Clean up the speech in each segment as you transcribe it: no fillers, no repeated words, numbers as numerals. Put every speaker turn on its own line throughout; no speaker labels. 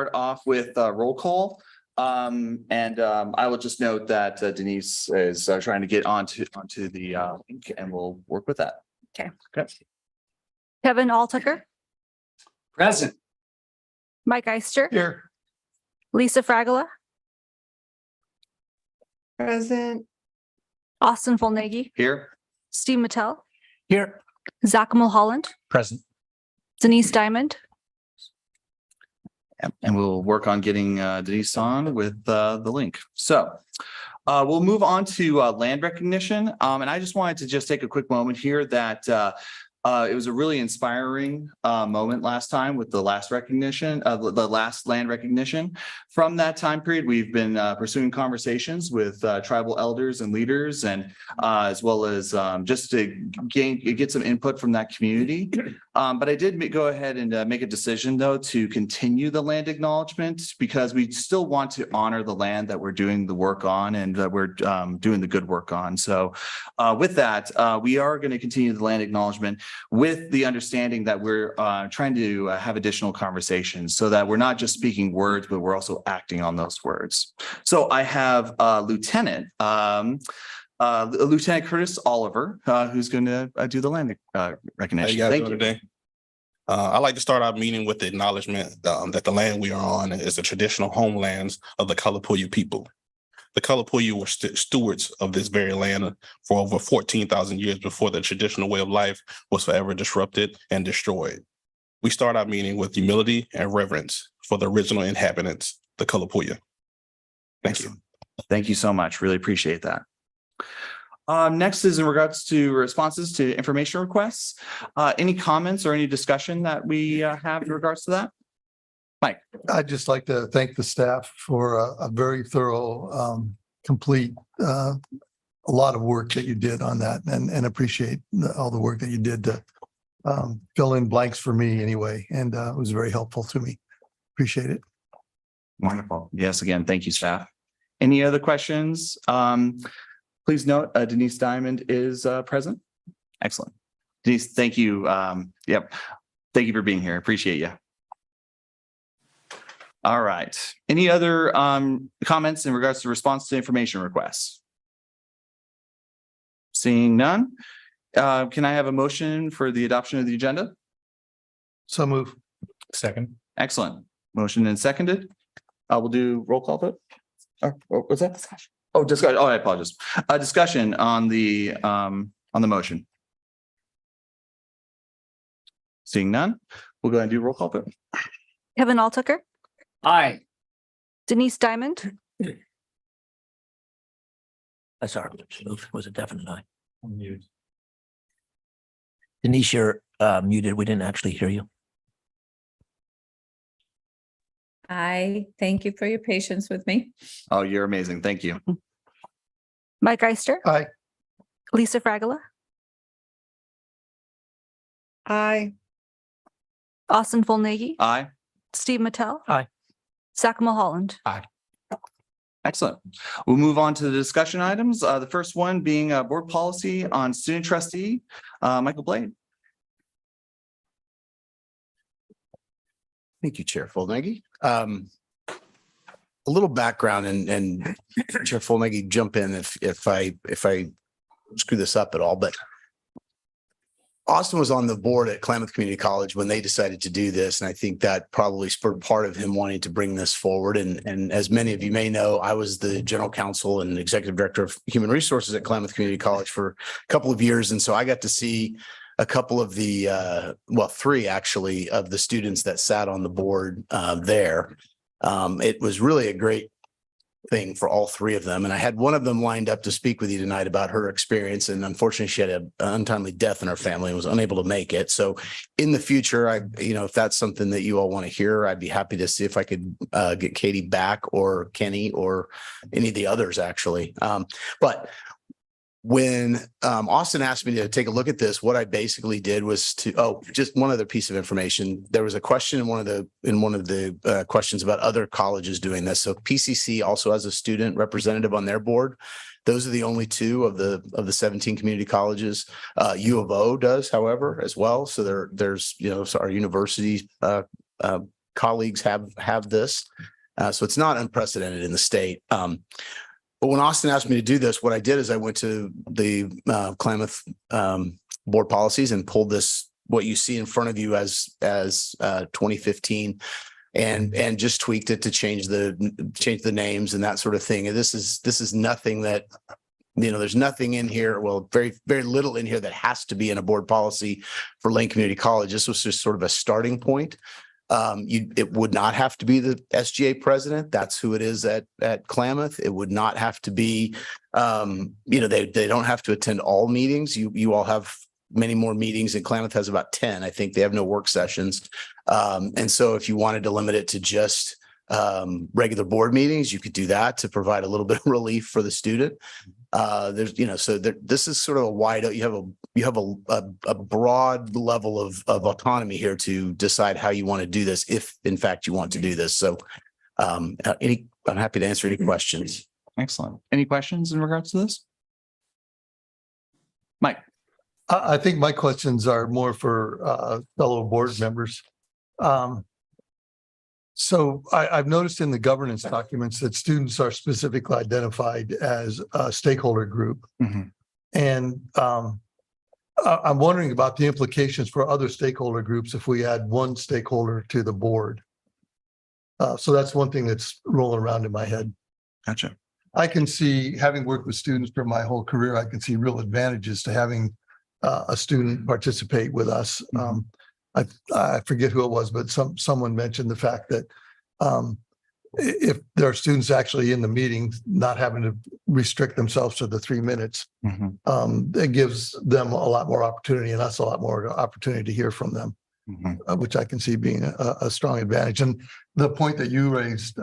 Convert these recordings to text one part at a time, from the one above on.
Start off with roll call. I will just note that Denise is trying to get onto the link, and we'll work with that.
Okay.
Okay.
Kevin Alltucker,
Present.
Mike Eister,
Here.
Lisa Fragala,
Present.
Austin Volnaghi,
Here.
Steve Mattel,
Here.
Zach Mulholland,
Present.
Denise Diamond,
And we'll work on getting Denise on with the link. So we'll move on to land recognition. And I just wanted to just take a quick moment here that it was a really inspiring moment last time with the last recognition, the last land recognition. From that time period, we've been pursuing conversations with tribal elders and leaders, and as well as just to get some input from that community. But I did go ahead and make a decision, though, to continue the land acknowledgement because we still want to honor the land that we're doing the work on and that we're doing the good work on. So with that, we are going to continue the land acknowledgement with the understanding that we're trying to have additional conversations so that we're not just speaking words, but we're also acting on those words. So I have Lieutenant Curtis Oliver, who's going to do the land recognition.
How you guys
Thank
doing
you.
today? I'd like to start our meeting with the acknowledgement that the land we are on is the traditional homelands of the Kalapuya people. The Kalapuya were stewards of this very land for over 14,000 years before the traditional way of life was forever disrupted and destroyed. We start our meeting with humility and reverence for the original inhabitants, the Kalapuya. Thank you.
Thank you so much. Really appreciate that. Next is in regards to responses to information requests. Any comments or any discussion that we have in regards to that? Mike.
I'd just like to thank the staff for a very thorough, complete, a lot of work that you did on that and appreciate all the work that you did to fill in blanks for me anyway. And it was very helpful to me. Appreciate it.
Wonderful. Yes, again, thank you, staff. Any other questions? Please note Denise Diamond is present. Excellent. Denise, thank you. Yep. Thank you for being here. Appreciate you. All right. Any other comments in regards to response to information requests? Seeing none. Can I have a motion for the adoption of the agenda?
So move.
Second.
Excellent. Motion and seconded. We'll do roll call vote. What's that? Discussion. Oh, discussion. Oh, I apologize. Discussion on the motion. Seeing none, we'll go ahead and do roll call vote.
Kevin Alltucker,
Aye.
Denise Diamond,
Sorry, was a definite aye. Denise, you're muted. We didn't actually hear you.
I thank you for your patience with me.
Oh, you're amazing. Thank you.
Mike Eister,
Aye.
Lisa Fragala,
Aye.
Austin Volnaghi,
Aye.
Steve Mattel.
Aye.
Zach Mulholland.
Excellent. We'll move on to the discussion items. The first one being board policy on student trustee, Michael Blade.
Thank you, Chair Volnaghi. A little background and Chair Volnaghi, jump in if I screw this up at all, but Austin was on the board at Klamath Community College when they decided to do this. And I think that probably spurred part of him wanting to bring this forward. And as many of you may know, I was the general counsel and executive director of human resources at Klamath Community College for a couple of years. And so I got to see a couple of the, three actually of the students that sat on the board there. It was really a great thing for all three of them. And I had one of them lined up to speak with you tonight about her experience. And unfortunately, she had an untimely death in her family and was unable to make it. So in the future, if that's something that you all want to hear, I'd be happy to see if I could get Katie back or Kenny or any of the others actually. But when Austin asked me to take a look at this, what I basically did was just one other piece of information. There was a question in one of the questions about other colleges doing this. So PCC also has a student representative on their board. Those are the only two of the 17 community colleges. U of O does, however, as well. So there's so our university colleagues have this. So it's not unprecedented in the state. But when Austin asked me to do this, what I did is I went to the Klamath board policies and pulled this, what you see in front of you as 2015, and just tweaked it to change the names and that sort of thing. And this is nothing that, there's nothing in here, well, very, very little in here that has to be in a board policy for Lane Community College. This was just sort of a starting point. It would not have to be the SGA president. That's who it is at Klamath. It would not have to be, they don't have to attend all meetings. You all have many more meetings, and Klamath has about 10. I think they have no work sessions. And so if you wanted to limit it to just regular board meetings, you could do that to provide a little bit of relief for the student. This is sort of a wide, you have a broad level of autonomy here to decide how you want to do this, if in fact you want to do this. So I'm happy to answer any questions.
Excellent. Any questions in regards to this? Mike?
I think my questions are more for fellow board members. So I've noticed in the governance documents that students are specifically identified as a stakeholder group.
Mhm.
And I'm wondering about the implications for other stakeholder groups if we add one stakeholder to the board. So that's one thing that's rolling around in my head.
Gotcha.
I can see, having worked with students for my whole career, I can see real advantages to having a student participate with us. I forget who it was, but someone mentioned the fact that if there are students actually in the meeting, not having to restrict themselves to the 3 minutes,
Mhm.
it gives them a lot more opportunity and us a lot more opportunity to hear from them,
Mhm.
which I can see being a strong advantage. And the point that you raised,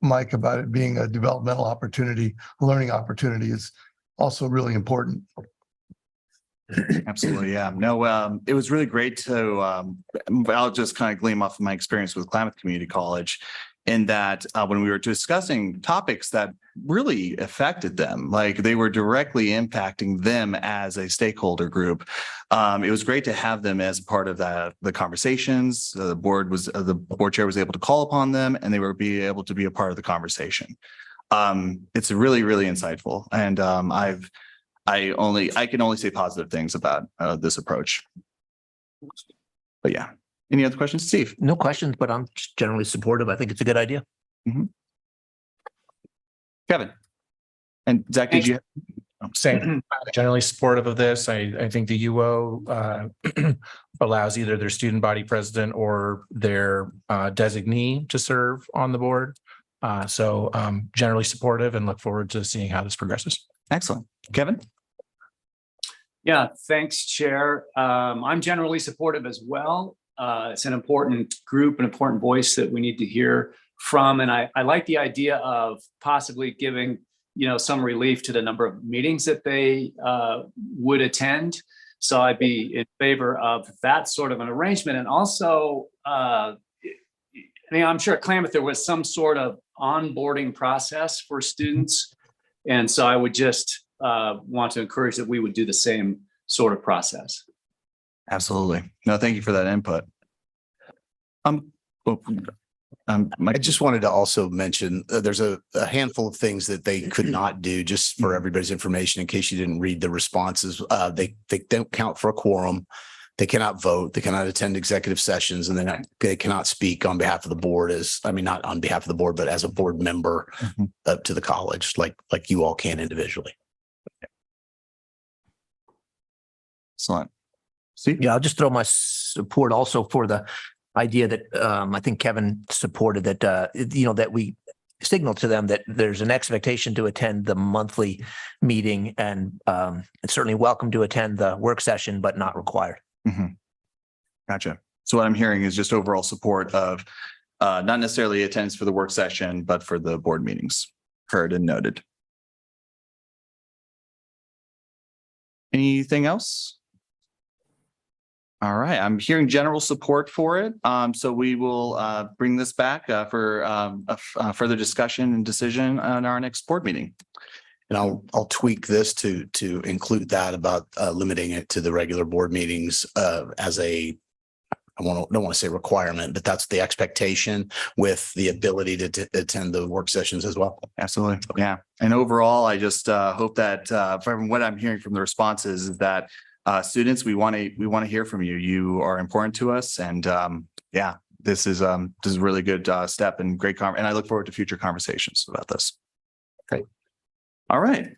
Mike, about it being a developmental opportunity, learning opportunity, is also really important.
Absolutely. Yeah. No, it was really great to, I'll just kind of gleam off of my experience with Klamath Community College in that when we were discussing topics that really affected them, like they were directly impacting them as a stakeholder group. It was great to have them as part of the conversations. The board chair was able to call upon them, and they were able to be a part of the conversation. It's really, really insightful. And I can only say positive things about this approach. But yeah, any other questions, Steve?
No questions, but I'm just generally supportive. I think it's a good idea.
Kevin? And Zach, did you?
Same, generally supportive of this. I think the UO allows either their student body president or their designee to serve on the board. So generally supportive and look forward to seeing how this progresses.
Excellent. Kevin?
Yeah, thanks, Chair. I'm generally supportive as well. It's an important group, an important voice that we need to hear from. And I like the idea of possibly giving, some relief to the number of meetings that they would attend. So I'd be in favor of that sort of an arrangement. And also, I'm sure at Klamath, there was some sort of onboarding process for students. And so I would just want to encourage that we would do the same sort of process.
Absolutely. No, thank you for that input.
I just wanted to also mention there's a handful of things that they could not do, just for everybody's information, in case you didn't read the responses. They don't count for a quorum. They cannot vote. They cannot attend executive sessions, and they cannot speak on behalf of the board not on behalf of the board, but as a board member to the college, like you all can individually.
Excellent. Steve?
Yeah, I'll just throw my support also for the idea that I think Kevin supported that, that we signal to them that there's an expectation to attend the monthly meeting, and it's certainly welcome to attend the work session, but not required.
Gotcha. So what I'm hearing is just overall support of not necessarily attendance for the work session, but for the board meetings. Heard and noted. Anything else? All right, I'm hearing general support for it. So we will bring this back for a further discussion and decision on our next board meeting.
And I'll tweak this to include that about limiting it to the regular board meetings as a don't want to say requirement, but that's the expectation with the ability to attend the work sessions as well.
Absolutely. Yeah. And overall, I just hope that from what I'm hearing from the responses is that students, we want to hear from you. You are important to us. And yeah, this is a really good step and great. And I look forward to future conversations about this. Great. All right.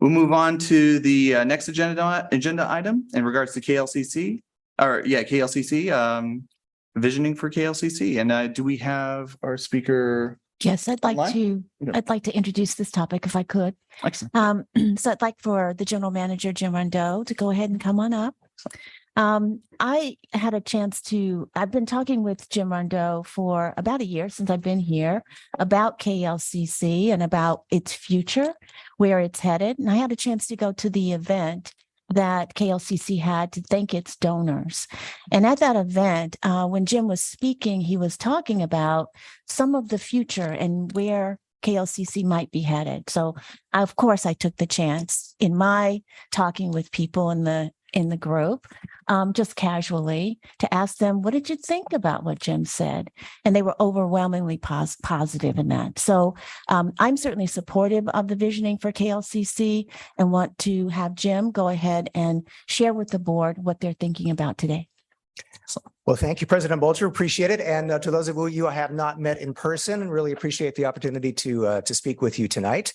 We'll move on to the next agenda item in regards to KLCC. KLCC, visioning for KLCC. And do we have our speaker?
Yes, I'd like
Online?
I'd like to introduce this topic if I could.
Excellent.
So I'd like for the general manager, Jim Rondeau, to go ahead and come on up. I had a chance I've been talking with Jim Rondeau for about a year since I've been here about KLCC and about its future, where it's headed. And I had a chance to go to the event that KLCC had to thank its donors. And at that event, when Jim was speaking, he was talking about some of the future and where KLCC might be headed. So of course I took the chance in my talking with people in the group, just casually, to ask them, what did you think about what Jim said? And they were overwhelmingly positive in that. So I'm certainly supportive of the visioning for KLCC and want to have Jim go ahead and share with the board what they're thinking about today.
Well, thank you, President Bolger. Appreciate it. And to those of you I have not met in person, really appreciate the opportunity to speak with you tonight.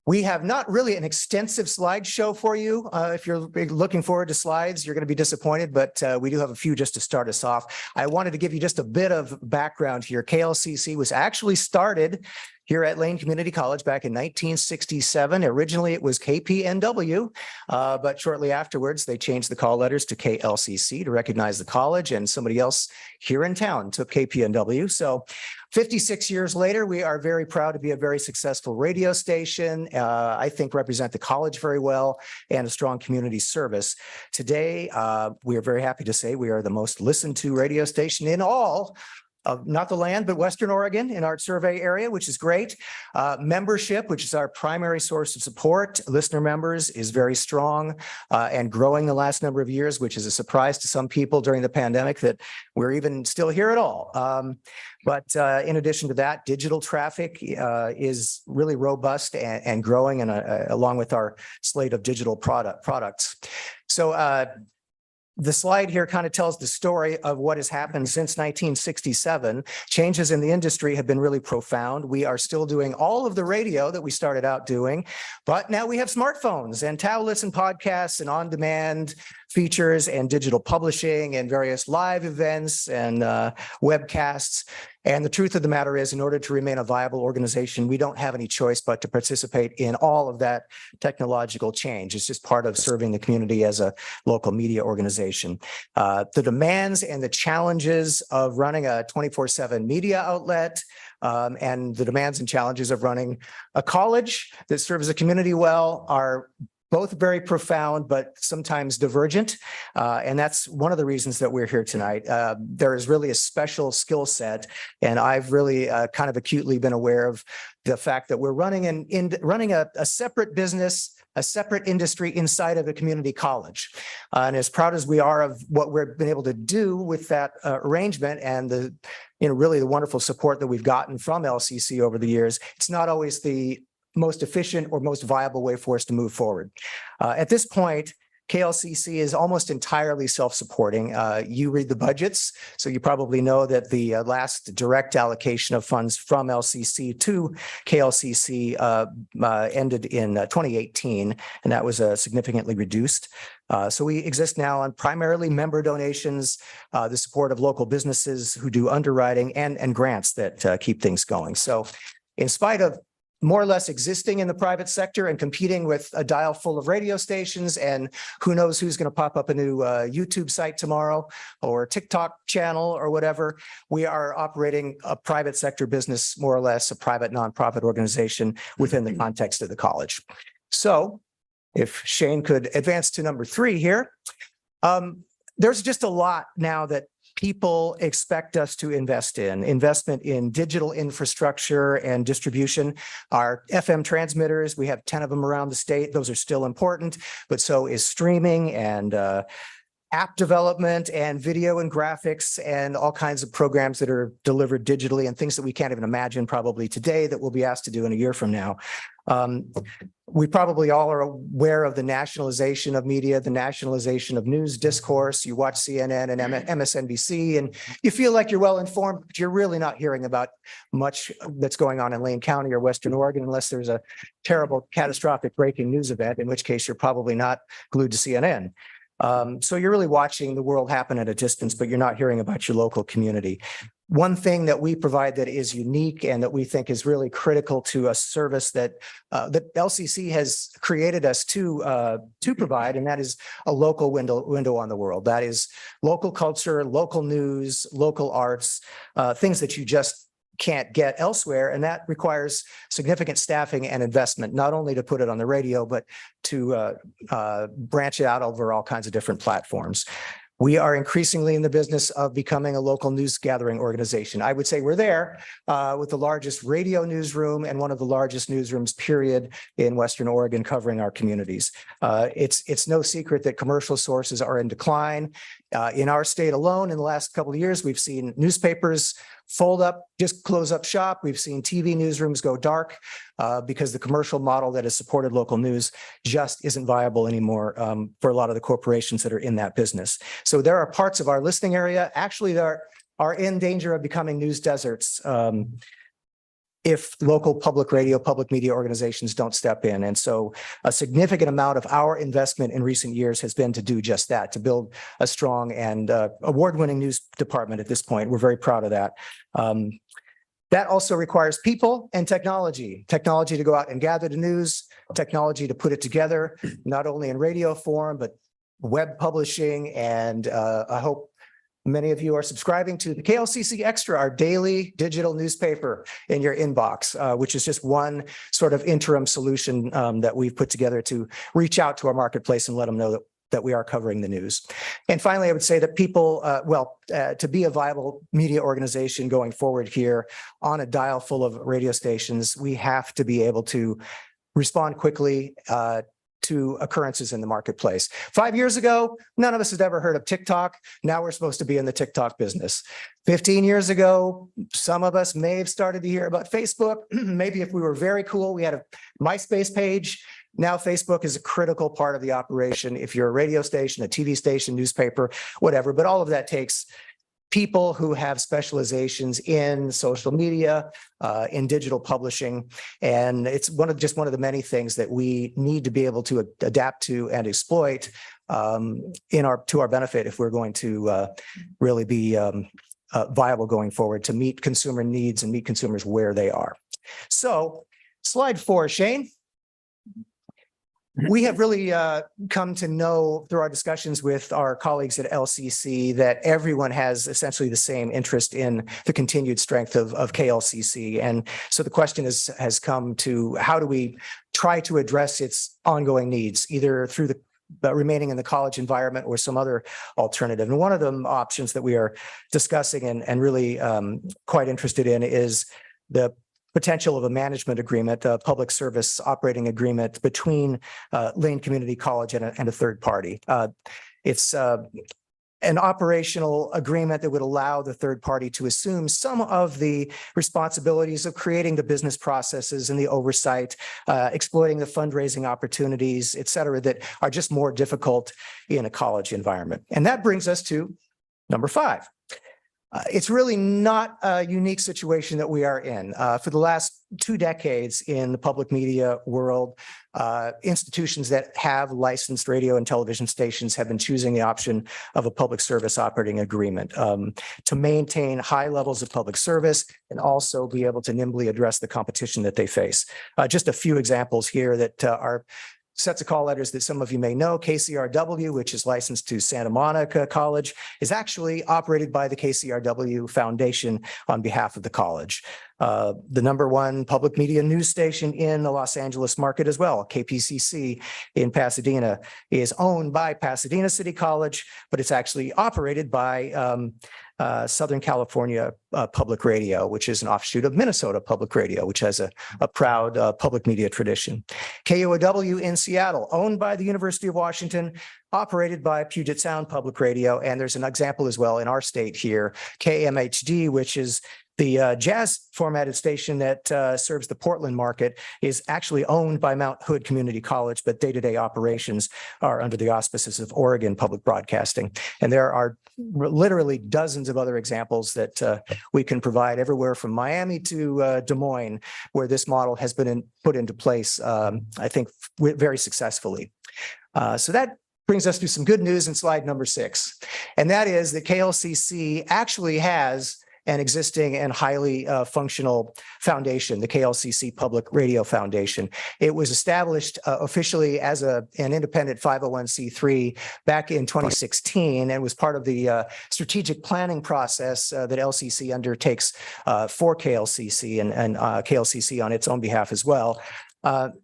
We have not really an extensive slideshow for you. If you're looking forward to slides, you're going to be disappointed, but we do have a few just to start us off. I wanted to give you just a bit of background here. KLCC was actually started here at Lane Community College back in 1967. Originally, it was KPNW, but shortly afterwards, they changed the call letters to KLCC to recognize the college, and somebody else here in town took KPNW. So 56 years later, we are very proud to be a very successful radio station. I think represent the college very well and a strong community service. Today, we are very happy to say we are the most listened to radio station in all of not the land, but Western Oregon in our survey area, which is great. Membership, which is our primary source of support, listener members, is very strong and growing the last number of years, which is a surprise to some people during the pandemic that we're even still here at all. But in addition to that, digital traffic is really robust and growing, and along with our slate of digital products. So the slide here kind of tells the story of what has happened since 1967. Changes in the industry have been really profound. We are still doing all of the radio that we started out doing, but now we have smartphones and tablets and podcasts and on-demand features and digital publishing and various live events and webcasts. And the truth of the matter is, in order to remain a viable organization, we don't have any choice but to participate in all of that technological change. It's just part of serving the community as a local media organization. The demands and the challenges of running a 24/7 media outlet and the demands and challenges of running a college that serves the community well are both very profound, but sometimes divergent. And that's one of the reasons that we're here tonight. There is really a special skill set, and I've really kind of acutely been aware of the fact that we're running a separate business, a separate industry inside of a community college. And as proud as we are of what we've been able to do with that arrangement and really the wonderful support that we've gotten from LCC over the years, it's not always the most efficient or most viable way for us to move forward. At this point, KLCC is almost entirely self-supporting. You read the budgets, so you probably know that the last direct allocation of funds from LCC to KLCC ended in 2018, and that was significantly reduced. So we exist now on primarily member donations, the support of local businesses who do underwriting, and grants that keep things going. So in spite of more or less existing in the private sector and competing with a dial full of radio stations, and who knows who's going to pop up a new YouTube site tomorrow or TikTok channel or whatever, we are operating a private sector business, more or less a private nonprofit organization within the context of the college. So if Shane could advance to number 3 here. There's just a lot now that people expect us to investment in digital infrastructure and distribution. Our FM transmitters, we have 10 of them around the state. Those are still important, but so is streaming and app development and video and graphics and all kinds of programs that are delivered digitally and things that we can't even imagine probably today that we'll be asked to do in a year from now. We probably all are aware of the nationalization of media, the nationalization of news discourse. You watch CNN and MSNBC and you feel like you're well informed, but you're really not hearing about much that's going on in Lane County or Western Oregon unless there's a terrible catastrophic breaking news event, in which case you're probably not glued to CNN. So you're really watching the world happen at a distance, but you're not hearing about your local community. One thing that we provide that is unique and that we think is really critical to a service that that LCC has created us to provide, and that is a local window on the world. That is local culture, local news, local arts, things that you just can't get elsewhere. And that requires significant staffing and investment, not only to put it on the radio, but to branch it out over all kinds of different platforms. We are increasingly in the business of becoming a local news gathering organization. I would say we're there with the largest radio newsroom and one of the largest newsrooms, period, in Western Oregon, covering our communities. It's no secret that commercial sources are in decline. In our state alone, in the last couple of years, we've seen newspapers fold up, just close up shop. We've seen TV newsrooms go dark because the commercial model that has supported local news just isn't viable anymore for a lot of the corporations that are in that business. So there are parts of our listening area actually that are in danger of becoming news deserts if local public radio, public media organizations don't step in. And so a significant amount of our investment in recent years has been to do just that, to build a strong and award-winning news department at this point. We're very proud of that. That also requires people and technology to go out and gather the news, technology to put it together, not only in radio form, but web publishing. And I hope many of you are subscribing to the KLCC Extra, our daily digital newspaper in your inbox, which is just one sort of interim solution that we've put together to reach out to our marketplace and let them know that we are covering the news. And finally, I would say that people, to be a viable media organization going forward here on a dial full of radio stations, we have to be able to respond quickly to occurrences in the marketplace. 5 years ago, none of us had ever heard of TikTok. Now we're supposed to be in the TikTok business. 15 years ago, some of us may have started to hear about Facebook. Maybe if we were very cool, we had a MySpace page. Now Facebook is a critical part of the operation. If you're a radio station, a TV station, newspaper, whatever, but all of that takes people who have specializations in social media, in digital publishing. And it's one of the many things that we need to be able to adapt to and exploit to our benefit if we're going to really be viable going forward to meet consumer needs and meet consumers where they are. So slide 4, Shane. We have really come to know through our discussions with our colleagues at LCC that everyone has essentially the same interest in the continued strength of KLCC. And so the question has come to how do we try to address its ongoing needs, either through the remaining in the college environment or some other alternative. And one of the options that we are discussing and really quite interested in is the potential of a management agreement, a public service operating agreement between Lane Community College and a third party. It's an operational agreement that would allow the third party to assume some of the responsibilities of creating the business processes and the oversight, exploiting the fundraising opportunities, et cetera, that are just more difficult in a college environment. And that brings us to number 5. It's really not a unique situation that we are in. For the last 2 decades in the public media world, institutions that have licensed radio and television stations have been choosing the option of a public service operating agreement to maintain high levels of public service and also be able to nimbly address the competition that they face. Just a few examples here that are sets of call letters that some of you may know. KCRW, which is licensed to Santa Monica College, is actually operated by the KCRW Foundation on behalf of the college. The #1 public media news station in the Los Angeles market as well, KPCC in Pasadena, is owned by Pasadena City College, but it's actually operated by Southern California Public Radio, which is an offshoot of Minnesota Public Radio, which has a proud public media tradition. KUOW in Seattle, owned by the University of Washington, operated by Puget Sound Public Radio. And there's an example as well in our state here, KMHD, which is the jazz formatted station that serves the Portland market, is actually owned by Mount Hood Community College, but day-to-day operations are under the auspices of Oregon Public Broadcasting. And there are literally dozens of other examples that we can provide everywhere from Miami to Des Moines, where this model has been put into place, I think, very successfully. So that brings us to some good news in slide number 6. And that is that KLCC actually has an existing and highly functional foundation, the KLCC Public Radio Foundation. It was established officially as an independent 501c3 back in 2016 and was part of the strategic planning process that LCC undertakes for KLCC and KLCC on its own behalf as well,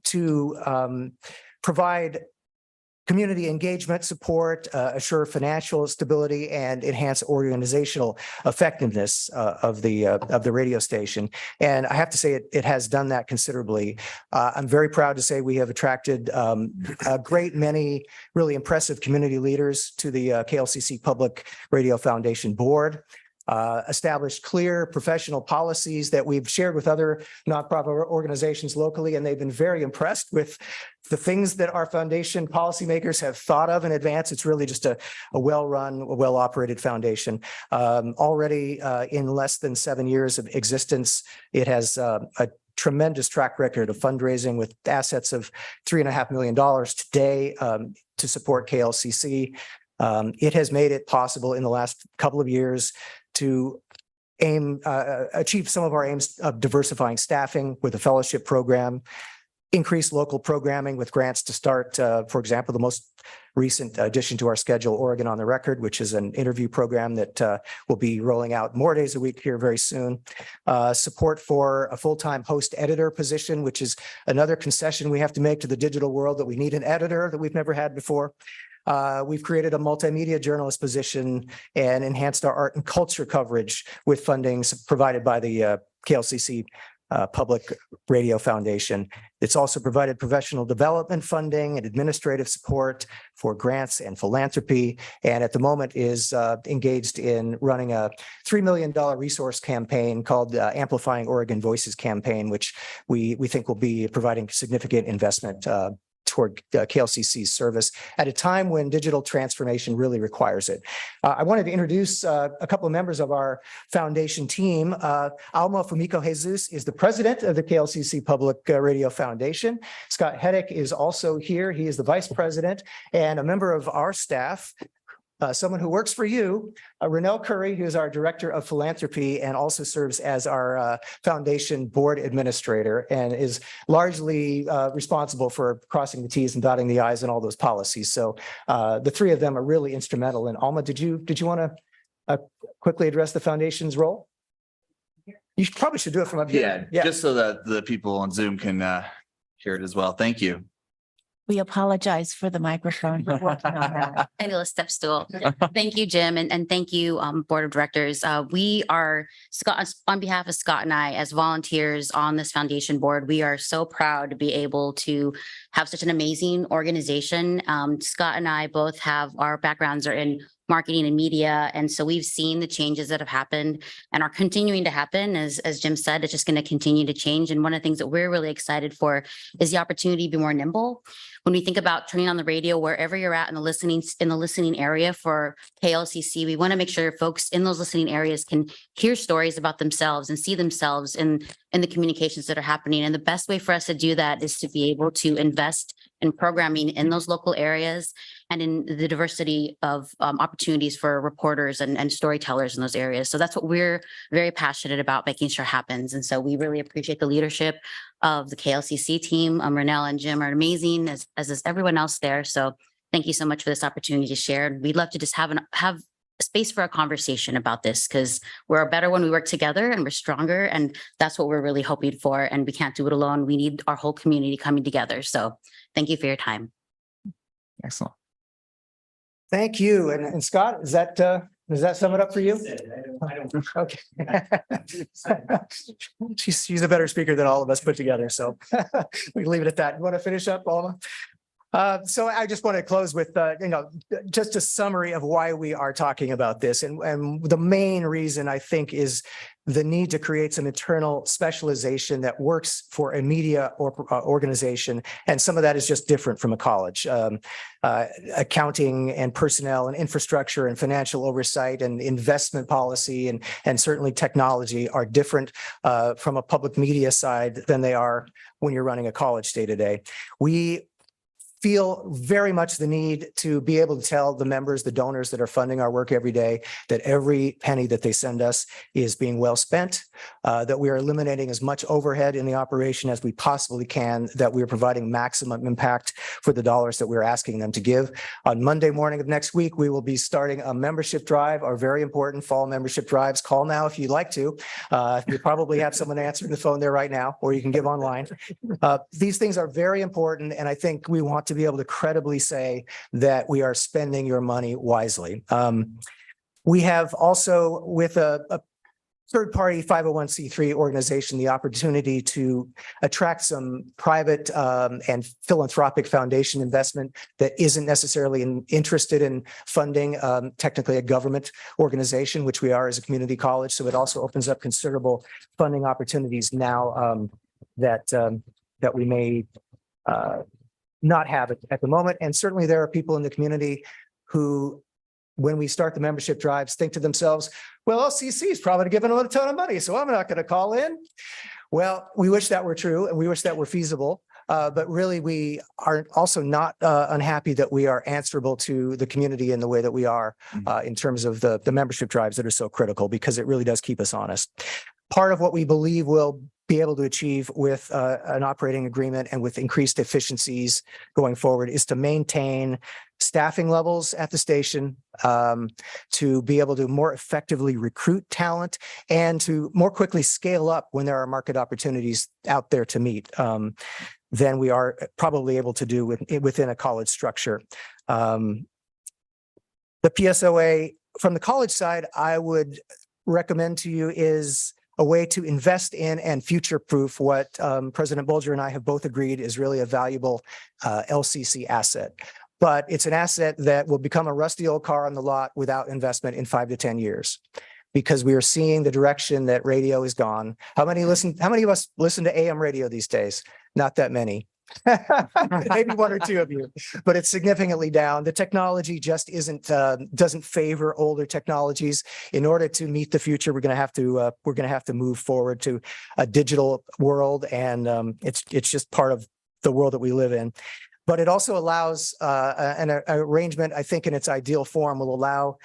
to provide community engagement support, assure financial stability, and enhance organizational effectiveness of the radio station. And I have to say it has done that considerably. I'm very proud to say we have attracted a great many really impressive community leaders to the KLCC Public Radio Foundation board. Established clear professional policies that we've shared with other nonprofit organizations locally, and they've been very impressed with the things that our foundation policymakers have thought of in advance. It's really just a well-run, well-operated foundation. Already in less than 7 years of existence, it has a tremendous track record of fundraising with assets of $3.5 million today to support KLCC. It has made it possible in the last couple of years to achieve some of our aims of diversifying staffing with a fellowship program, increase local programming with grants to start, for example, the most recent addition to our schedule, Oregon on the Record, which is an interview program that will be rolling out more days a week here very soon. Support for a full-time host editor position, which is another concession we have to make to the digital world, that we need an editor that we've never had before. We've created a multimedia journalist position and enhanced our art and culture coverage with funding provided by the KLCC Public Radio Foundation. It's also provided professional development funding and administrative support for grants and philanthropy, and at the moment is engaged in running a $3 million resource campaign called Amplifying Oregon Voices campaign, which we think will be providing significant investment toward KLCC's service at a time when digital transformation really requires it. I wanted to introduce a couple of members of our foundation team. Alma Fumiko Jesus is the president of the KLCC Public Radio Foundation. Scott Heddick is also here. He is the vice president and a member of our staff. Someone who works for you, Renelle Curry, who is our director of philanthropy and also serves as our foundation board administrator and is largely responsible for crossing the T's and dotting the I's and all those policies. So the three of them are really instrumental. And Alma, did you want to quickly address the foundation's role? You probably should do it from up here.
Yeah, just so that the people on Zoom can hear it as well. Thank you.
We apologize for the microphone. We're working on that.
Angela Step Stool. Thank you, Jim, and thank you, Board of Directors. We are, Scott, on behalf of Scott and I, as volunteers on this foundation board, we are so proud to be able to have such an amazing organization. Scott and I both have, our backgrounds are in marketing and media. And so we've seen the changes that have happened and are continuing to happen. As Jim said, it's just going to continue to change. And one of the things that we're really excited for is the opportunity to be more nimble. When we think about turning on the radio, wherever you're at in the listening area for KLCC, we want to make sure folks in those listening areas can hear stories about themselves and see themselves in the communications that are happening. And the best way for us to do that is to be able to invest in programming in those local areas and in the diversity of opportunities for reporters and storytellers in those areas. So that's what we're very passionate about making sure happens. And so we really appreciate the leadership of the KLCC team. Renelle and Jim are amazing, as is everyone else there. So thank you so much for this opportunity to share. And we'd love to just have a space for a conversation about this, because we're better when we work together and we're stronger. And that's what we're really hoping for. And we can't do it alone. We need our whole community coming together. So thank you for your time.
Excellent.
Thank you. And Scott, does that sum it up for you? Okay. She's a better speaker than all of us put together. So we leave it at that. You want to finish up, Alma? So I just want to close with, just a summary of why we are talking about this. And the main reason I think is the need to create some internal specialization that works for a media or organization. And some of that is just different from a college. Accounting and personnel and infrastructure and financial oversight and investment policy and certainly technology are different from a public media side than they are when you're running a college day to day. We feel very much the need to be able to tell the members, the donors that are funding our work every day, that every penny that they send us is being well spent, that we are eliminating as much overhead in the operation as we possibly can, that we are providing maximum impact for the dollars that we're asking them to give. On Monday morning of next week, we will be starting a membership drive, our very important fall membership drives. Call now if you'd like to. You probably have someone answering the phone there right now, or you can give online. These things are very important, and I think we want to be able to credibly say that we are spending your money wisely. We have also, with a third-party 501c3 organization, the opportunity to attract some private and philanthropic foundation investment that isn't necessarily interested in funding technically a government organization, which we are as a community college. So it also opens up considerable funding opportunities now that we may not have it at the moment. And certainly there are people in the community who, when we start the membership drives, think to themselves, well, LCC is probably giving them a ton of money, so I'm not going to call in. Well, we wish that were true and we wish that were feasible. But really, we are also not unhappy that we are answerable to the community in the way that we are in terms of the membership drives that are so critical, because it really does keep us honest. Part of what we believe will be able to achieve with an operating agreement and with increased efficiencies going forward is to maintain staffing levels at the station, to be able to more effectively recruit talent and to more quickly scale up when there are market opportunities out there to meet than we are probably able to do within a college structure. The PSOA from the college side, I would recommend to you is a way to invest in and future-proof what President Bolger and I have both agreed is really a valuable LCC asset. But it's an asset that will become a rusty old car on the lot without investment in 5 to 10 years, because we are seeing the direction that radio is gone. How many of us listen to AM radio these days? Not that many. Maybe one or two of you, but it's significantly down. The technology just doesn't favor older technologies. In order to meet the future, we're going to have to move forward to a digital world, and it's just part of the world that we live in. But it also allows an arrangement, I think, in its ideal form, will allow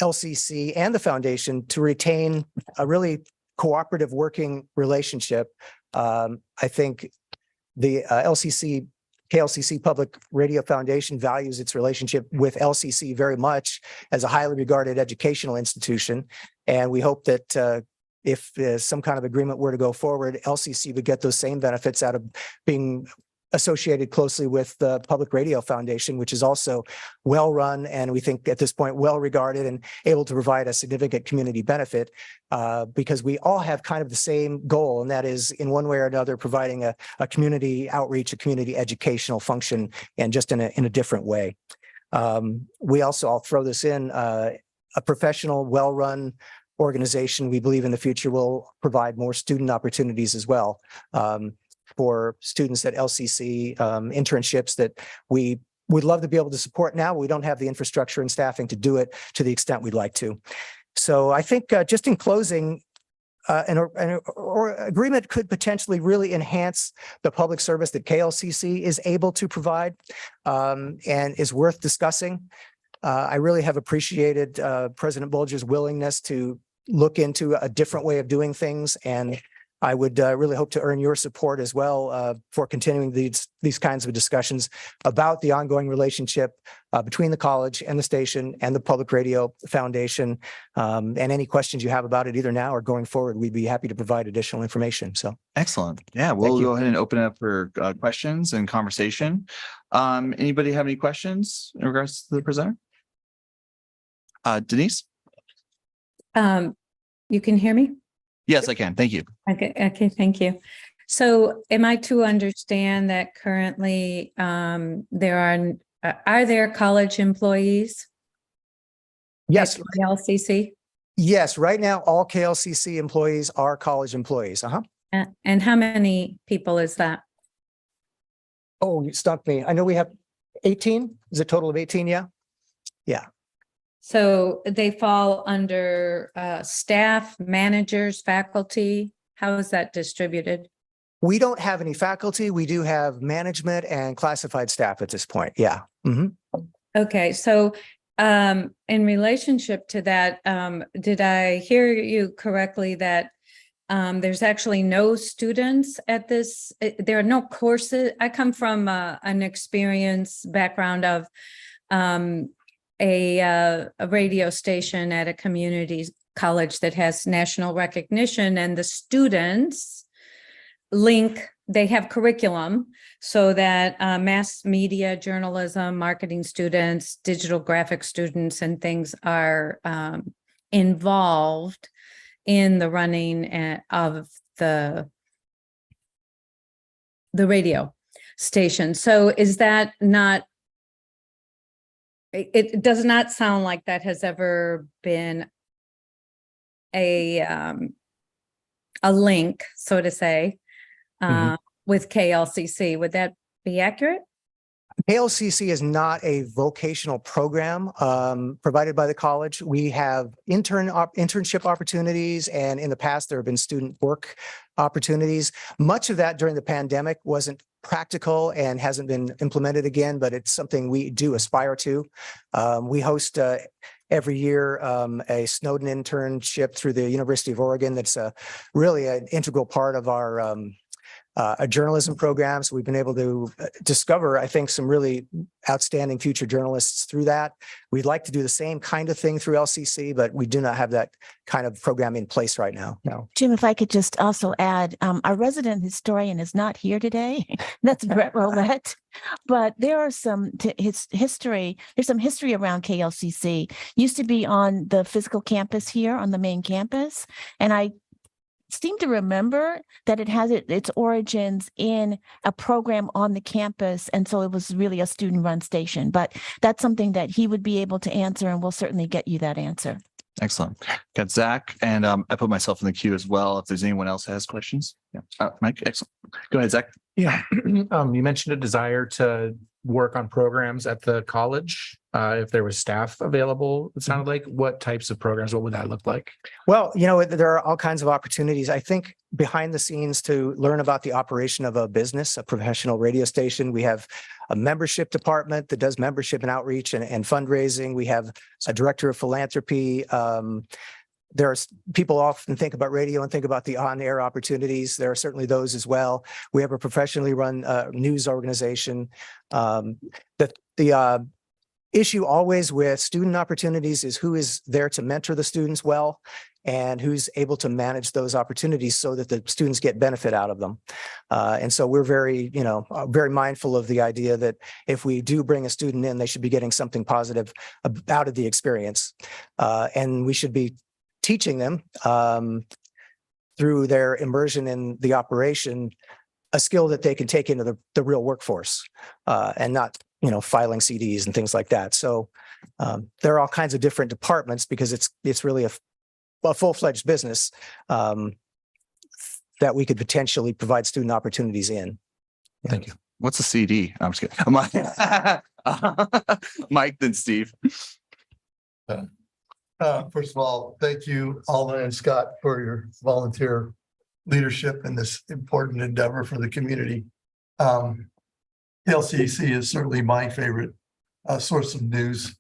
LCC and the foundation to retain a really cooperative working relationship. I think the KLCC Public Radio Foundation values its relationship with LCC very much as a highly regarded educational institution. And we hope that if some kind of agreement were to go forward, LCC would get those same benefits out of being associated closely with the Public Radio Foundation, which is also well-run and we think at this point well-regarded and able to provide a significant community benefit, because we all have kind of the same goal, and that is in one way or another providing a community outreach, a community educational function, and just in a different way. We also, I'll throw this in, a professional, well-run organization we believe in the future will provide more student opportunities as well. For students at LCC, internships that we would love to be able to support now. We don't have the infrastructure and staffing to do it to the extent we'd like to. So I think just in closing, an agreement could potentially really enhance the public service that KLCC is able to provide and is worth discussing. I really have appreciated President Bolger's willingness to look into a different way of doing things, and I would really hope to earn your support as well for continuing these kinds of discussions about the ongoing relationship between the college and the station and the Public Radio Foundation. And any questions you have about it either now or going forward, we'd be happy to provide additional information. So
excellent. Yeah, we'll go ahead and open it up for questions and conversation. Anybody have any questions in regards to the presenter? Denise?
You can hear me?
Yes, I can. Thank you.
Okay, thank you. So am I to understand that currently there are there college employees?
Yes,
at LCC?
yes. Right now, all KLCC employees are college employees. Uh-huh.
And how many people is that?
Oh, you stumped me. I know we have 18. Is it a total of 18? Yeah.
So they fall under staff, managers, faculty? How is that distributed?
We don't have any faculty. We do have management and classified staff at this point. Yeah. Mhm.
Okay, so in relationship to that, did I hear you correctly that there's actually no students at this, there are no courses? I come from an experience background of a radio station at a community college that has national recognition, and the students they have curriculum so that mass media, journalism, marketing students, digital graphic students, and things are involved in the running of the radio station. So is that not, it does not sound like that has ever been a link, so to say, with KLCC. Would that be accurate?
KLCC is not a vocational program provided by the college. We have internship opportunities, and in the past, there have been student work opportunities. Much of that during the pandemic wasn't practical and hasn't been implemented again, but it's something we do aspire to. We host every year a Snowden internship through the University of Oregon. That's really an integral part of our a journalism program. So we've been able to discover, I think, some really outstanding future journalists through that. We'd like to do the same kind of thing through LCC, but we do not have that kind of program in place right now. No.
Jim, if I could just also add, our resident historian is not here today. That's Brett Roulette. But there are some history. There's some history around KLCC. Used to be on the physical campus here on the main campus, and I seem to remember that it has its origins in a program on the campus. And so it was really a student-run station. But that's something that he would be able to answer, and we'll certainly get you that answer.
Excellent. Got Zach, and I put myself in the queue as well if there's anyone else that has questions. Yeah. Mike, excellent. Go ahead, Zach.
Yeah. You mentioned a desire to work on programs at the college. If there was staff available, it sounded like. What types of programs? What would that look like?
Well, there are all kinds of opportunities, I think, behind the scenes to learn about the operation of a business, a professional radio station. We have a membership department that does membership and outreach and fundraising. We have a director of philanthropy. There's people often think about radio and think about the on-air opportunities. There are certainly those as well. We have a professionally run news organization. The issue always with student opportunities is who is there to mentor the students well, and who's able to manage those opportunities so that the students get benefit out of them. And so we're very mindful of the idea that if we do bring a student in, they should be getting something positive out of the experience. And we should be teaching them through their immersion in the operation, a skill that they can take into the real workforce and not, filing CDs and things like that. So there are all kinds of different departments because it's really a full-fledged business that we could potentially provide student opportunities in. Yeah.
Thank you. What's a CD? I'm just kidding. Mike, then Steve.
First of all, thank you, Alma and Scott, for your volunteer leadership in this important endeavor for the community. LCC is certainly my favorite source of news,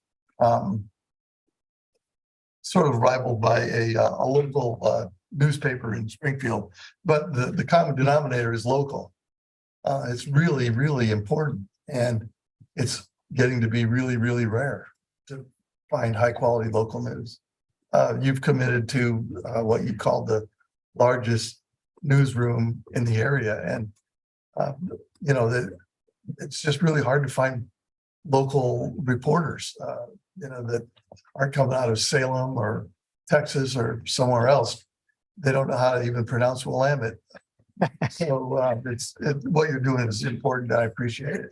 sort of rivaled by a local newspaper in Springfield, but the common denominator is local. It's really, really important, and it's getting to be really, really rare to find high quality local news. You've committed to what you call the largest newsroom in the area, and it's just really hard to find local reporters that aren't coming out of Salem or Texas or somewhere else. They don't know how to even pronounce Willamette, So what you're doing is important. I appreciate it.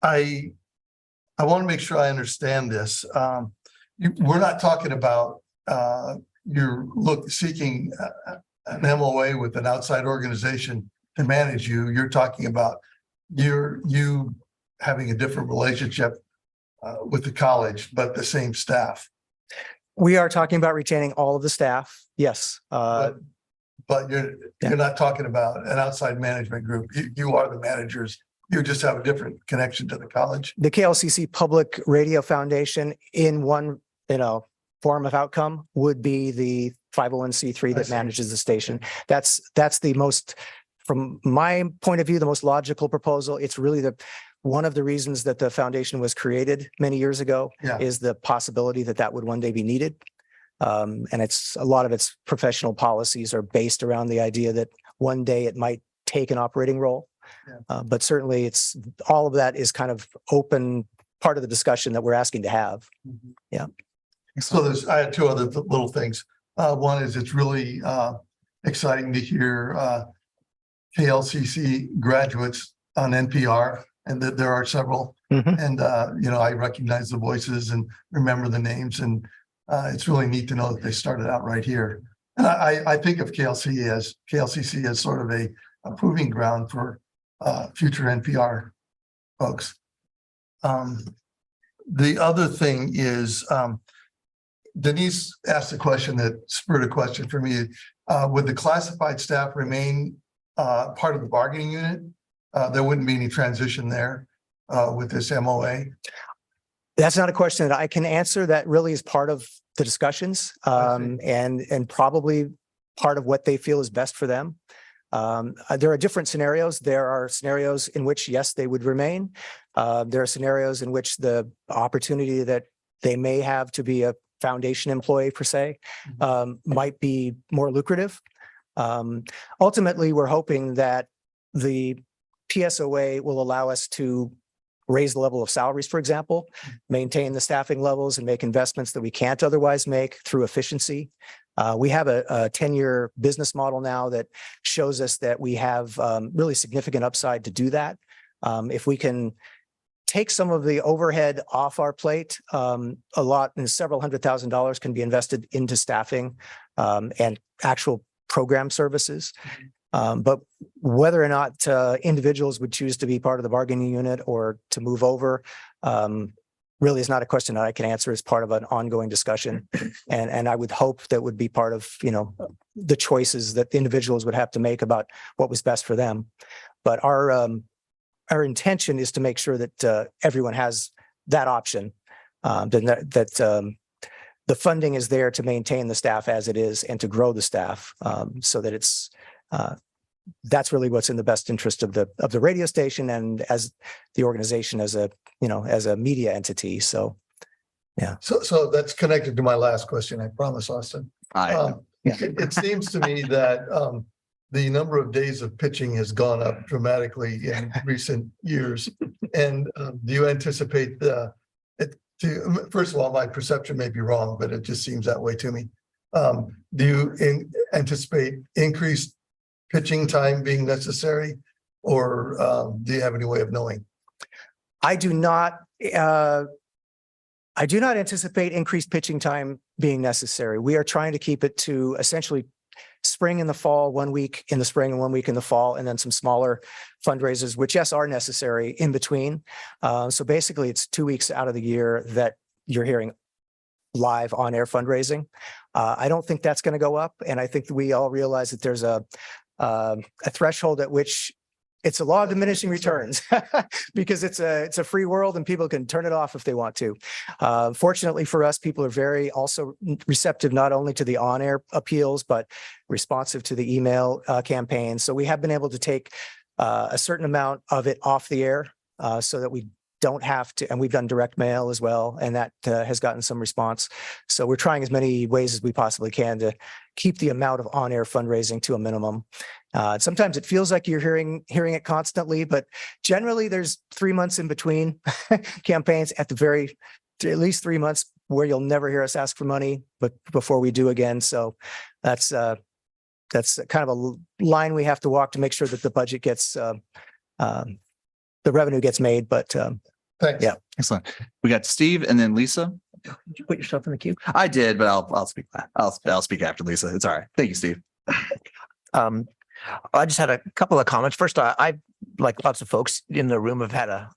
I want to make sure I understand this. We're not talking about you're seeking an MOA with an outside organization to manage you. You're talking about you having a different relationship with the college, but the same staff.
We are talking about retaining all of the staff. Yes.
But you're not talking about an outside management group. You are the managers. You just have a different connection to the college.
The KLCC Public Radio Foundation in one, form of outcome would be the 501c3 that manages the station. That's the most, from my point of view, the most logical proposal. It's really one of the reasons that the foundation was created many years ago is the possibility that would one day be needed. And it's a lot of its professional policies are based around the idea that one day it might take an operating role. But certainly it's all of that is kind of open part of the discussion that we're asking to have. Yeah.
So I had two other little things. One is it's really exciting to hear KLCC graduates on NPR, and that there are several. And I recognize the voices and remember the names, and it's really neat to know that they started out right here. And I think of KLCC as sort of a proving ground for future NPR folks. The other thing is Denise asked a question that spurred a question for me. Would the classified staff remain part of the bargaining unit? There wouldn't be any transition there with this MOA.
That's not a question that I can answer. That really is part of the discussions and probably part of what they feel is best for them. There are different scenarios. There are scenarios in which, yes, they would remain. There are scenarios in which the opportunity that they may have to be a foundation employee per se might be more lucrative. Ultimately, we're hoping that the PSOA will allow us to raise the level of salaries, for example, maintain the staffing levels and make investments that we can't otherwise make through efficiency. We have a 10-year business model now that shows us that we have really significant upside to do that. If we can take some of the overhead off our plate, a lot and several $100,000 can be invested into staffing and actual program services. But whether or not individuals would choose to be part of the bargaining unit or to move over really is not a question that I can answer as part of an ongoing discussion. And I would hope that would be part of, the choices that the individuals would have to make about what was best for them. But our intention is to make sure that everyone has that option, that the funding is there to maintain the staff as it is and to grow the staff so that it's that's really what's in the best interest of the radio station and as the organization as a media entity. So, yeah.
So that's connected to my last question. I promise, Austin. It seems to me that the number of days of pitching has gone up dramatically in recent years. And do you anticipate first of all, my perception may be wrong, but it just seems that way to me. Do you anticipate increased pitching time being necessary, or do you have any way of knowing?
I do not anticipate increased pitching time being necessary. We are trying to keep it to essentially spring and the fall, 1 week in the spring and 1 week in the fall, and then some smaller fundraisers, which yes, are necessary in between. So basically it's 2 weeks out of the year that you're hearing live on air fundraising. I don't think that's going to go up. And I think that we all realize that there's a threshold at which it's a law of diminishing returns because it's a free world and people can turn it off if they want to. Fortunately for us, people are very also receptive, not only to the on-air appeals, but responsive to the email campaigns. So we have been able to take a certain amount of it off the air so that we don't have to, and we've done direct mail as well, and that has gotten some response. So we're trying as many ways as we possibly can to keep the amount of on-air fundraising to a minimum. Sometimes it feels like you're hearing it constantly, but generally there's 3 months in between campaigns at least 3 months where you'll never hear us ask for money, but before we do again. So that's that's kind of a line we have to walk to make sure that the budget gets, the revenue gets made, but
Thanks.
Yeah.
Excellent. We got Steve and then Lisa.
Did you put yourself in the queue?
I did, but I'll speak. I'll speak after Lisa. It's all right. Thank you, Steve.
I just had a couple of comments. First, I like lots of folks in the room have had a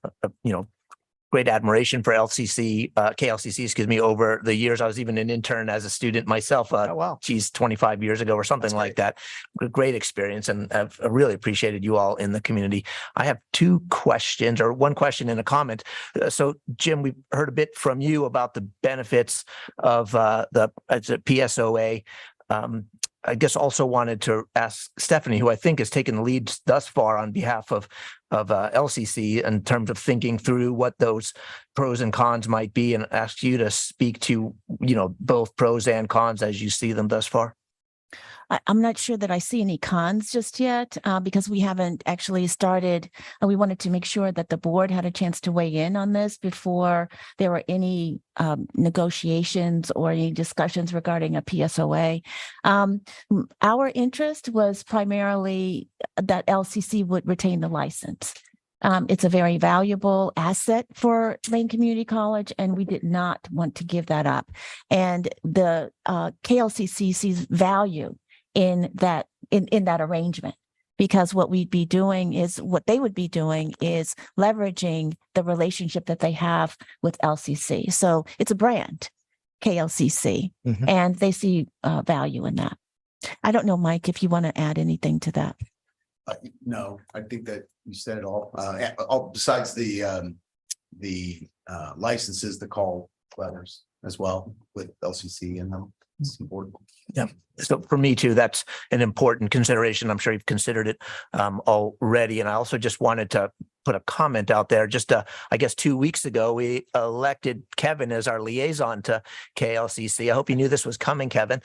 great admiration for KLCC, excuse me, over the years. I was even an intern as a student myself.
oh, wow.
25 years ago or something
That's
like that. A great experience, and I've really appreciated you all in the community. I have two questions, or one question and a comment. So, Jim, we've heard a bit from you about the benefits of the PSOA. I guess also wanted to ask Stephanie, who I think has taken the lead thus far on behalf of LCC in terms of thinking through what those pros and cons might be, and ask you to speak to, both pros and cons as you see them thus far.
I'm not sure that I see any cons just yet because we haven't actually started. We wanted to make sure that the board had a chance to weigh in on this before there were any negotiations or any discussions regarding a PSOA. Our interest was primarily that LCC would retain the license. It's a very valuable asset for Lane Community College, and we did not want to give that up. And the KLCC sees value in that arrangement, because what they would be doing is leveraging the relationship that they have with LCC. So it's a brand, KLCC, and they see value in that. I don't know, Mike, if you want to add anything to that.
No, I think that you said it all. Besides the licenses, the call letters as well with LCC and them. It's important.
Yeah. So for me too, that's an important consideration. I'm sure you've considered it already. And I also just wanted to put a comment out there. Just I guess 2 weeks ago, we elected Kevin as our liaison to KLCC. I hope you knew this was coming, Kevin.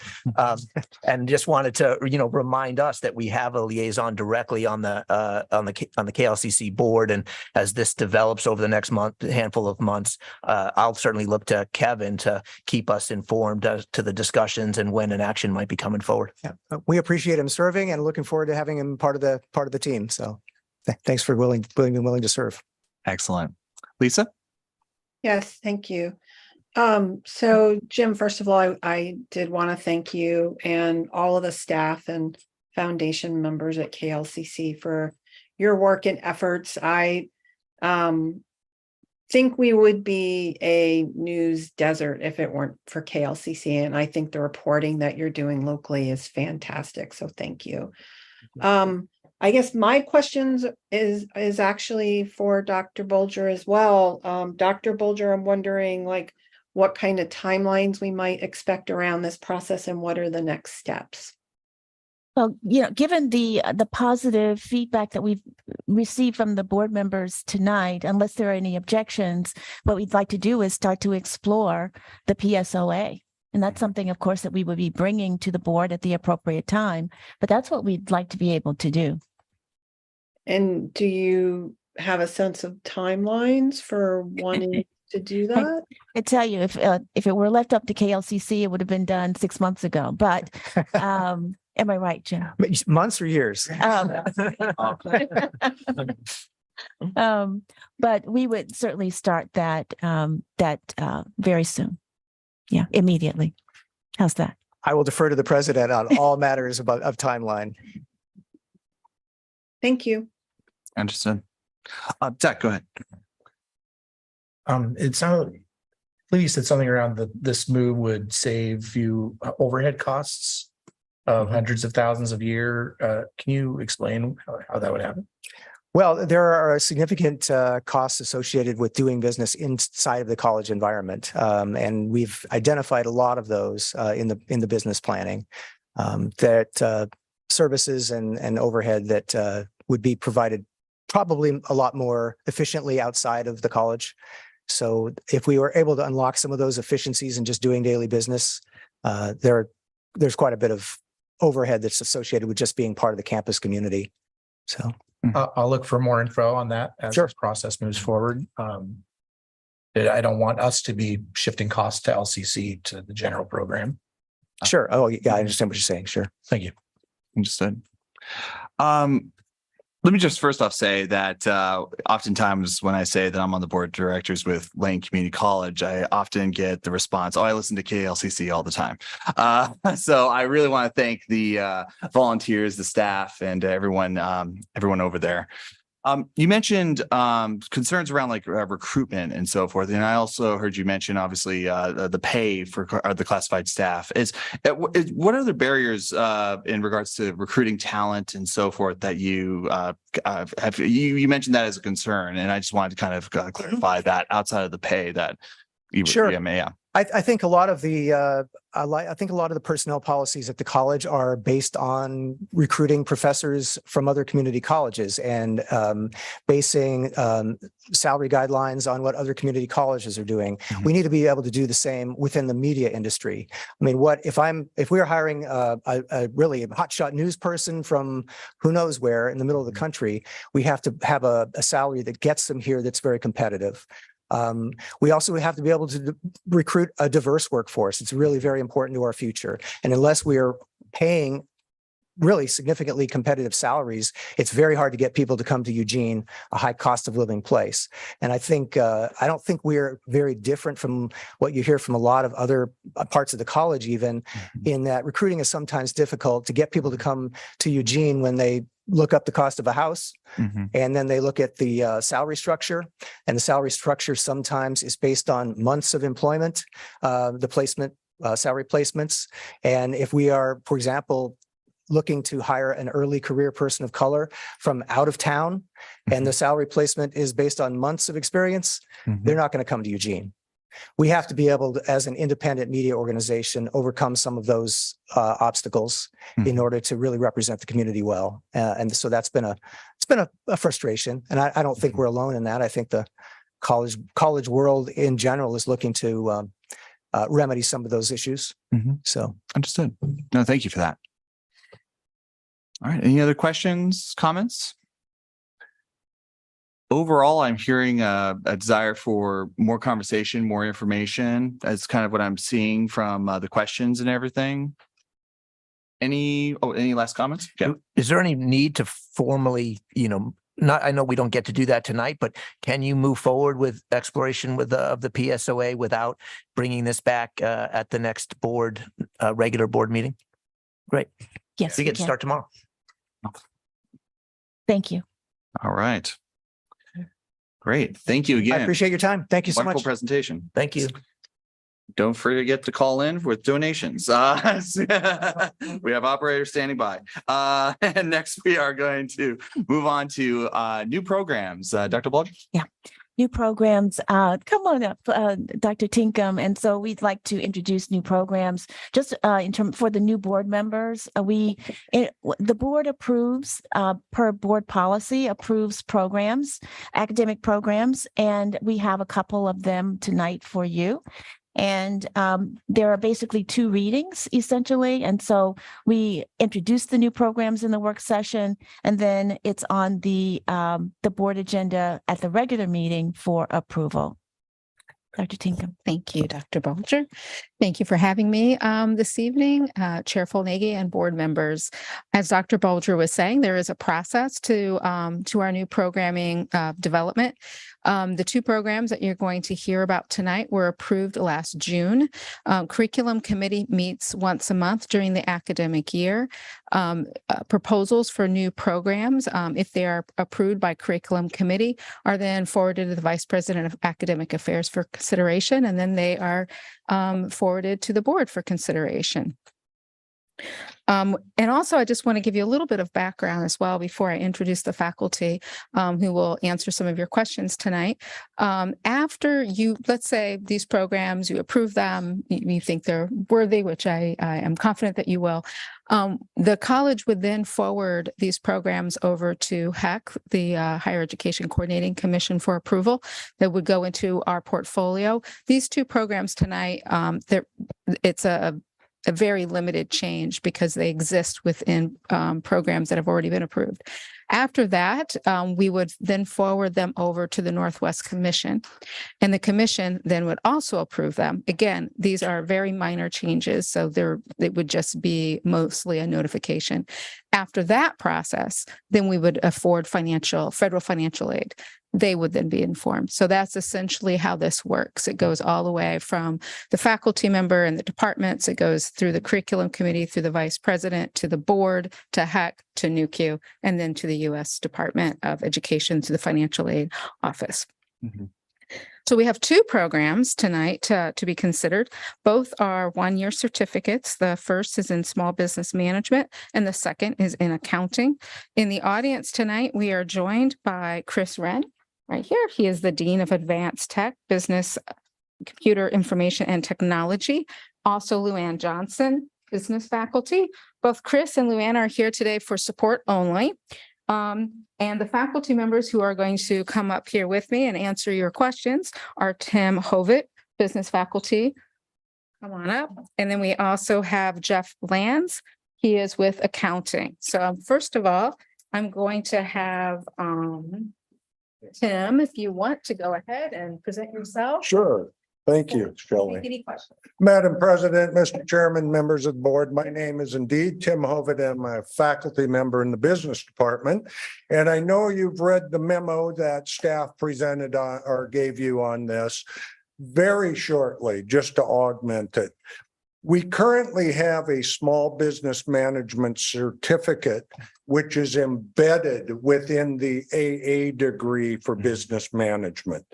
And just wanted to, remind us that we have a liaison directly on the KLCC board. And as this develops over the next handful of months, I'll certainly look to Kevin to keep us informed as to the discussions and when an action might be coming forward.
Yeah, we appreciate him serving and looking forward to having him part of the team. So thanks for willing to serve.
Excellent. Lisa?
Yes, thank you. So Jim, first of all, I did want to thank you and all of the staff and foundation members at KLCC for your work and efforts. I think we would be a news desert if it weren't for KLCC, and I think the reporting that you're doing locally is fantastic. So thank you. I guess my questions is actually for Dr. Bulger as well. Dr. Bulger, I'm wondering what kind of timelines we might expect around this process and what are the next steps?
Well, given the positive feedback that we've received from the board members tonight, unless there are any objections, what we'd like to do is start to explore the PSOA. And that's something, of course, that we would be bringing to the board at the appropriate time. But that's what we'd like to be able to do.
And do you have a sense of timelines for wanting to do that?
I tell you, if it were left up to KLCC, it would have been done 6 months ago. But am I right, Jim?
Months or years?
But we would certainly start that very soon. Yeah, immediately. How's that?
I will defer to the president on all matters of timeline.
Thank you.
Understood. Zach, go ahead.
It sounded, you said something around this move would save you overhead costs of hundreds of thousands a year. Can you explain how that would happen?
Well, there are significant costs associated with doing business inside of the college environment, and we've identified a lot of those in the business planning. That services and overhead that would be provided probably a lot more efficiently outside of the college. So if we were able to unlock some of those efficiencies in just doing daily business, there's quite a bit of overhead that's associated with just being part of the campus community. So
I'll look for more info on that as this process moves forward. I don't want us to be shifting costs to LCC to the general program.
Sure. Oh, yeah, I understand what you're saying. Sure.
Thank you.
Understood. Let me just first off say that oftentimes when I say that I'm on the board of directors with Lane Community College, I often get the response, "Oh, I listen to KLCC all the time." So I really want to thank the volunteers, the staff, and everyone over there. You mentioned concerns around like recruitment and so forth, and I also heard you mention obviously the pay for the classified staff. What are the barriers in regards to recruiting talent and so forth that you have? You mentioned that as a concern, and I just wanted to kind of clarify that outside of the pay that you
Sure.
yeah.
I think a lot of the I think a lot of the personnel policies at the college are based on recruiting professors from other community colleges and basing salary guidelines on what other community colleges are doing.
Mhm.
We need to be able to do the same within the media industry. I mean, if we're hiring a really hotshot news person from who knows where in the middle of the country, we have to have a salary that gets them here that's very competitive. We also have to be able to recruit a diverse workforce. It's really very important to our future. And unless we are paying really significantly competitive salaries, it's very hard to get people to come to Eugene, a high cost of living place. And I think, I don't think we're very different from what you hear from a lot of other parts of the college, even in that recruiting is sometimes difficult to get people to come to Eugene when they look up the cost of a house.
Mhm.
And then they look at the salary structure, and the salary structure sometimes is based on months of employment, the placement, salary placements. And if we are, for example, looking to hire an early career person of color from out of town, and the salary placement is based on months of experience,
Mhm.
they're not going to come to Eugene. We have to be able to, as an independent media organization, overcome some of those obstacles in order to really represent the community well. And so it's been a frustration, and I don't think we're alone in that. I think the college world in general is looking to remedy some of those issues.
Mhm.
So
Understood. No, thank you for that. All right. Any other questions, comments? Overall, I'm hearing a desire for more conversation, more information. That's kind of what I'm seeing from the questions and everything. Any last comments? Yeah.
Is there any need to formally, I know we don't get to do that tonight, but can you move forward with exploration of the PSOA without bringing this back at the next regular board meeting? Great.
Yes.
You
we
get to
can.
start tomorrow.
Thank you.
All right. Great. Thank you
I
again.
appreciate your time. Thank you so
Wonderful
much.
presentation.
Thank you.
Don't forget to call in with donations. We have operators standing by. And next we are going to move on to new programs. Dr. Bulger?
New programs. Come on up, Dr. Tinkham. And so we'd like to introduce new programs just for the new board members. The board approves per board policy, approves programs, academic programs, and we have a couple of them tonight for you. And there are basically 2 readings essentially. And so we introduce the new programs in the work session, and then it's on the board agenda at the regular meeting for approval. Dr. Tinkham.
Thank you, Dr. Bulger. Thank you for having me this evening, Chair Folnegi and board members. As Dr. Bulger was saying, there is a process to our new programming development. The 2 programs that you're going to hear about tonight were approved last June. Curriculum Committee meets once a month during the academic year. Proposals for new programs, if they are approved by Curriculum Committee, are then forwarded to the Vice President of Academic Affairs for consideration, and then they are forwarded to the board for consideration. And also, I just want to give you a little bit of background as well before I introduce the faculty who will answer some of your questions tonight. After let's say these programs, you approve them, you think they're worthy, which I am confident that you will. The college would then forward these programs over to HEC, the Higher Education Coordinating Commission, for approval that would go into our portfolio. These 2 programs tonight, it's a very limited change because they exist within programs that have already been approved. After that, we would then forward them over to the Northwest Commission. And the commission then would also approve them. Again, these are very minor changes, so it would just be mostly a notification. After that process, then we would afford federal financial aid. They would then be informed. So that's essentially how this works. It goes all the way from the faculty member and the departments. It goes through the curriculum committee, through the vice president, to the board, to HEC, to NUCU, and then to the U.S. Department of Education, to the financial aid office.
Mhm.
So we have two programs tonight to be considered. Both are one-year certificates. The first is in small business management, and the second is in accounting. In the audience tonight, we are joined by Chris Wren, right here. He is the Dean of Advanced Tech, Business, Computer Information and Technology. Also, Luann Johnson, business faculty. Both Chris and Luann are here today for support only. And the faculty members who are going to come up here with me and answer your questions are Tim Hovitt, business faculty. Come on up. And then we also have Jeff Lands. He is with accounting. So first of all, I'm going to have Tim, if you want to go ahead and present yourself.
Sure. Thank you, Shelley.
Take any questions.
Madam President, Mr. Chairman, members of the board, my name is indeed Tim Hovitt. I'm a faculty member in the business department. And I know you've read the memo that staff presented on or gave you on this. Very shortly, just to augment it. We currently have a small business management certificate, which is embedded within the AA degree for business management.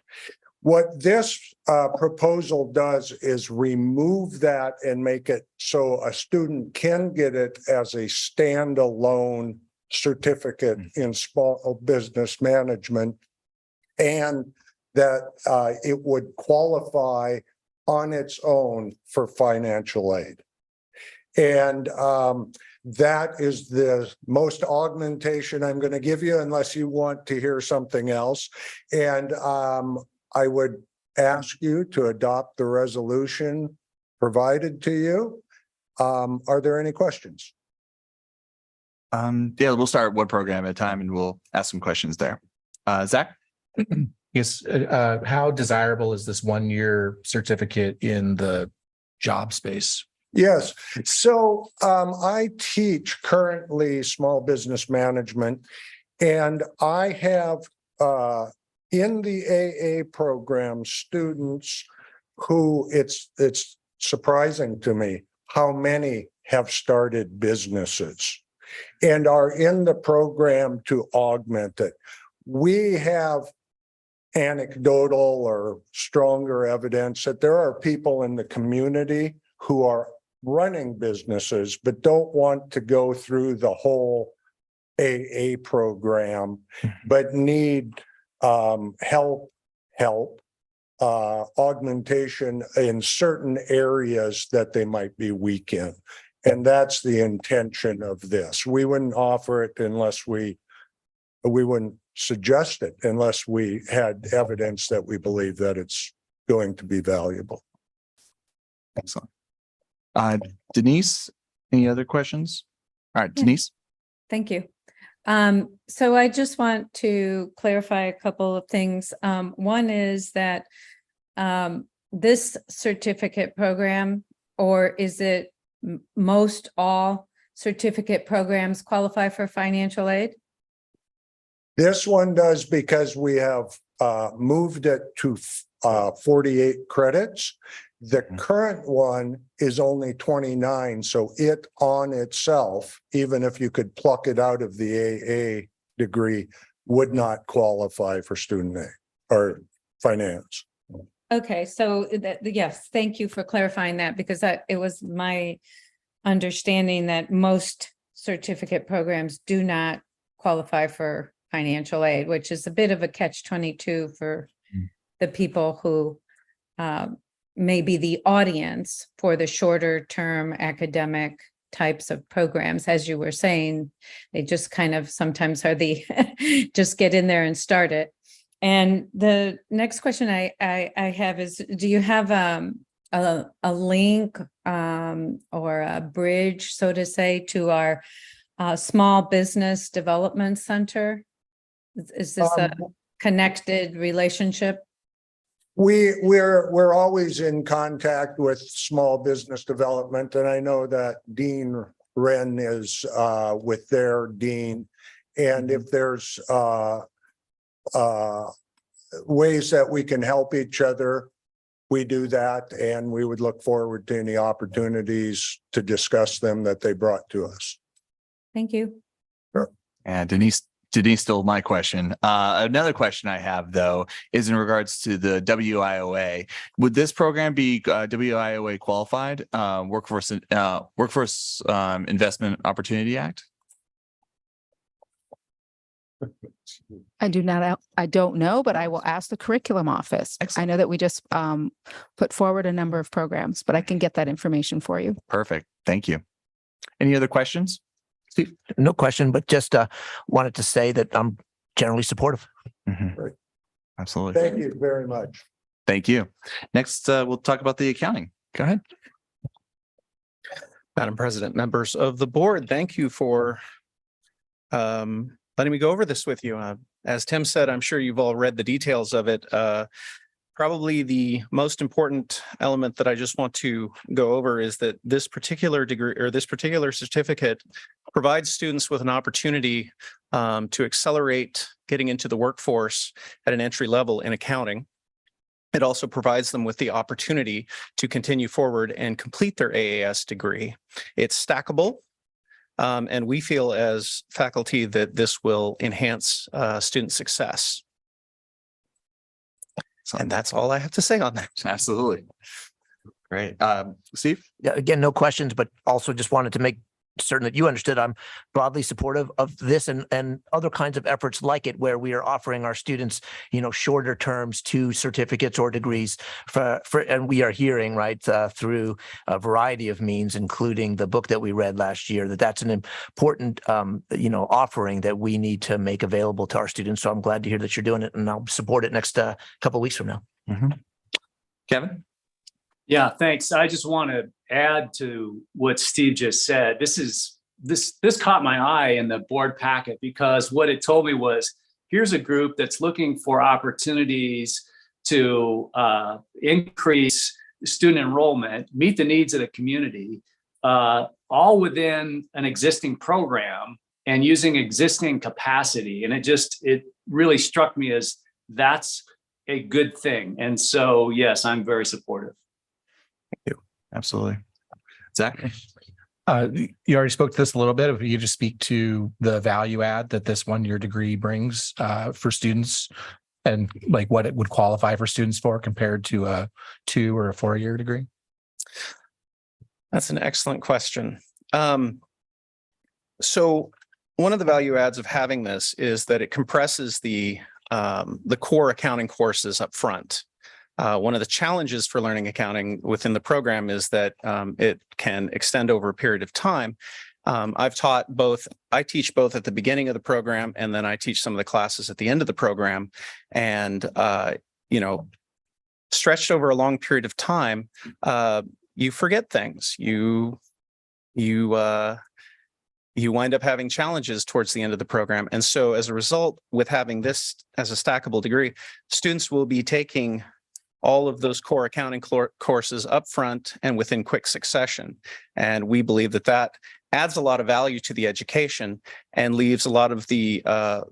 What this proposal does is remove that and make it so a student can get it as a standalone certificate in small business management, and that it would qualify on its own for financial aid. And that is the most augmentation I'm going to give you, unless you want to hear something else. And I would ask you to adopt the resolution provided to you. Are there any questions?
Yeah, we'll start one program at a time and we'll ask some questions there. Zach?
Yes, how desirable is this 1-year certificate in the job space?
Yes, so I teach currently small business management, and I have in the AA program students who it's surprising to me how many have started businesses and are in the program to augment it. We have anecdotal or stronger evidence that there are people in the community who are running businesses but don't want to go through the whole AA program, but need help, augmentation in certain areas that they might be weak in. And that's the intention of this. We wouldn't offer it unless we wouldn't suggest it unless we had evidence that we believe that it's going to be valuable.
Excellent. Denise, any other questions? All right, Denise.
Thank you. So I just want to clarify a couple of things. One is that this certificate program, or is it most all certificate programs qualify for financial aid?
This one does because we have moved it to 48 credits. The current one is only 29, so it on itself, even if you could pluck it out of the AA degree, would not qualify for student aid or finance.
Okay, so yes, thank you for clarifying that, because it was my understanding that most certificate programs do not qualify for financial aid, which is a bit of a catch-22 for the people who may be the audience for the shorter term academic types of programs. As you were saying, they just kind of sometimes are the just get in there and start it. And the next question I have is, do you have a link or a bridge, so to say, to our Small Business Development Center. Is this a connected relationship?
We're always in contact with small business development, and I know that Dean Wren is with their dean. And if there's ways that we can help each other, we do that, and we would look forward to any opportunities to discuss them that they brought to us.
Thank you.
And Denise stole my question. Another question I have, though, is in regards to the WIOA. Would this program be WIOA qualified, Workforce Investment Opportunity Act?
I don't know, but I will ask the curriculum office. I know that we just put forward a number of programs, but I can get that information for you.
Perfect. Thank you. Any other questions? Steve?
No question, but just wanted to say that I'm generally supportive.
Great.
Absolutely.
Thank you very much.
Thank you. Next, we'll talk about the accounting. Go ahead.
Madam President, members of the board, thank you for letting me go over this with you. As Tim said, I'm sure you've all read the details of it. Probably the most important element that I just want to go over is that this particular degree or this particular certificate provides students with an opportunity to accelerate getting into the workforce at an entry level in accounting. It also provides them with the opportunity to continue forward and complete their AAS degree. It's stackable. And we feel as faculty that this will enhance student success. And that's all I have to say on that.
Absolutely. Great. Steve?
Yeah, again, no questions, but also just wanted to make certain that you understood I'm broadly supportive of this and other kinds of efforts like it, where we are offering our students, shorter terms to certificates or degrees and we are hearing through a variety of means, including the book that we read last year, that's an important, offering that we need to make available to our students. So I'm glad to hear that you're doing it, and I'll support it next couple of weeks from now.
Mm-hmm. Kevin?
Yeah, thanks. I just want to add to what Steve just said. This caught my eye in the board packet, because what it told me was, here's a group that's looking for opportunities to increase student enrollment, meet the needs of the community, all within an existing program and using existing capacity. And it really struck me as that's a good thing. And so, yes, I'm very supportive.
Thank you. Absolutely. Zach?
You already spoke to this a little bit. If you just speak to the value add that this one-year degree brings for students, and like what it would qualify for students for compared to a 2 or a 4-year degree.
That's an excellent question. So one of the value adds of having this is that it compresses the core accounting courses up front. One of the challenges for learning accounting within the program is that it can extend over a period of time. I teach both at the beginning of the program, and then I teach some of the classes at the end of the program. And, stretched over a long period of time, you forget things. You wind up having challenges towards the end of the program. And so as a result, with having this as a stackable degree, students will be taking all of those core accounting courses up front and within quick succession. And we believe that adds a lot of value to the education and leaves a lot of the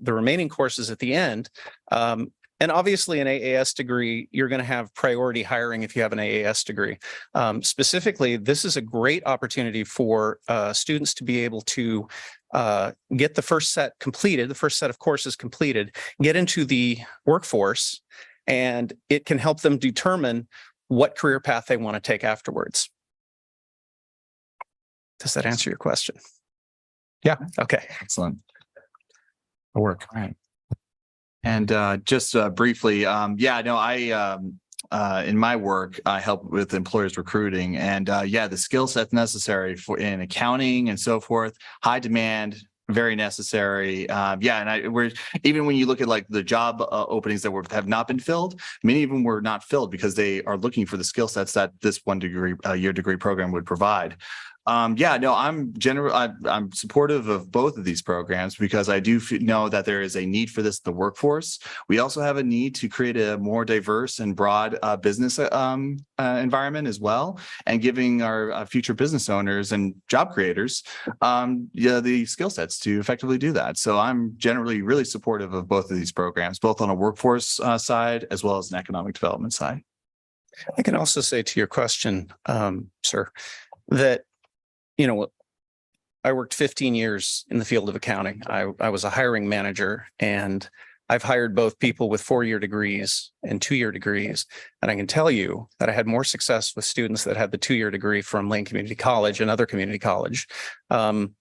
remaining courses at the end. And obviously an AAS degree, you're going to have priority hiring if you have an AAS degree. Specifically, this is a great opportunity for students to be able to get the first set of courses completed, get into the workforce, and it can help them determine what career path they want to take afterwards. Does that answer your question?
Yeah.
Okay.
Excellent.
It'll work.
All right. And just briefly, I in my work, I help with employers recruiting, and the skill sets necessary in accounting and so forth, high demand, very necessary. We're even when you look at like the job openings that have not been filled, many of them were not filled because they are looking for the skill sets that this year degree program would provide. Yeah, no, I'm supportive of both of these programs because I do know that there is a need for this in the workforce. We also have a need to create a more diverse and broad business environment as well, and giving our future business owners and job creators the skill sets to effectively do that. So I'm generally really supportive of both of these programs, both on a workforce side as well as an economic development side.
I can also say to your question, sir, that, I worked 15 years in the field of accounting. I was a hiring manager, and I've hired both people with 4-year degrees and 2-year degrees. And I can tell you that I had more success with students that had the 2-year degree from Lane Community College and other community college than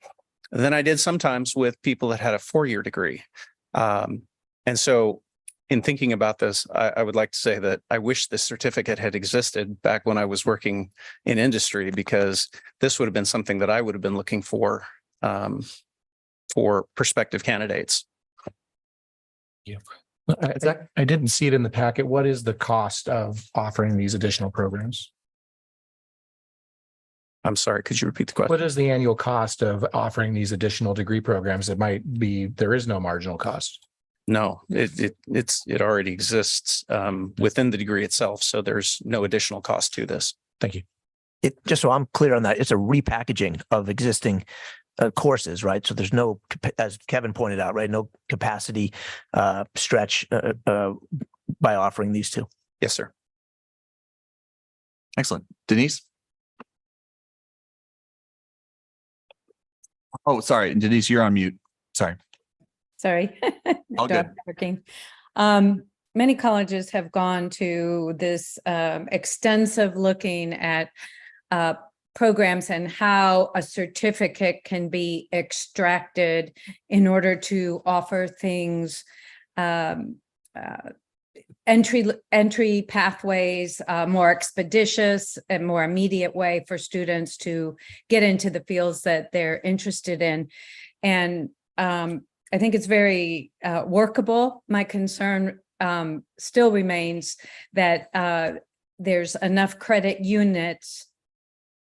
I did sometimes with people that had a 4-year degree. And so in thinking about this, I would like to say that I wish this certificate had existed back when I was working in industry, because this would have been something that I would have been looking for prospective candidates.
I didn't see it in the packet. What is the cost of offering these additional programs?
I'm sorry, could you repeat the question?
What is the annual cost of offering these additional degree programs? There is no marginal cost.
No, it already exists within the degree itself. So there's no additional cost to this.
Thank you.
Just so I'm clear on that, it's a repackaging of existing courses, right? So there's no, as Kevin pointed out, right, no capacity stretch by offering these two.
Yes, sir.
Excellent. Denise? Oh, sorry, Denise, you're on mute. Sorry.
Sorry.
All good.
Working. Many colleges have gone to this extensive looking at programs and how a certificate can be extracted in order to offer things, entry pathways, more expeditious and more immediate way for students to get into the fields that they're interested in. And I think it's very workable. My concern still remains that there's enough credit units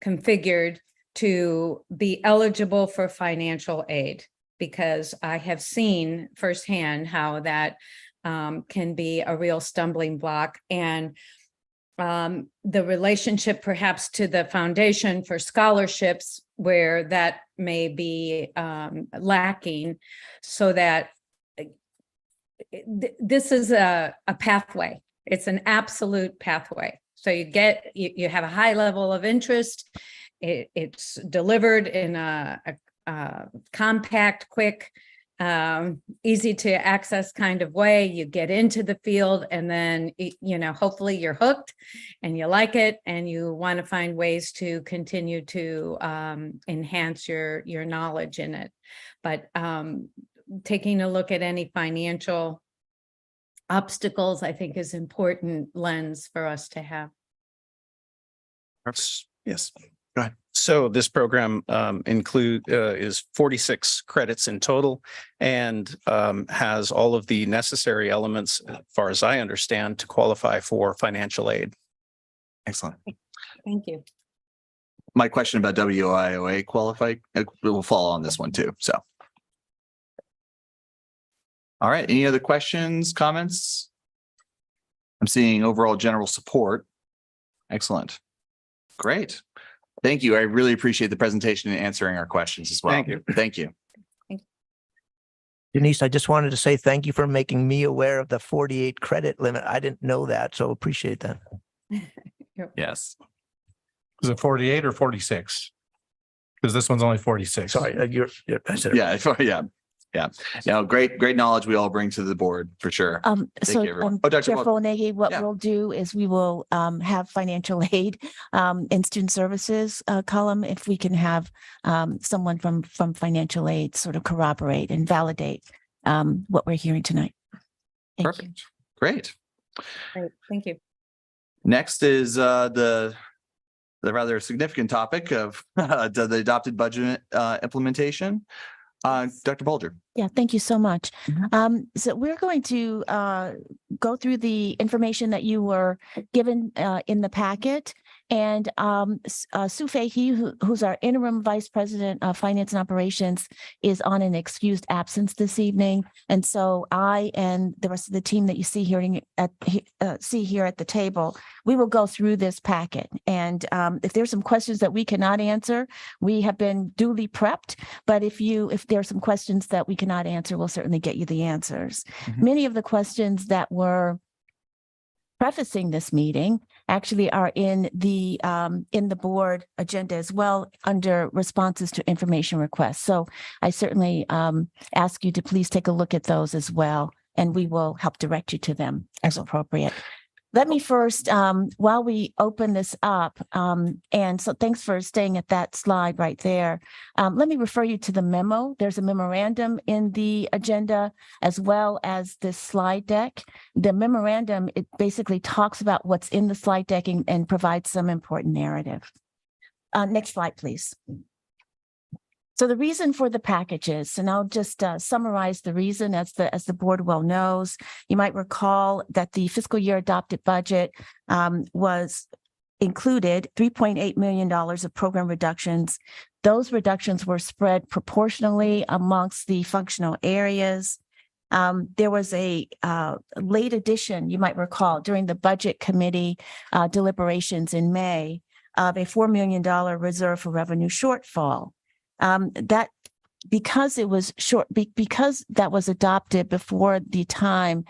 configured to be eligible for financial aid, because I have seen firsthand how that can be a real stumbling block. And the relationship perhaps to the foundation for scholarships, where that may be lacking, so that this is a pathway. It's an absolute pathway. So you have a high level of interest. It's delivered in a compact, quick, easy to access kind of way. You get into the field, and then, hopefully you're hooked and you like it, and you want to find ways to continue to enhance your knowledge in it. But taking a look at any financial obstacles, I think, is important lens for us to have.
Yes. Go ahead. So this program is 46 credits in total, and has all of the necessary elements, as far as I understand, to qualify for financial aid.
Excellent.
Thank you.
My question about WIOA qualify will fall on this one too. So. All right. Any other questions, comments? I'm seeing overall general support. Excellent. Great. Thank you. I really appreciate the presentation and answering our questions as well.
Thank you.
Thank you.
Denise, I just wanted to say thank you for making me aware of the 48 credit limit. I didn't know that, so appreciate that.
Yes.
Is it 48 or 46? Because this one's only 46.
Sorry, I said it.
Yeah. Yeah. No, great knowledge we all bring to the board for sure.
So
you, everyone. Oh, Dr.
Chair
Walt.
Folnegi, what
Yeah.
we'll do is we will have financial aid in student services column, if we can have someone from financial aid sort of corroborate and validate what we're hearing tonight. Thank you.
Perfect. Great.
Great. Thank you.
Next is the rather significant topic of the adopted budget implementation. Dr. Bulger.
Yeah, thank you so much. So we're going to go through the information that you were given in the packet, And Sue Fahey, who's our interim vice president of finance and operations, is on an excused absence this evening. And so I and the rest of the team that you see here at the table, we will go through this packet. And if there's some questions that we cannot answer, we have been duly prepped. But if there are some questions that we cannot answer, we'll certainly get you the answers. Many of the questions that were prefacing this meeting actually are in the board agenda as well under responses to information requests. So I certainly ask you to please take a look at those as well, and we will help direct you to them as appropriate. Let me first, while we open this up, and so thanks for staying at that slide right there. Let me refer you to the memo. There's a memorandum in the agenda as well as this slide deck. The memorandum, it basically talks about what's in the slide deck and provides some important narrative. Next slide, please. So the reason for the packages, and I'll just summarize the reason as the board well knows. You might recall that the fiscal year adopted budget was included $3.8 million of program reductions. Those reductions were spread proportionally amongst the functional areas. There was a late addition, you might recall, during the budget committee deliberations in May of a $4 million reserve for revenue shortfall. That because it was because that was adopted before the time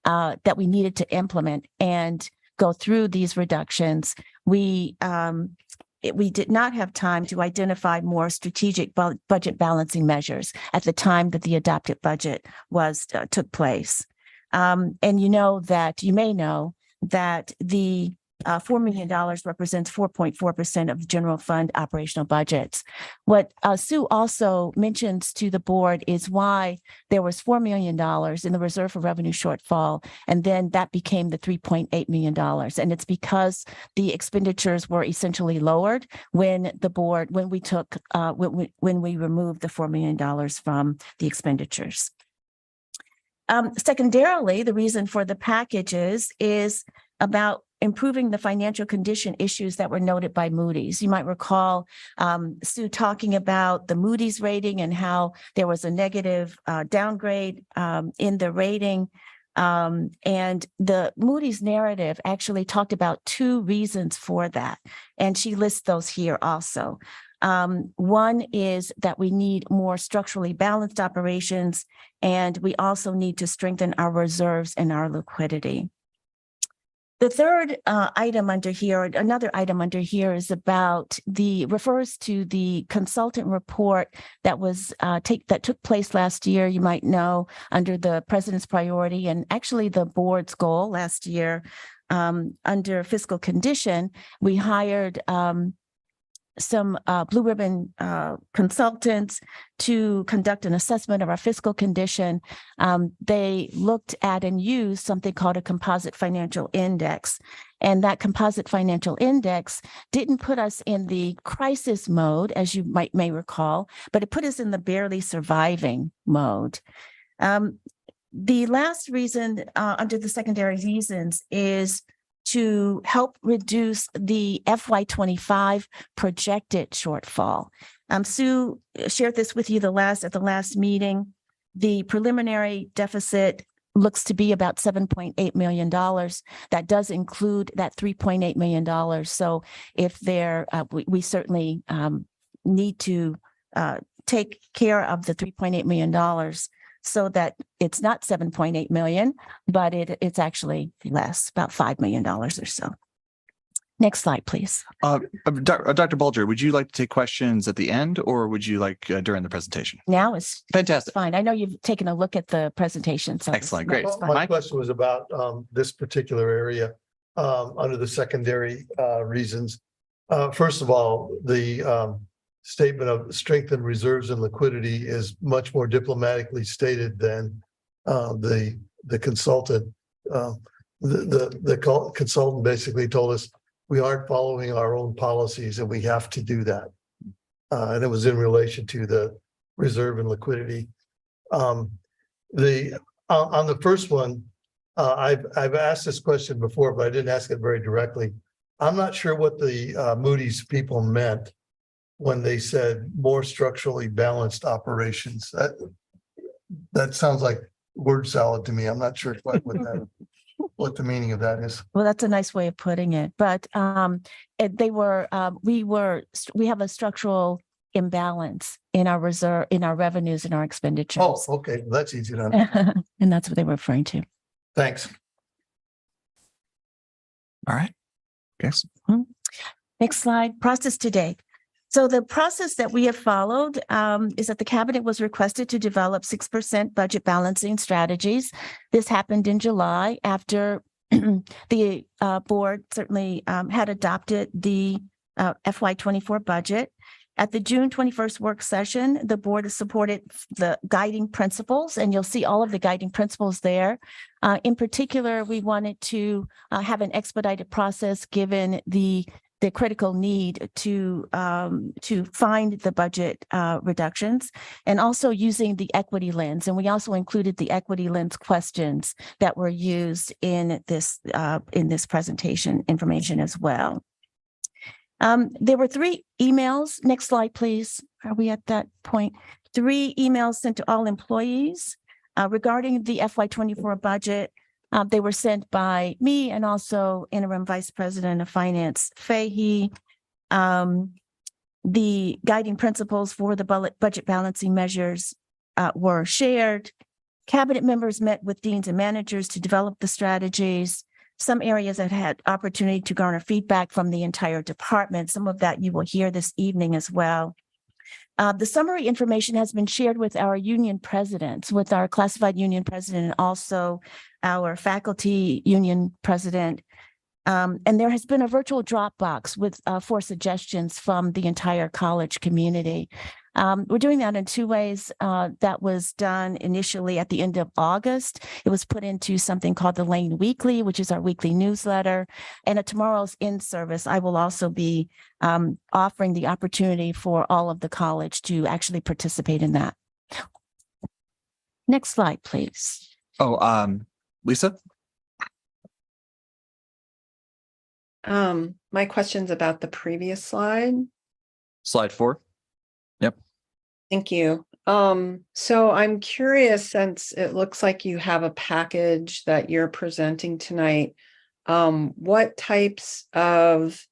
that we needed to implement and go through these reductions, we did not have time to identify more strategic budget balancing measures at the time that the adopted budget took place. And you may know that the $4 million represents 4.4% of the general fund operational budgets. What Sue also mentions to the board is why there was $4 million in the reserve for revenue shortfall, and then that became the $3.8 million. And it's because the expenditures were essentially lowered when we removed the $4 million from the expenditures. Secondarily, the reason for the packages is about improving the financial condition issues that were noted by Moody's. You might recall Sue talking about the Moody's rating and how there was a negative downgrade in the rating. And the Moody's narrative actually talked about two reasons for that. And she lists those here also. One is that we need more structurally balanced operations, and we also need to strengthen our reserves and our liquidity. The third item under here, another item under here is refers to the consultant report that that took place last year, you might know, under the president's priority and actually the board's goal last year under fiscal condition. We hired some blue ribbon consultants to conduct an assessment of our fiscal condition. They looked at and used something called a composite financial index. And that composite financial index didn't put us in the crisis mode, as you may recall, but it put us in the barely surviving mode. The last reason under the secondary reasons is to help reduce the FY25 projected shortfall. Sue shared this with you at the last meeting. The preliminary deficit looks to be about $7.8 million. That does include that $3.8 million. So if we certainly need to take care of the $3.8 million so that it's not 7.8 million, but it's actually less, about $5 million or so. Next slide, please.
Dr. Bulger, would you like to take questions at the end, or would you like during the presentation?
Now it's
Fantastic.
fine. I know you've taken a look at the presentation. So
Excellent. Great.
My question was about this particular area under the secondary reasons. First of all, the statement of strengthened reserves and liquidity is much more diplomatically stated than the consultant. The consultant basically told us we aren't following our own policies and we have to do that. And it was in relation to the reserve and liquidity. On the first one, I've asked this question before, but I didn't ask it very directly. I'm not sure what the Moody's people meant when they said more structurally balanced operations. That sounds like word salad to me. I'm not sure what that, what the meaning of that is.
Well, that's a nice way of putting it, but we have a structural imbalance in our reserve, in our revenues and our expenditures.
Oh, okay. That's easy to understand.
And that's what they were referring to.
Thanks.
All right. Yes.
Next slide, process today. So the process that we have followed is that the cabinet was requested to develop 6% budget balancing strategies. This happened in July after the board certainly had adopted the FY24 budget. At the June 21st work session, the board has supported the guiding principles, and you'll see all of the guiding principles there. In particular, we wanted to have an expedited process given the critical need to find the budget reductions, and also using the equity lens. And we also included the equity lens questions that were used in this presentation information as well. There were 3 emails. Next slide, please. Are we at that point? 3 emails sent to all employees regarding the FY24 budget. They were sent by me and also Interim Vice President of Finance, Fahey. The guiding principles for the budget balancing measures were shared. Cabinet members met with deans and managers to develop the strategies. Some areas that had opportunity to garner feedback from the entire department. Some of that you will hear this evening as well. The summary information has been shared with our union presidents, with our classified union president, and also our faculty union president. And there has been a virtual Dropbox with 4 suggestions from the entire college community. We're doing that in 2 ways. That was done initially at the end of August. It was put into something called the Lane Weekly, which is our weekly newsletter. And at tomorrow's in-service, I will also be offering the opportunity for all of the college to actually participate in that. Next slide, please.
Oh, Lisa?
My question's about the previous slide.
Slide 4. Yep.
Thank you. So I'm curious, since it looks like you have a package that you're presenting tonight, what types of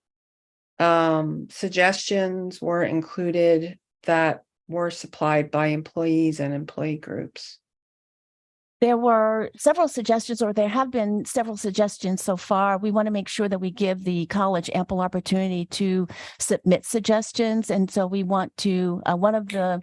suggestions were included that were supplied by employees and employee groups?
There were several suggestions, or there have been several suggestions so far. We want to make sure that we give the college ample opportunity to submit suggestions. And so we want to, one of the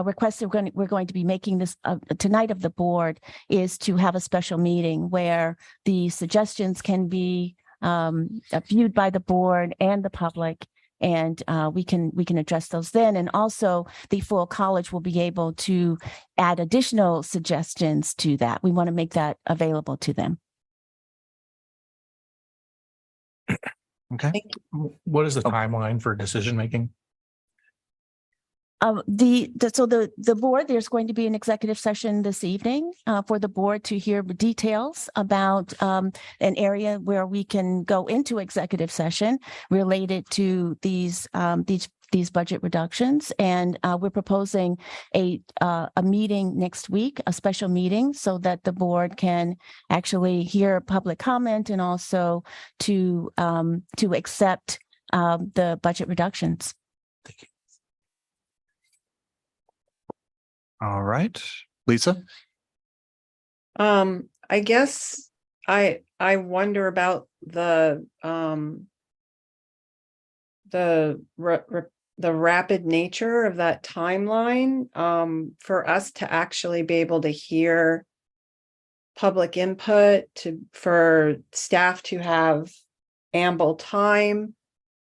requests that we're going to be making this tonight of the board is to have a special meeting where the suggestions can be viewed by the board and the public. And we can address those then. And also the full college will be able to add additional suggestions to that. We want to make that available to them.
Okay. What is the timeline for decision making?
So the board, there's going to be an executive session this evening for the board to hear details about an area where we can go into executive session related to these budget reductions. And we're proposing a meeting next week, a special meeting, so that the board can actually hear public comment and also to accept the budget reductions.
Thank you.
All right. Lisa?
I guess I wonder about the rapid nature of that timeline, for us to actually be able to hear public input, for staff to have ample time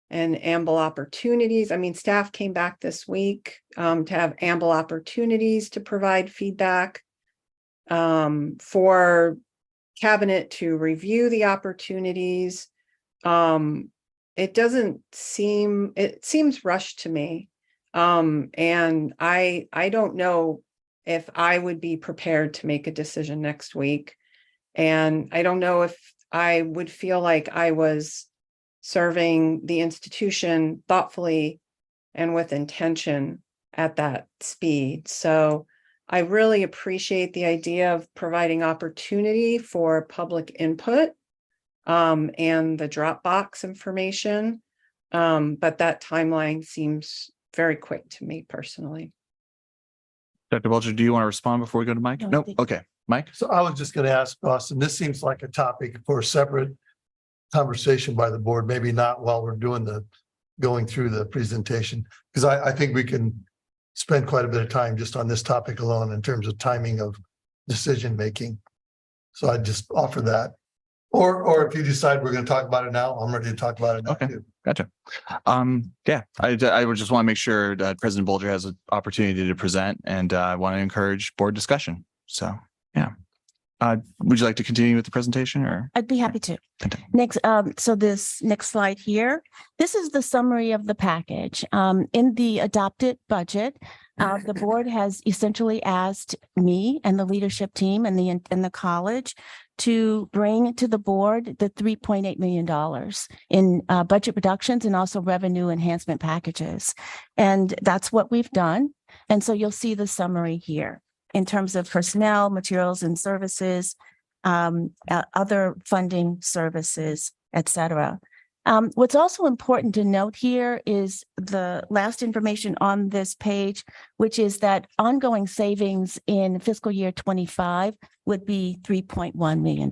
and ample opportunities. I mean, staff came back this week to have ample opportunities to provide feedback, for cabinet to review the opportunities. It seems rushed to me. And I don't know if I would be prepared to make a decision next week. And I don't know if I would feel like I was serving the institution thoughtfully and with intention at that speed. So I really appreciate the idea of providing opportunity for public input and the Dropbox information. But that timeline seems very quick to me personally.
Dr. Bulger, do you want to respond before we go to Mike?
No,
Nope.
thank
Okay, Mike?
So I was just going to ask Austin, this seems like a topic for a separate conversation by the board, maybe not while we're going through the presentation, because I think we can spend quite a bit of time just on this topic alone in terms of timing of decision making. So I'd just offer that. Or if you decide we're going to talk about it now, I'm ready to talk about it now
Okay.
too.
Gotcha. Yeah, I would just want to make sure that President Bulger has an opportunity to present, and I want to encourage board discussion. So, yeah. Would you like to continue with the presentation, or?
I'd be happy to.
Fantastic.
Next, so this next slide here, this is the summary of the package. In the adopted budget, the board has essentially asked me and the leadership team and the college to bring to the board the $3.8 million in budget reductions and also revenue enhancement packages. And that's what we've done. And so you'll see the summary here in terms of personnel, materials and services, other funding services, et cetera. What's also important to note here is the last information on this page, which is that ongoing savings in fiscal year 25 would be $3.1 million.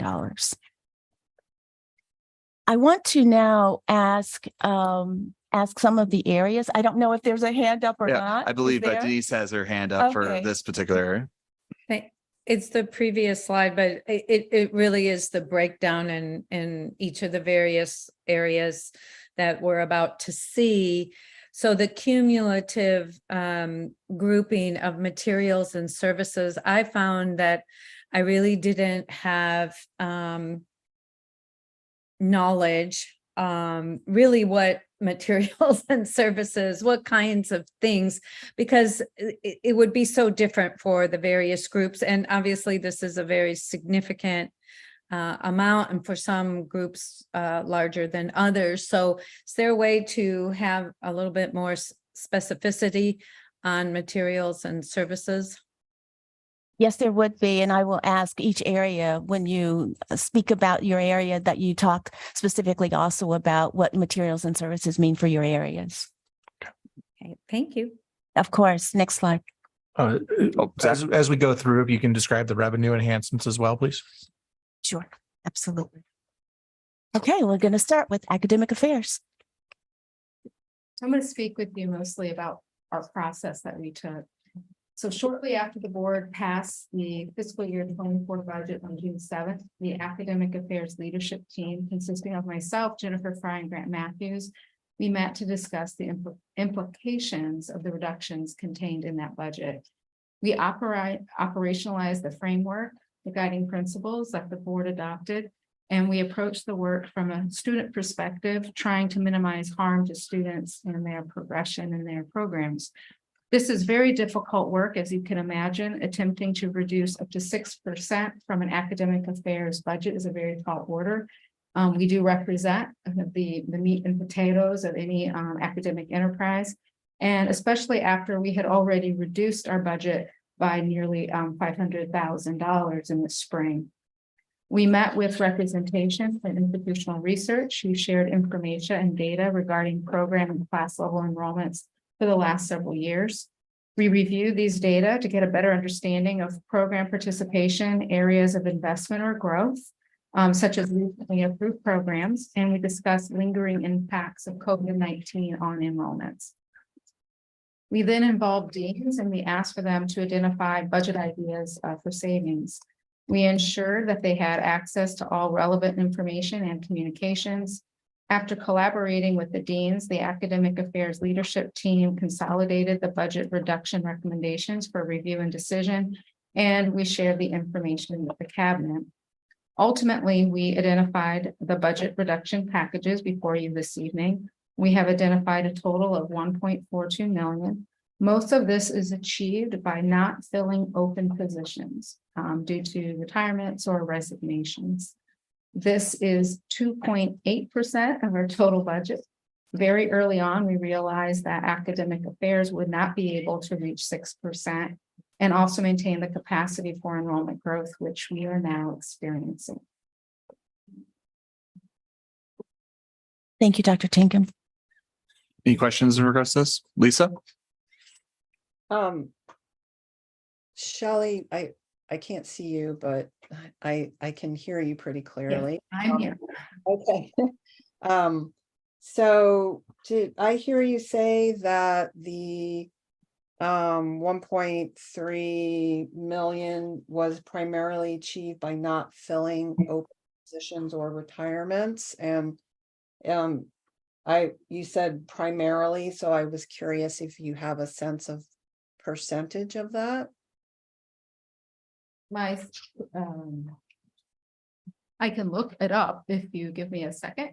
I want to now ask some of the areas. I don't know if there's a hand up or
Yeah,
not.
I believe
Is
that
there?
Denise has her hand up for
Okay.
this particular.
It's the previous slide, but it really is the breakdown in each of the various areas that we're about to see. So the cumulative grouping of materials and services, I found that I really didn't have knowledge, really what materials and services, what kinds of things, because it would be so different for the various groups. And obviously this is a very significant amount, and for some groups larger than others. So is there a way to have a little bit more specificity on materials and services?
Yes, there would be. And I will ask each area when you speak about your area that you talk specifically also about what materials and services mean for your areas.
Okay, thank you.
Of course. Next slide.
As we go through, if you can describe the revenue enhancements as well, please.
Sure. Absolutely. Okay, we're going to start with academic affairs.
I'm going to speak with you mostly about our process that we took. So shortly after the board passed the fiscal year 24 budget on June 7th, the academic affairs leadership team, consisting of myself, Jennifer Fry, and Grant Matthews, we met to discuss the implications of the reductions contained in that budget. We operationalized the framework, the guiding principles that the board adopted, and we approached the work from a student perspective, trying to minimize harm to students in their progression in their programs. This is very difficult work, as you can imagine. Attempting to reduce up to 6% from an academic affairs budget is a very tall order. We do represent the meat and potatoes of any academic enterprise, and especially after we had already reduced our budget by nearly $500,000 in the spring. We met with representation from institutional research, who shared information and data regarding program and class level enrollments for the last several years. We reviewed these data to get a better understanding of program participation, areas of investment or growth, such as recently approved programs, and we discussed lingering impacts of COVID-19 on enrollments. We then involved deans and we asked for them to identify budget ideas for savings. We ensured that they had access to all relevant information and communications. After collaborating with the deans, the academic affairs leadership team consolidated the budget reduction recommendations for review and decision, and we shared the information with the cabinet. Ultimately, we identified the budget reduction packages before you this evening. We have identified a total of $1.42 million. Most of this is achieved by not filling open positions due to retirements or resignations. This is 2.8% of our total budget. Very early on, we realized that academic affairs would not be able to reach 6% and also maintain the capacity for enrollment growth, which we are now experiencing.
Thank you, Dr. Tinkham.
Any questions in regards to this? Lisa?
Shelley, I can't see you, but I can hear you pretty clearly.
I'm here.
Okay. So did I hear you say that the 1.3 million was primarily achieved by not filling open positions or retirements? And you said primarily, so I was curious if you have a sense of percentage of that.
I can look it up if you give me a second.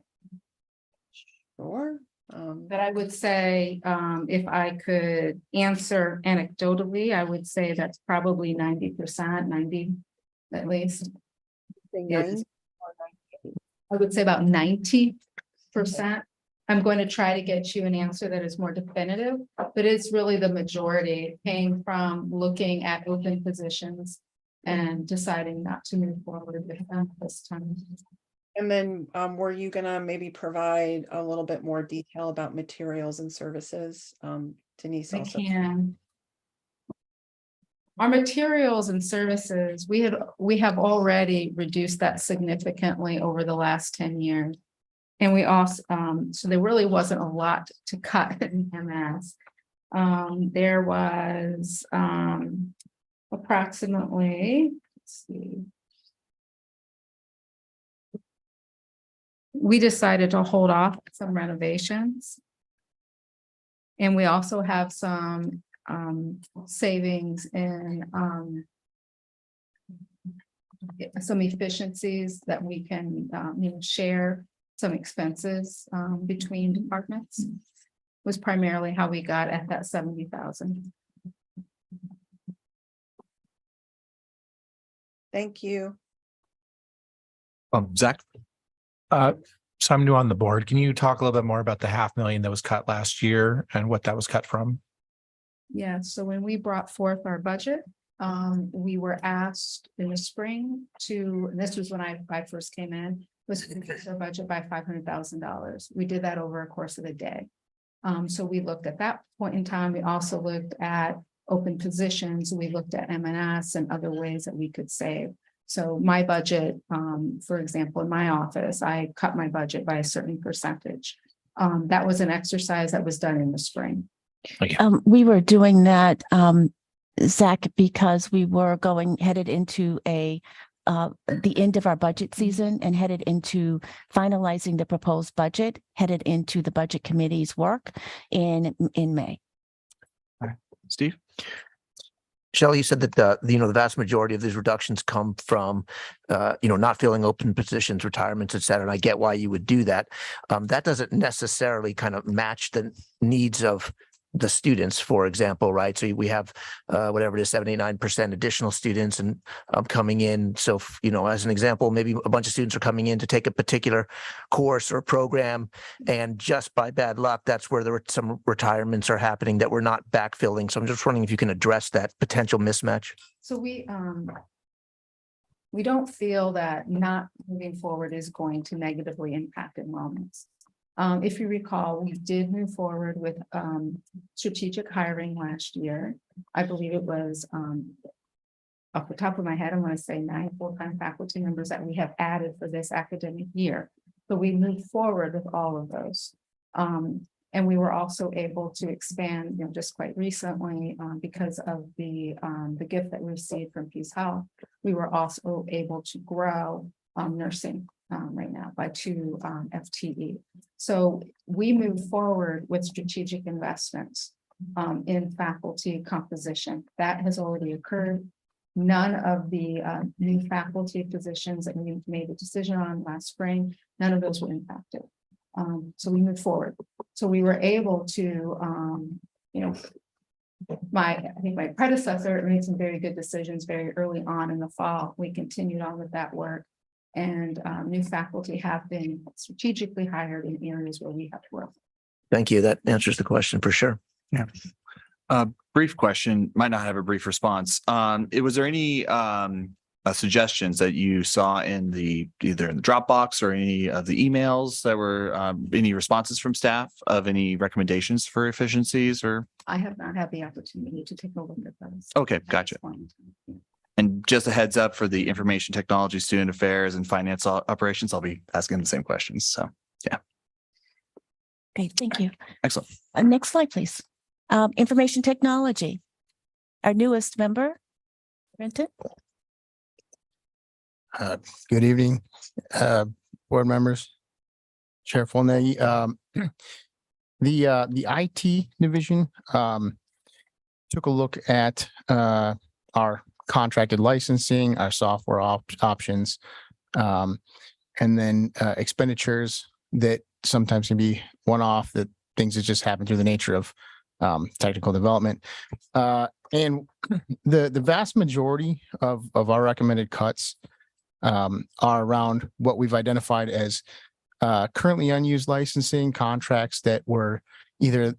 Sure.
But I would say, if I could answer anecdotally, I would say that's probably 90%, 90 at least.
Yes.
I would say about 90%. I'm going to try to get you an answer that is more definitive, but it's really the majority came from looking at open positions and deciding not to move forward with them this time.
And then were you gonna maybe provide a little bit more detail about materials and services? Denise
I
also.
can. Our materials and services, we have already reduced that significantly over the last 10 years. And we also, so there really wasn't a lot to cut in MS. There was approximately, let's see. We decided to hold off some renovations. And we also have some savings in some efficiencies that we can share some expenses between departments. Was primarily how we got at that 70,000.
Thank you.
Zach?
So I'm new on the board. Can you talk a little bit more about the $500,000 that was cut last year and what that was cut from?
Yeah, so when we brought forth our budget, we were asked in the spring to, and this was when I first came in, was to increase our budget by $500,000. We did that over a course of a day. So we looked at that point in time. We also looked at open positions. We looked at M&S and other ways that we could save. So my budget, for example, in my office, I cut my budget by a certain percentage. That was an exercise that was done in the spring.
We were doing that, Zach, because we were headed into the end of our budget season and headed into finalizing the proposed budget, headed into the budget committee's work in May.
All right. Steve?
Shelley, you said that the vast majority of these reductions come from, not filling open positions, retirements, et cetera. And I get why you would do that. That doesn't necessarily kind of match the needs of the students, for example, right? So we have whatever it is, 79% additional students and coming in. So, as an example, maybe a bunch of students are coming in to take a particular course or program, and just by bad luck, that's where some retirements are happening that we're not backfilling. So I'm just wondering if you can address that potential mismatch.
So we don't feel that not moving forward is going to negatively impact enrollments. If you recall, we did move forward with strategic hiring last year. I believe it was off the top of my head, I'm going to say 9 full-time faculty members that we have added for this academic year. So we moved forward with all of those. And we were also able to expand, just quite recently because of the gift that we received from Peace Health. We were also able to grow nursing right now by 2 FTE. So we move forward with strategic investments in faculty composition. That has already occurred. None of the new faculty positions that we made a decision on last spring, none of those were impacted. So we moved forward. So we were able to, I think my predecessor made some very good decisions very early on in the fall. We continued on with that work. And new faculty have been strategically hired in areas where we have growth.
Thank you. That answers the question for sure.
Brief question, might not have a brief response. Was there any suggestions that you saw in either in the Dropbox or any of the emails that were any responses from staff of any recommendations for efficiencies or?
I have not had the opportunity to take a look at those.
Okay,
at
gotcha.
this point in time.
And just a heads up for the information technology, student affairs and finance operations, I'll be asking the same questions. So, yeah.
Okay, thank you.
Excellent.
Next slide, please. Information technology. Our newest member, Brenton.
Good evening, board members, Chair Fulnegi. The IT division took a look at our contracted licensing, our software options, and then expenditures that sometimes can be one-off, that things that just happen through the nature of technical development. And the vast majority of our recommended cuts are around what we've identified as currently unused licensing contracts that were either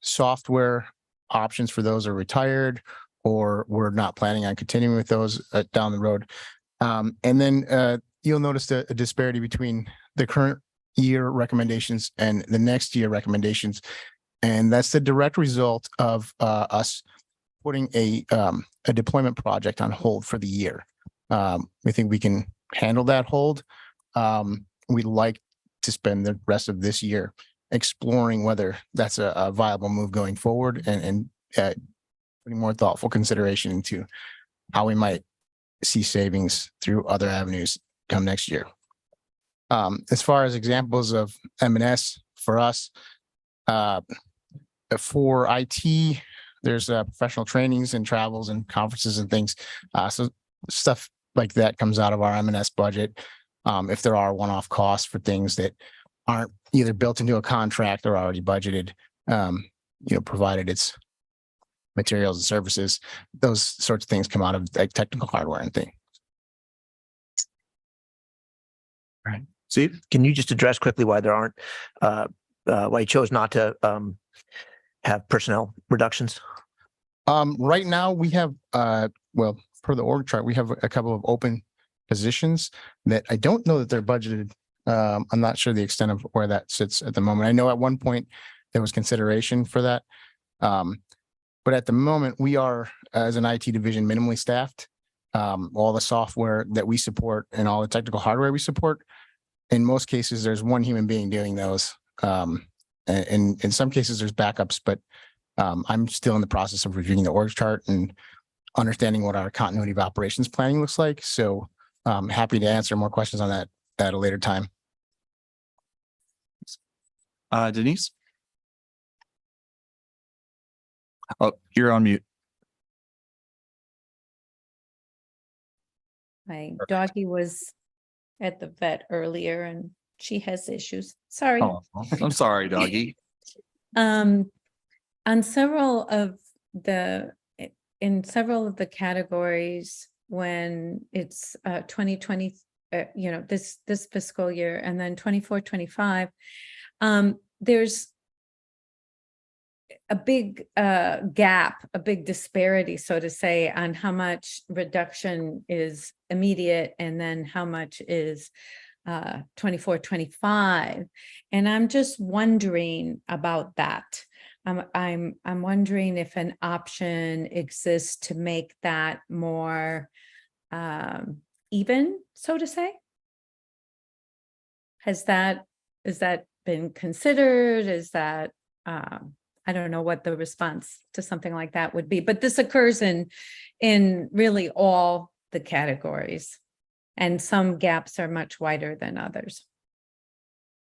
software options for those are retired or we're not planning on continuing with those down the road. And then you'll notice a disparity between the current year recommendations and the next year recommendations. And that's the direct result of us putting a deployment project on hold for the year. We think we can handle that hold. We'd like to spend the rest of this year exploring whether that's a viable move going forward and putting more thoughtful consideration into how we might see savings through other avenues come next year. As far as examples of M&S for us, for IT, there's professional trainings and travels and conferences and things. So stuff like that comes out of our M&S budget. If there are one-off costs for things that aren't either built into a contract or already budgeted, provided it's materials and services, those sorts of things come out of like technical hardware and things.
Right. Steve, can you just address quickly why there aren't, why you chose not to have personnel reductions?
Right now we have, well, per the org chart, we have a couple of open positions that I don't know that they're budgeted. I'm not sure the extent of where that sits at the moment. I know at one point there was consideration for that. But at the moment we are, as an IT division, minimally staffed. All the software that we support and all the technical hardware we support, in most cases, there's one human being doing those. And in some cases there's backups, but I'm still in the process of reviewing the org chart and understanding what our continuity of operations planning looks like. So I'm happy to answer more questions on that at a later time.
Denise? Oh, you're on mute.
My doggy was at the vet earlier and she has issues. Sorry.
Oh, I'm sorry, doggy.
In several of the categories, when it's 2020, this fiscal year, and then 24-25, there's a big gap, a big disparity, so to say, on how much reduction is immediate and then how much is 24-25. And I'm just wondering about that. I'm wondering if an option exists to make that more even, so to say. Has that been considered? Is that I don't know what the response to something like that would be, but this occurs in really all the categories, and some gaps are much wider than others.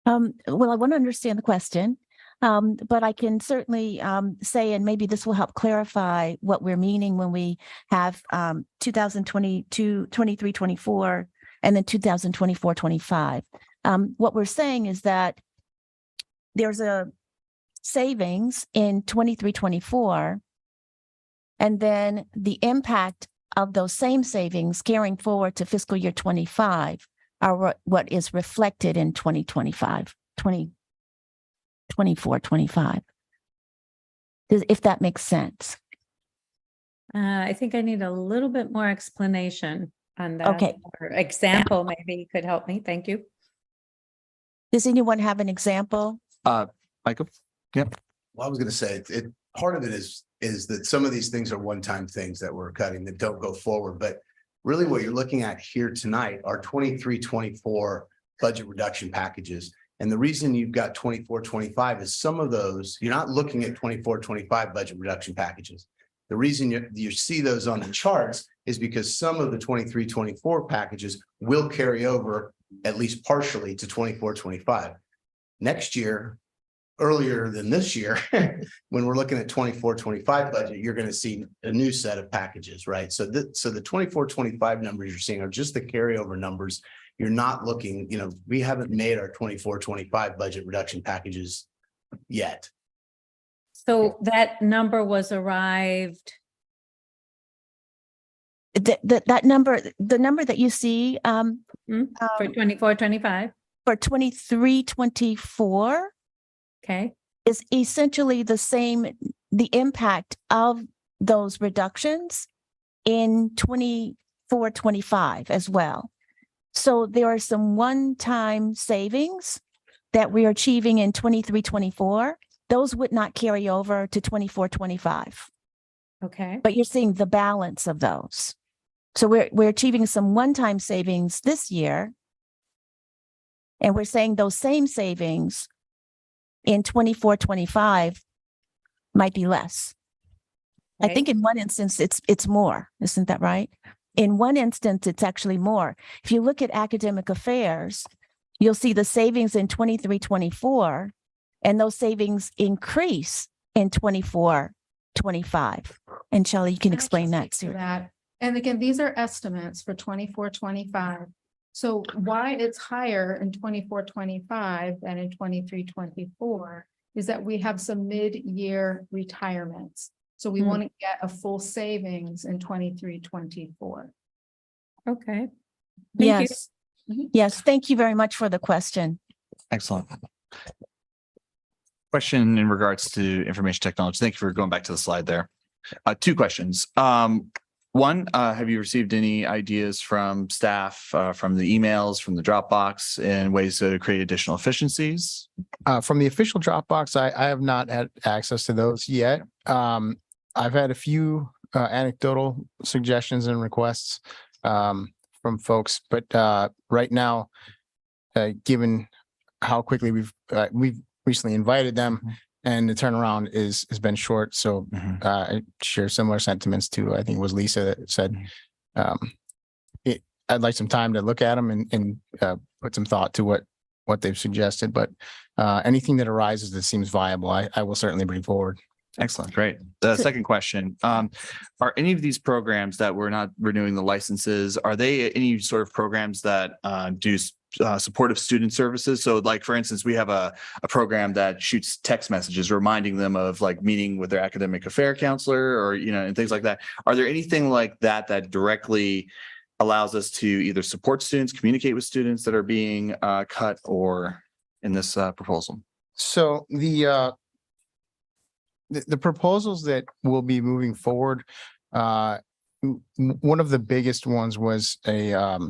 Well, I want to understand the question, but I can certainly say, and maybe this will help clarify what we're meaning when we have 2022, 23, 24, and then 2024, 25. What we're saying is that there's a savings in 23, 24, and then the impact of those same savings carrying forward to fiscal year 25 are what is reflected in 2025, 2024, 25. If that makes sense.
I think I need a little bit more explanation on that.
Okay.
Or example, maybe you could help me. Thank you.
Does anyone have an example?
Michael? Yep.
Well, I was gonna say, part of it is that some of these things are one-time things that we're cutting that don't go forward, but really what you're looking at here tonight are 23-24 budget reduction packages. And the reason you've got 24-25 is some of those, you're not looking at 24-25 budget reduction packages. The reason you see those on the charts is because some of the 23-24 packages will carry over at least partially to 24-25. Next year, earlier than this year, when we're looking at 24-25 budget, you're going to see a new set of packages, right? So the 24-25 numbers you're seeing are just the carryover numbers. You're not looking, we haven't made our 24-25 budget reduction packages yet.
So that number was arrived.
That number, the number that you see
For 24, 25.
for 23-24
Okay.
is essentially the same, the impact of those reductions in 24-25 as well. So there are some one-time savings that we are achieving in 23-24. Those would not carry over to 24-25,
Okay.
but you're seeing the balance of those. So we're achieving some one-time savings this year. And we're saying those same savings in 24-25 might be less. I
Okay.
think in one instance, it's more. Isn't that right? In one instance, it's actually more. If you look at academic affairs, you'll see the savings in 23-24, and those savings increase in 24-25. And Shelley, you can explain that too.
And again, these are estimates for 24-25. So why it's higher in 24-25 than in 23-24 is that we have some mid-year retirements. So we want to get a full savings in 23-24.
Okay. Thank you.
Yes. Yes, thank you very much for the question.
Excellent. Question in regards to information technology. Thank you for going back to the slide there. Two questions. One, have you received any ideas from staff, from the emails, from the Dropbox, and ways to create additional efficiencies?
From the official Dropbox, I have not had access to those yet. I've had a few anecdotal suggestions and requests from folks, but right now, given how quickly we've recently invited them, and the turnaround has been short. So I share similar sentiments to, I think it was Lisa that said, I'd like some time to look at them and put some thought to what they've suggested. But anything that arises that seems viable, I will certainly bring forward.
Excellent. Great. The second question, are any of these programs that we're not renewing the licenses, are they any sort of programs that do supportive student services? So like, for instance, we have a program that shoots text messages reminding them of like meeting with their academic affair counselor or, and things like that. Are there anything like that that directly allows us to either support students, communicate with students that are being cut or in this proposal?
So the proposals that will be moving forward, one of the biggest ones was a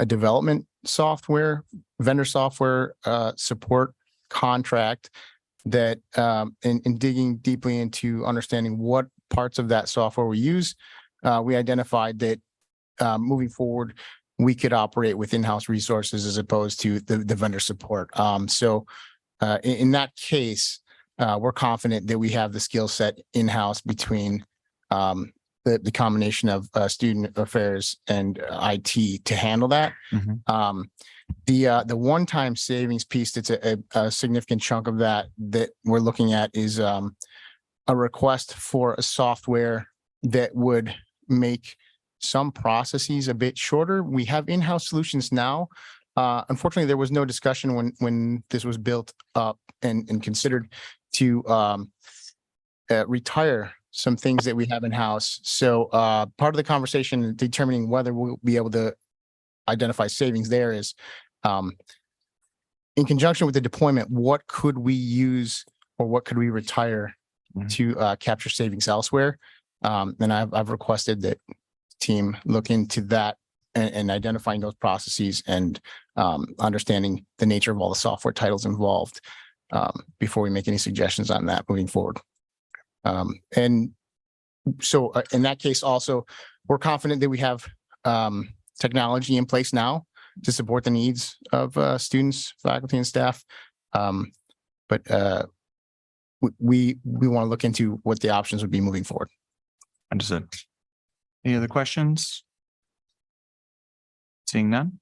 development software, vendor software support contract that in digging deeply into understanding what parts of that software we use, we identified that moving forward, we could operate with in-house resources as opposed to the vendor support. So in that case, we're confident that we have the skill set in-house between the combination of student affairs and IT to handle that. The one-time savings piece, that's a significant chunk of that we're looking at is a request for a software that would make some processes a bit shorter. We have in-house solutions now. Unfortunately, there was no discussion when this was built up and considered to retire some things that we have in-house. So part of the conversation in determining whether we'll be able to identify savings there is in conjunction with the deployment, what could we use or what could we retire to capture savings elsewhere? And I've requested that team look into that and identifying those processes and understanding the nature of all the software titles involved before we make any suggestions on that moving forward. And so in that case, also, we're confident that we have technology in place now to support the needs of students, faculty, and staff. But we want to look into what the options would be moving forward.
Understood. Any other questions? Seeing none?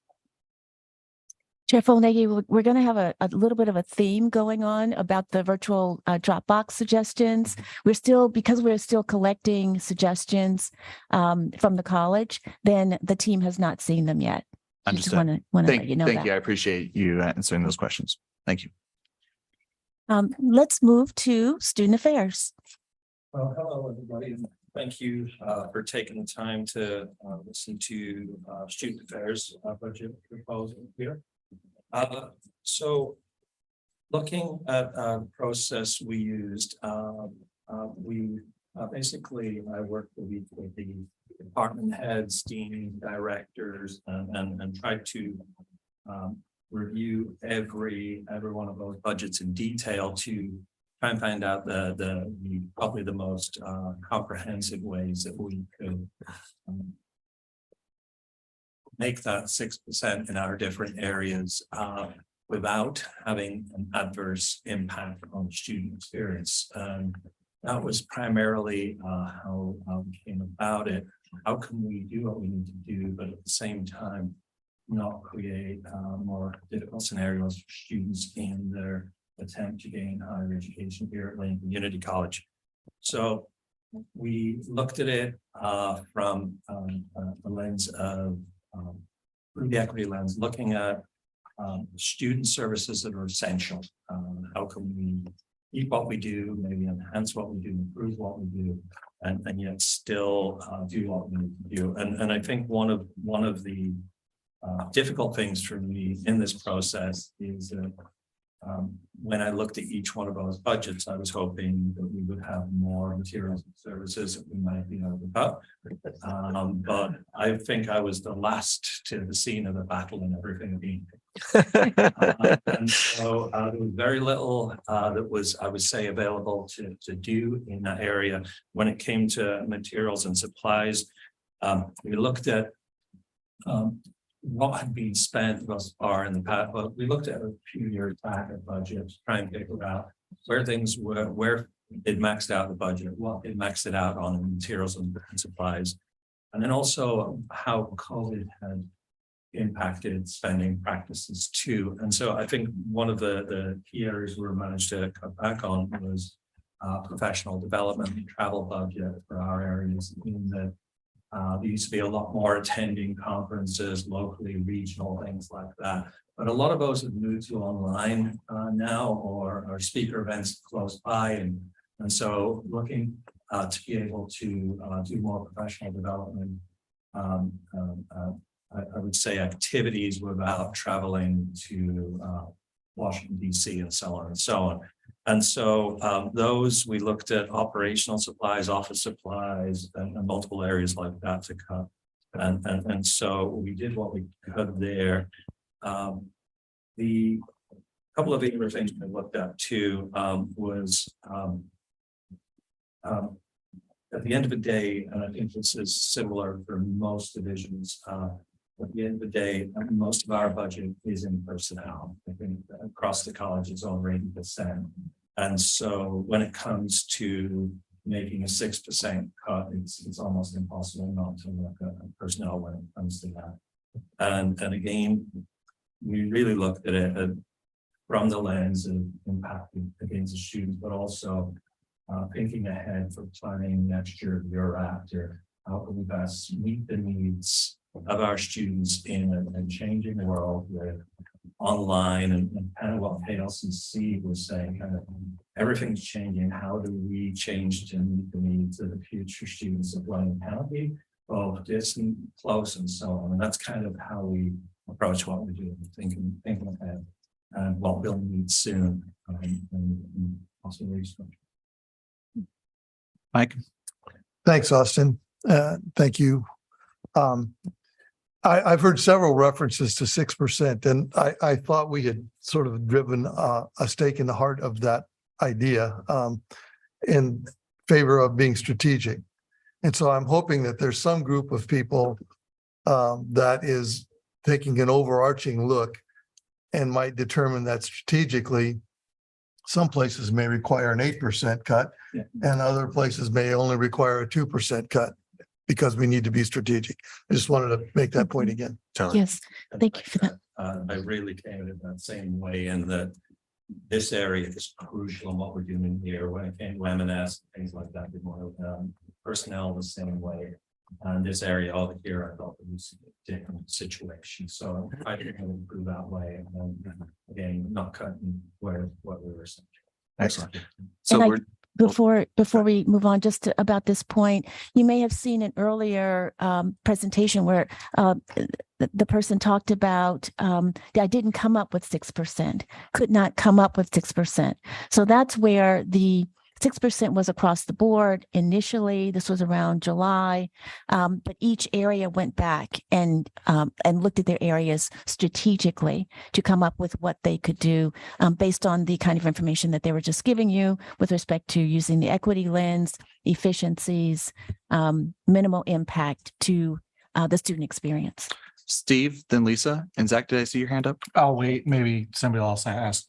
Chair Folnegi, we're going to have a little bit of a theme going on about the virtual Dropbox suggestions. Because we're still collecting suggestions from the college, then the team has not seen them yet.
Understood.
Want to let you know
Thank
that.
you. I appreciate you answering those questions. Thank you.
Let's move to student affairs.
Well, hello, everybody, and thank you for taking the time to listen to student affairs budget proposal here. So looking at the process we used, we basically, I worked with the department heads, dean, directors, and tried to review every one of those budgets in detail to try and find out the probably the most comprehensive ways that we could make that 6% in our different areas without having an adverse impact on student experience. That was primarily how we came about it. How can we do what we need to do, but at the same time, not create more difficult scenarios for students in their attempt to gain higher education here at Lane Community College. So we looked at it from the lens of through the equity lens, looking at student services that are essential. How can we keep what we do, maybe enhance what we do, improve what we do, and yet still do what we need to do. And I think one of the difficult things for me in this process is that when I looked at each one of those budgets, I was hoping that we would have more materials and services that we might be able to cut. But I think I was the last to the scene of the battle and everything being. And so there was very little that was, I would say, available to do in that area. When it came to materials and supplies, we looked at what had been spent thus far in the past. Well, we looked at a few years back at budgets, trying to figure out where things were, where it maxed out the budget, what it maxed it out on in materials and supplies, and then also how COVID had impacted spending practices too. And so I think one of the key areas we managed to cut back on was professional development and travel budget for our areas. In that there used to be a lot more attending conferences, locally, regional, things like that. But a lot of those have moved to online now, or speaker events close by. And so looking to be able to do more professional development, I would say activities without traveling to Washington, DC, and so on and so on. And so those, we looked at operational supplies, office supplies, and multiple areas like that to cut. And so we did what we could there. The couple of other things we looked at too was at the end of the day, and I think this is similar for most divisions, at the end of the day, most of our budget is in personnel. I think across the college it's over 80%. And so when it comes to making a 6% cut, it's almost impossible not to look at personnel when it comes to that. And again, we really looked at it from the lens of impact against the students, but also thinking ahead for planning next year, the year after. How can we best meet the needs of our students in a changing world with online and kind of what KLCC was saying, kind of everything's changing. How do we change to meet the needs of the future students of London County, both distant, close, and so on? And that's kind of how we approach what we do, thinking ahead and what we'll need soon, and also research.
Mike?
Thanks, Austin. Thank you. I've heard several references to 6%, and I thought we had sort of driven a stake in the heart of that idea in favor of being strategic. And so I'm hoping that there's some group of people that is taking an overarching look and might determine that strategically, some places may require an 8% cut, and other places may only require a 2% cut because we need to be strategic. I just wanted to make that point again.
Yes, thank you for that.
I really came at it that same way, and that this area is crucial in what we're doing here. When it came to M&S, things like that, did more personnel the same way. And this area over here, I thought it was a different situation. So I think it will improve that way. And again, not cutting what we were saying.
Excellent.
And
So
I-
we're,
Before we move on, just about this point, you may have seen an earlier presentation where the person talked about I didn't come up with 6%, could not come up with 6%. So that's where the 6% was across the board initially. This was around July, but each area went back and looked at their areas strategically to come up with what they could do based on the kind of information that they were just giving you with respect to using the equity lens, efficiencies, minimal impact to the student experience.
Steve, then Lisa, and Zach, did I see your hand up?
I'll wait. Maybe somebody else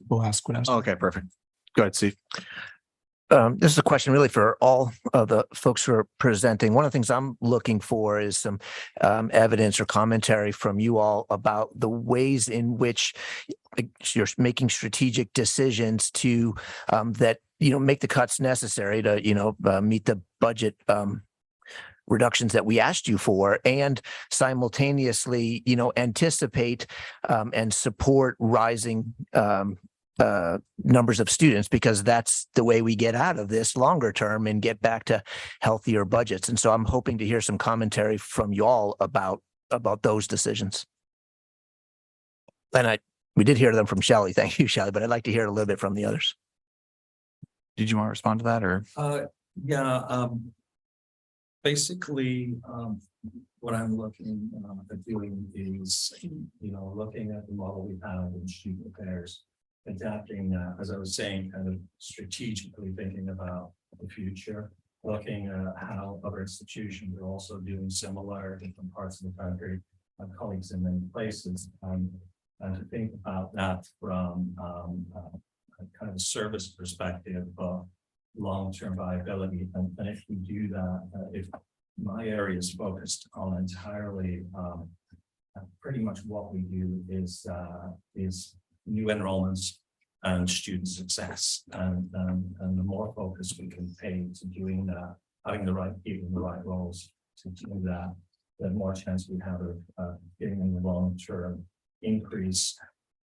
will ask what I was.
Okay, perfect. Go ahead, Steve.
This is a question really for all of the folks who are presenting. One of the things I'm looking for is some evidence or commentary from you all about the ways in which you're making strategic decisions to that, make the cuts necessary to, meet the budget reductions that we asked you for, and simultaneously, anticipate and support rising numbers of students, because that's the way we get out of this longer term and get back to healthier budgets. And so I'm hoping to hear some commentary from you all about those decisions. And we did hear them from Shelley. Thank you, Shelley, but I'd like to hear a little bit from the others.
Did you want to respond to that, or?
Basically, what I'm looking at doing is, looking at the model we have in student affairs, adapting, as I was saying, kind of strategically thinking about the future, looking at how other institutions are also doing similar in different parts of the country, my colleagues in many places, and to think about that from a kind of a service perspective of long-term viability. And if we do that, if my area is focused on entirely, pretty much what we do is new enrollments and student success, and the more focus we can pay to doing that, having the right people in the right roles to do that, the more chance we have of getting a long-term increase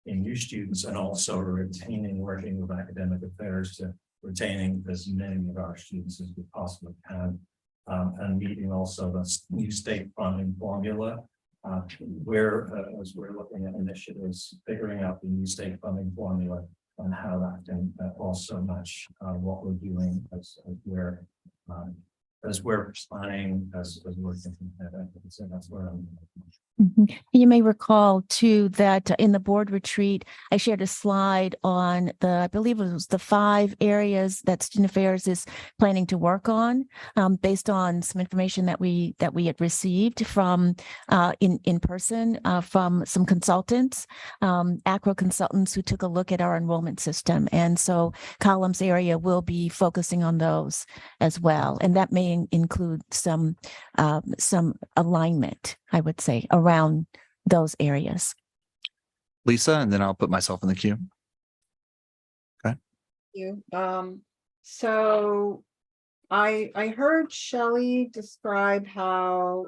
in new students, and also retaining, working with academic affairs to retaining as many of our students as we possibly can, and meeting also the new state funding formula. As we're looking at initiatives, figuring out the new state funding formula and how that can also match what we're doing as we're planning, as we're thinking ahead. So that's where I'm.
You may recall too that in the board retreat, I shared a slide on I believe it was the 5 areas that Student Affairs is planning to work on, based on some information that we had received from in person from some consultants, ACRO consultants who took a look at our enrollment system. And so Columns area will be focusing on those as well. And that may include some alignment, I would say, around those areas.
Lisa, and then I'll put myself in the queue. Okay.
You. So I heard Shelley describe how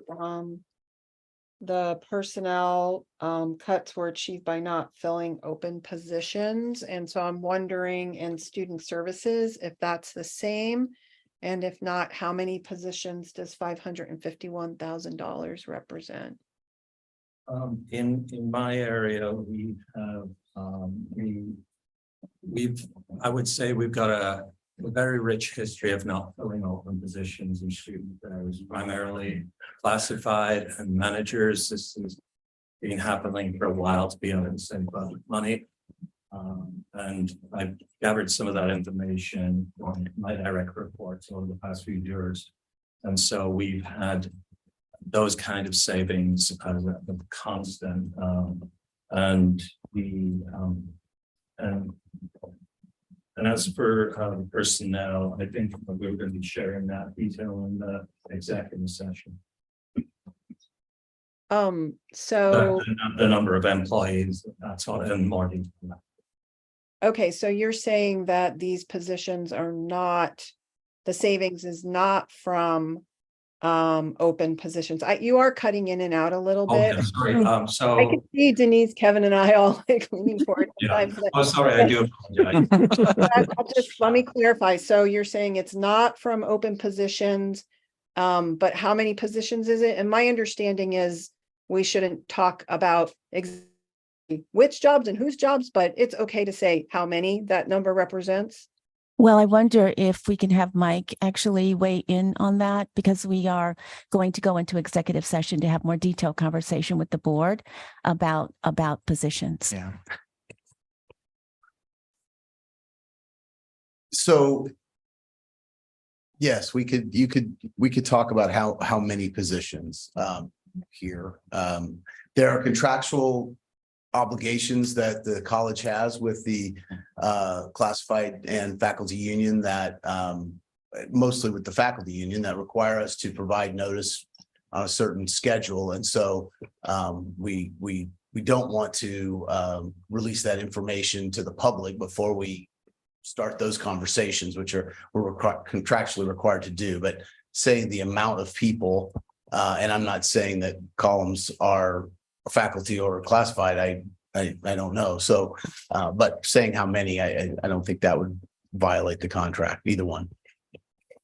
the personnel cuts were achieved by not filling open positions. And so I'm wondering in student services, if that's the same. And if not, how many positions does $551,000 represent?
In my area, we have, I would say we've got a very rich history of not filling open positions in student affairs, primarily classified and managers. This has been happening for a while, to be honest, and money. And I've gathered some of that information from my direct reports over the past few years. And so we've had those kind of savings as a constant. And as for personnel, I think we're going to be sharing that detail in the executive session.
So,
The number of employees, that's all in more detail.
okay, so you're saying that these positions are not, the savings is not from open positions. You are cutting in and out a little bit.
Okay, sorry.
I
So
can see Denise, Kevin and I all like leaning forward.
yeah.
sometimes, but-
Oh, sorry, I do apologize.
Let me clarify. So you're saying it's not from open positions, but how many positions is it? And my understanding is we shouldn't talk about exactly which jobs and whose jobs, but it's okay to say how many that number represents.
Well, I wonder if we can have Mike actually weigh in on that, because we are going to go into executive session to have more detailed conversation with the board about positions.
Yeah.
So yes, we could talk about how many positions here. There are contractual obligations that the college has with the classified and faculty union that mostly with the faculty union that require us to provide notice on a certain schedule. And so we don't want to release that information to the public before we start those conversations, which we're contractually required to do. But saying the amount of people, and I'm not saying that columns are faculty or classified, I don't know. So, but saying how many, I don't think that would violate the contract, either one.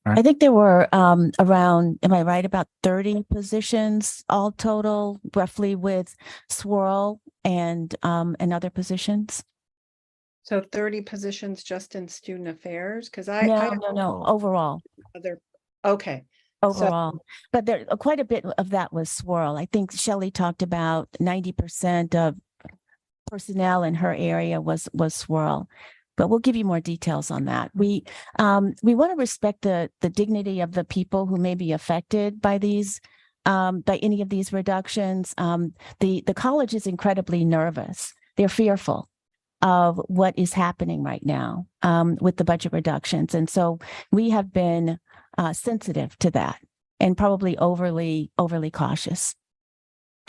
I think there were around, am I right, about 30 positions all total, roughly, with swirl and other positions?
So 30 positions just in student affairs? Because
No, overall.
Okay.
Overall, but there quite a bit of that was swirl. I think Shelley talked about 90% of personnel in her area was swirl, but we'll give you more details on that. We want to respect the dignity of the people who may be affected by these by any of these reductions. The college is incredibly nervous. They're fearful of what is happening right now with the budget reductions, and so we have been sensitive to that and probably overly cautious.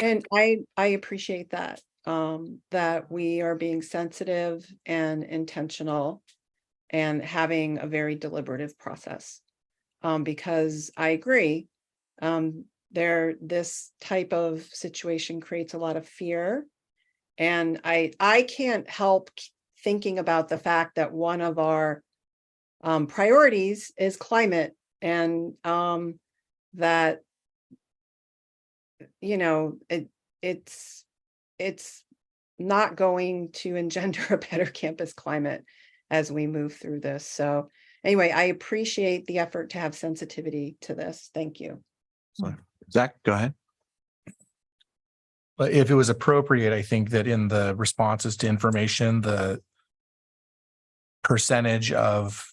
And I appreciate that, that we are being sensitive and intentional and having a very deliberative process. Because I agree, this type of situation creates a lot of fear. And I can't help thinking about the fact that one of our priorities is climate, and that, you know, it's not going to engender a better campus climate as we move through this. So anyway, I appreciate the effort to have sensitivity to this. Thank you.
Zach, go ahead.
But if it was appropriate, I think that in the responses to information, the percentage of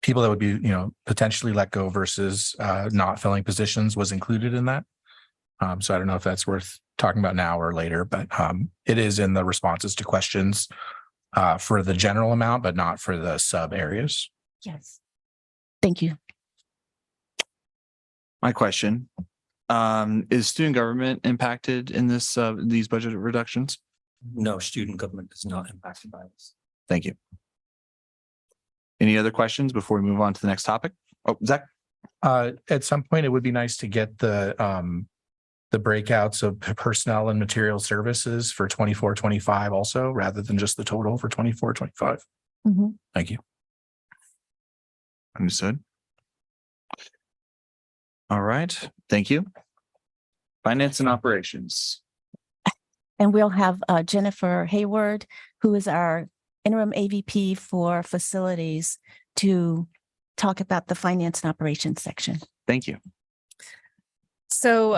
people that would be, potentially let go versus not filling positions was included in that. So I don't know if that's worth talking about now or later, but it is in the responses to questions for the general amount, but not for the sub areas.
Yes. Thank you.
My question, is student government impacted in these budget reductions?
No, student government is not impacted by this.
Thank you. Any other questions before we move on to the next topic? Oh, Zach.
At some point, it would be nice to get the breakouts of personnel and material services for 24-25 also, rather than just the total for 24-25.
Mhm.
Thank you.
Understood. All right, thank you. Finance and operations.
And we'll have Jennifer Hayward, who is our interim AVP for facilities, to talk about the finance and operations section.
Thank you.
So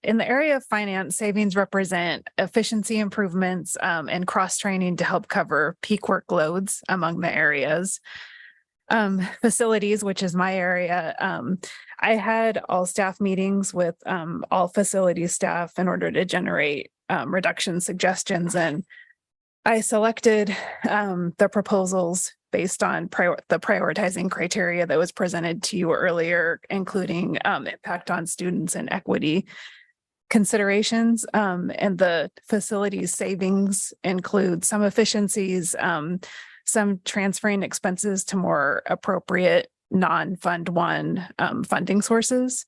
in the area of finance, savings represent efficiency improvements and cross-training to help cover peak workloads among the areas. Facilities, which is my area, I had all staff meetings with all facility staff in order to generate reduction suggestions, and I selected the proposals based on the prioritizing criteria that was presented to you earlier, including impact on students and equity considerations. And the facilities savings include some efficiencies, some transferring expenses to more appropriate non-Fund One funding sources,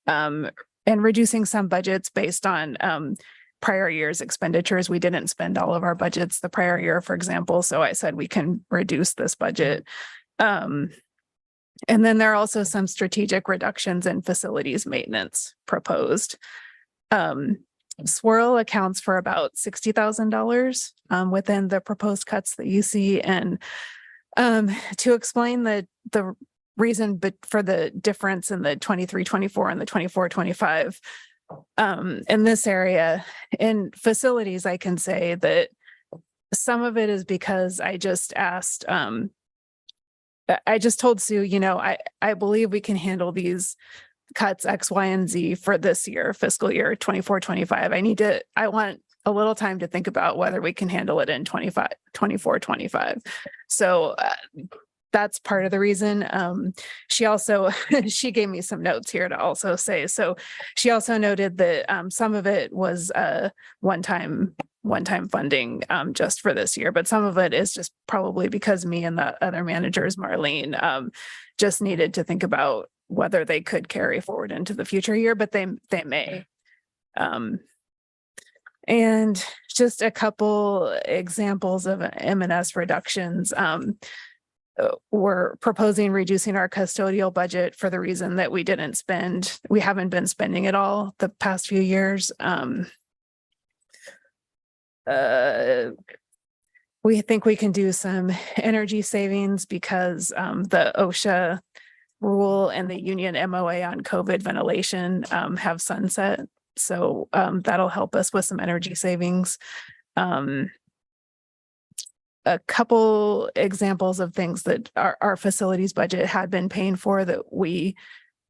and reducing some budgets based on prior year's expenditures. We didn't spend all of our budgets the prior year, for example, so I said we can reduce this budget. And then there are also some strategic reductions in facilities maintenance proposed. Swirl accounts for about $60,000 within the proposed cuts that you see. And to explain the reason for the difference in the 23-24 and the 24-25, in this area, in facilities, I can say that some of it is because I just asked, I just told Sue, you know, I believe we can handle these cuts X, Y, and Z for this year, fiscal year 24-25. I want a little time to think about whether we can handle it in 24-25. So that's part of the reason. She also, she gave me some notes here to also say, so she also noted that some of it was one-time funding just for this year, but some of it is just probably because me and the other managers, Marlene, just needed to think about whether they could carry forward into the future year, but they may. And just a couple examples of M&S reductions. We're proposing reducing our custodial budget for the reason that we haven't been spending it all the past few years. We think we can do some energy savings because the OSHA rule and the union MOA on COVID ventilation have sunset. So that'll help us with some energy savings. A couple examples of things that our facilities budget had been paying for that we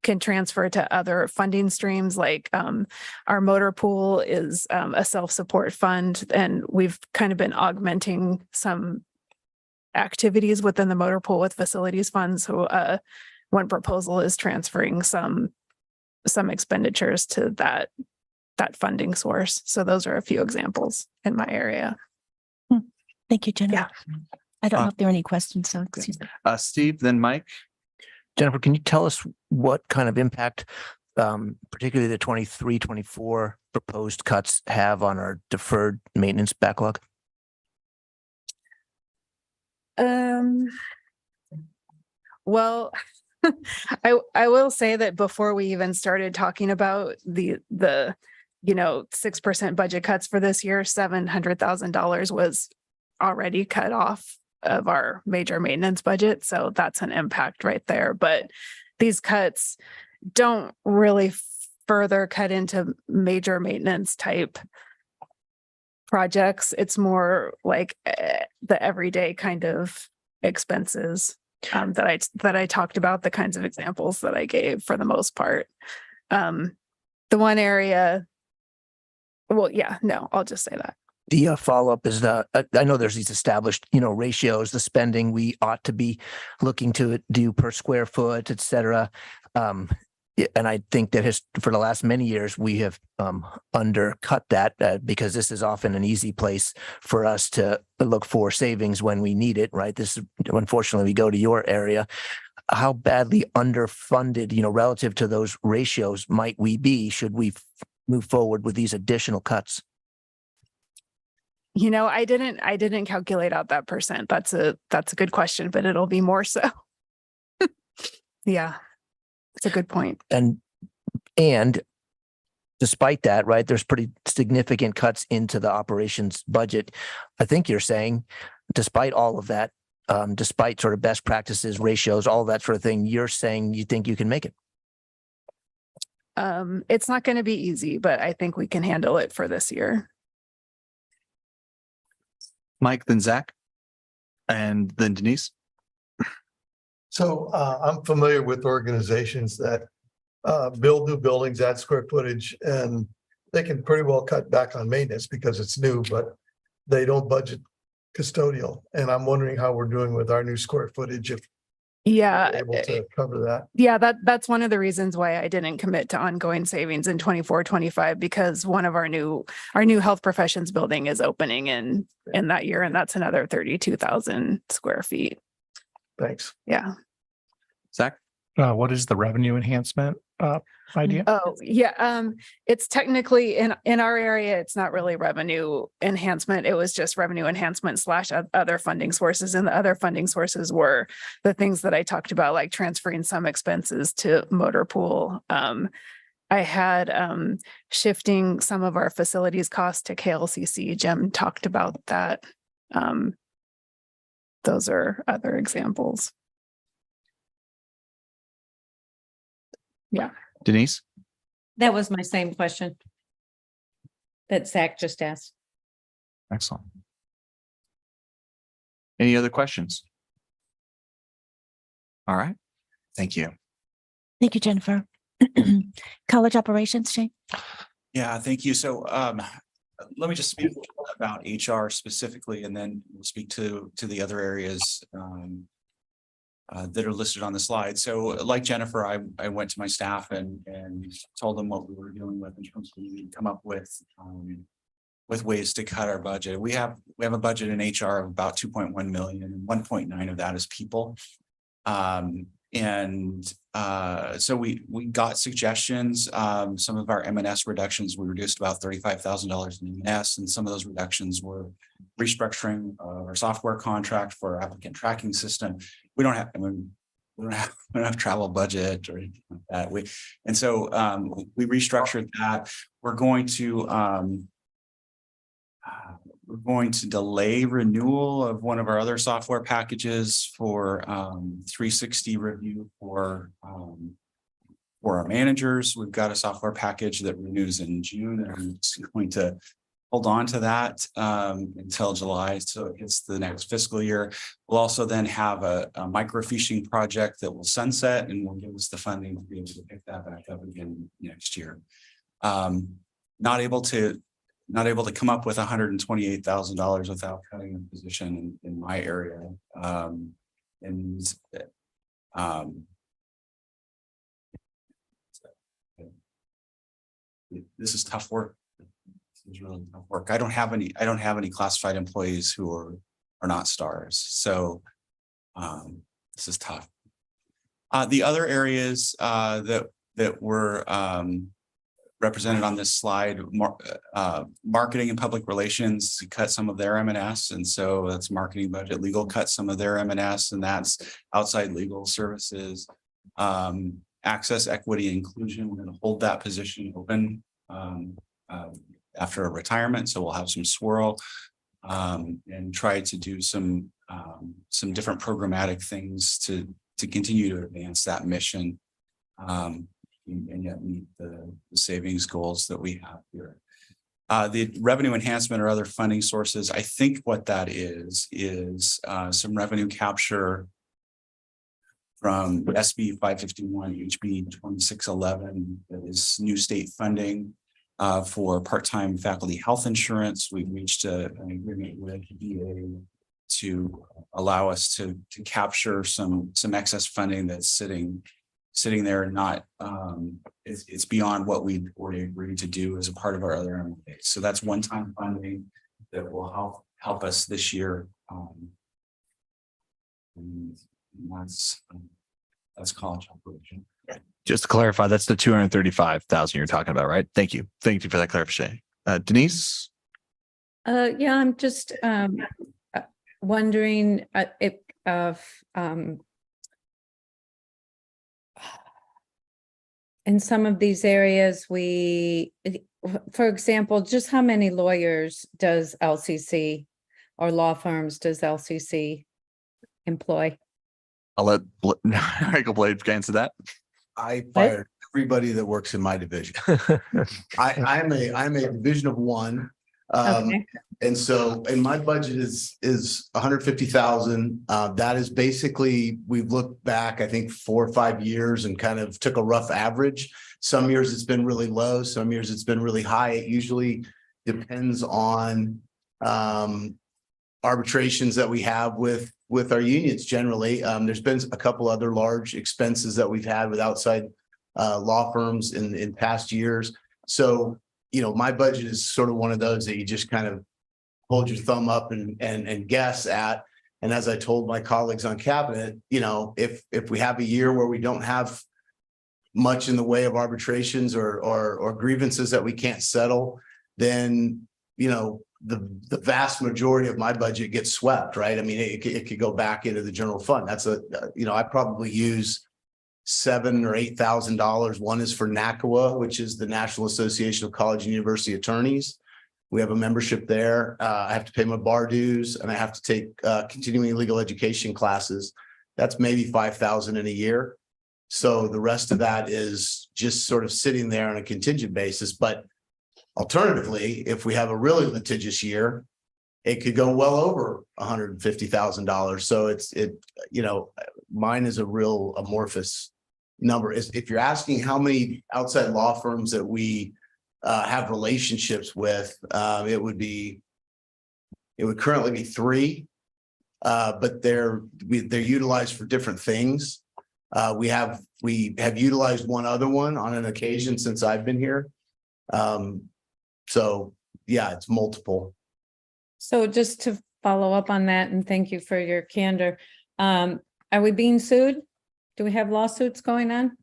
can transfer to other funding streams, like our motor pool is a self-support fund, and we've kind of been augmenting some activities within the motor pool with facilities funds. So one proposal is transferring some expenditures to that funding source. So those are a few examples in my area.
Thank you, Jennifer. Yeah. I don't know if there are any questions, so excuse me.
Steve, then Mike.
Jennifer, can you tell us what kind of impact, particularly the 23-24 proposed cuts have on our deferred maintenance backlog?
Well, I will say that before we even started talking about the 6% budget cuts for this year, $700,000 was already cut off of our major maintenance budget. So that's an impact right there. But these cuts don't really further cut into major maintenance type projects. It's more like the everyday kind of expenses that I talked about, the kinds of examples that I gave for the most part. The one area, I'll just say that.
The follow-up is I know there's these established, ratios, the spending we ought to be looking to do per square foot, et cetera. And I think that for the last many years, we have undercut that because this is often an easy place for us to look for savings when we need it, right? Unfortunately, we go to your area. how badly underfunded, relative to those ratios might we be should we move forward with these additional cuts?
I didn't calculate out that percent. That's a good question, but it'll be more so. Yeah, it's a good point.
And despite that, right, there's pretty significant cuts into the operations budget. I think you're saying, despite all of that, despite sort of best practices, ratios, all that sort of thing, you're saying you think you can make it.
It's not going to be easy, but I think we can handle it for this year.
Mike, then Zach, and then Denise.
So I'm familiar with organizations that build new buildings, add square footage, and they can pretty well cut back on maintenance because it's new, but they don't budget custodial. And I'm wondering how we're doing with our new square footage, if
Yeah.
we're able to cover that.
Yeah, that's one of the reasons why I didn't commit to ongoing savings in 24, 25, because one of our new health professions building is opening in that year, and that's another 32,000 square feet.
Thanks.
Yeah.
Zach?
What is the revenue enhancement idea?
Oh, yeah. It's technically in our area, it's not really revenue enhancement. It was just revenue enhancement / other funding sources. And the other funding sources were the things that I talked about, like transferring some expenses to motor pool. I had shifting some of our facilities costs to KLCC. Jim talked about that. Those are other examples. Yeah.
Denise?
That was my same question that Zach just asked.
Excellent. Any other questions? All right. Thank you.
Thank you, Jennifer. College operations, Shane.
Yeah, thank you. So let me just speak about HR specifically, and then we'll speak to the other areas that are listed on the slide. So like Jennifer, I went to my staff and told them what we were dealing with in terms of we need to come up with ways to cut our budget. We have a budget in HR of about 2.1 million, and 1.9 of that is people. So we got suggestions. Some of our M&S reductions, we reduced about $35,000 in M&S, and some of those reductions were restructuring our software contract for our applicant tracking system. We don't have travel budget or anything like that. We restructured that. We're going to delay renewal of one of our other software packages for 360 review for our managers. We've got a software package that renews in June, and I'm just going to hold on to that until July, so it hits the next fiscal year. We'll also then have a microfiching project that will sunset and will give us the funding to be able to pick that back up again next year. Not able to come up with $128,000 without cutting a position in my area. This is tough work. This is really tough work. I don't have any classified employees who are not stars. So this is tough. The other areas that were represented on this slide, marketing and public relations cut some of their M&S, and so that's marketing budget. Legal cut some of their M&S, and that's outside legal services. Access, equity, and inclusion, we're going to hold that position open after a retirement, so we'll have some swirl and try to do some different programmatic things to continue to advance that mission. And yet meet the savings goals that we have here. The revenue enhancement or other funding sources, I think what that is some revenue capture from SB 551, HB 2611, that is new state funding for part-time faculty health insurance. We've reached an agreement with VA to allow us to capture some excess funding that's sitting there and not it's beyond what we've already agreed to do as a part of our other MOA. So that's one-time funding that will help us this year. And that's
That's college operation.
Just to clarify, that's the 235,000 you're talking about, right? Thank you. Thank you for that clarification. Denise?
Yeah, I'm just wondering if in some of these areas, for example, just how many lawyers does LCC or law firms does LCC employ?
I'll let Michael Blade answer that.
I fired everybody that works in my division. I'm a division of one.
Okay.
And so, and my budget is 150,000. That is basically, we've looked back, I think 4 or 5 years and kind of took a rough average. Some years it's been really low, some years it's been really high. It usually depends on arbitrations that we have with our unions generally. There's been a couple other large expenses that we've had with outside law firms in past years. So, you know, my budget is sort of one of those that you just kind of hold your thumb up and guess at. And as I told my colleagues on cabinet, you know, if we have a year where we don't have much in the way of arbitrations or grievances that we can't settle, then, you know, the vast majority of my budget gets swept, right? I mean, it could go back into the general fund. That's you know, I probably use $7,000 or $8,000. One is for NACWA, which is the National Association of College and University Attorneys. We have a membership there. I have to pay my bar dues and I have to take continuing legal education classes. That's maybe $5,000 in a year. So the rest of that is just sort of sitting there on a contingent basis. But alternatively, if we have a really litigious year, it could go well over $150,000. So you know, mine is a real amorphous number. If you're asking how many outside law firms that we have relationships with, it would currently be 3, but they're utilized for different things. We have utilized one other one on an occasion since I've been here. So yeah, it's multiple.
So just to follow up on that, and thank you for your candor. Are we being sued? Do we have lawsuits going on?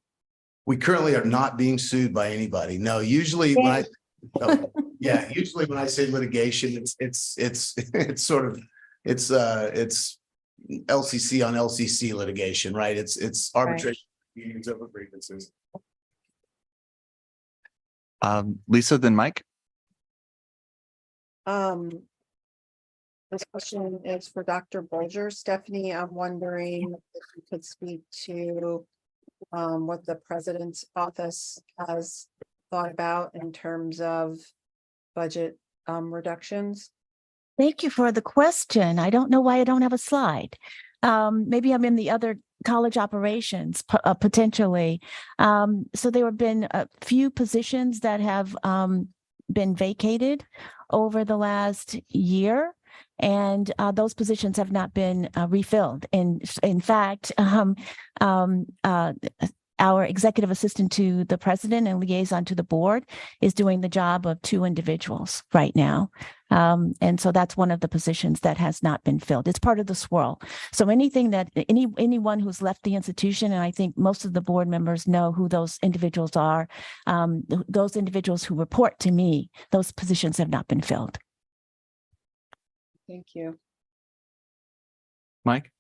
We currently are not being sued by anybody. No, usually when usually when I say litigation, it's sort of, it's LCC on LCC litigation, right? It's arbitration meetings over grievances.
Lisa, then Mike.
This question is for Dr. Bolger. Stephanie, I'm wondering if you could speak to what the president's office has thought about in terms of budget reductions.
Thank you for the question. I don't know why I don't have a slide. Maybe I'm in the other college operations potentially. So there have been a few positions that have been vacated over the last year. And those positions have not been refilled. And in fact, our executive assistant to the president and liaison to the board is doing the job of 2 individuals right now. And so that's one of the positions that has not been filled. It's part of the swirl. So anything that anyone who's left the institution, and I think most of the board members know who those individuals are, those individuals who report to me, those positions have not been filled.
Thank you.
Mike?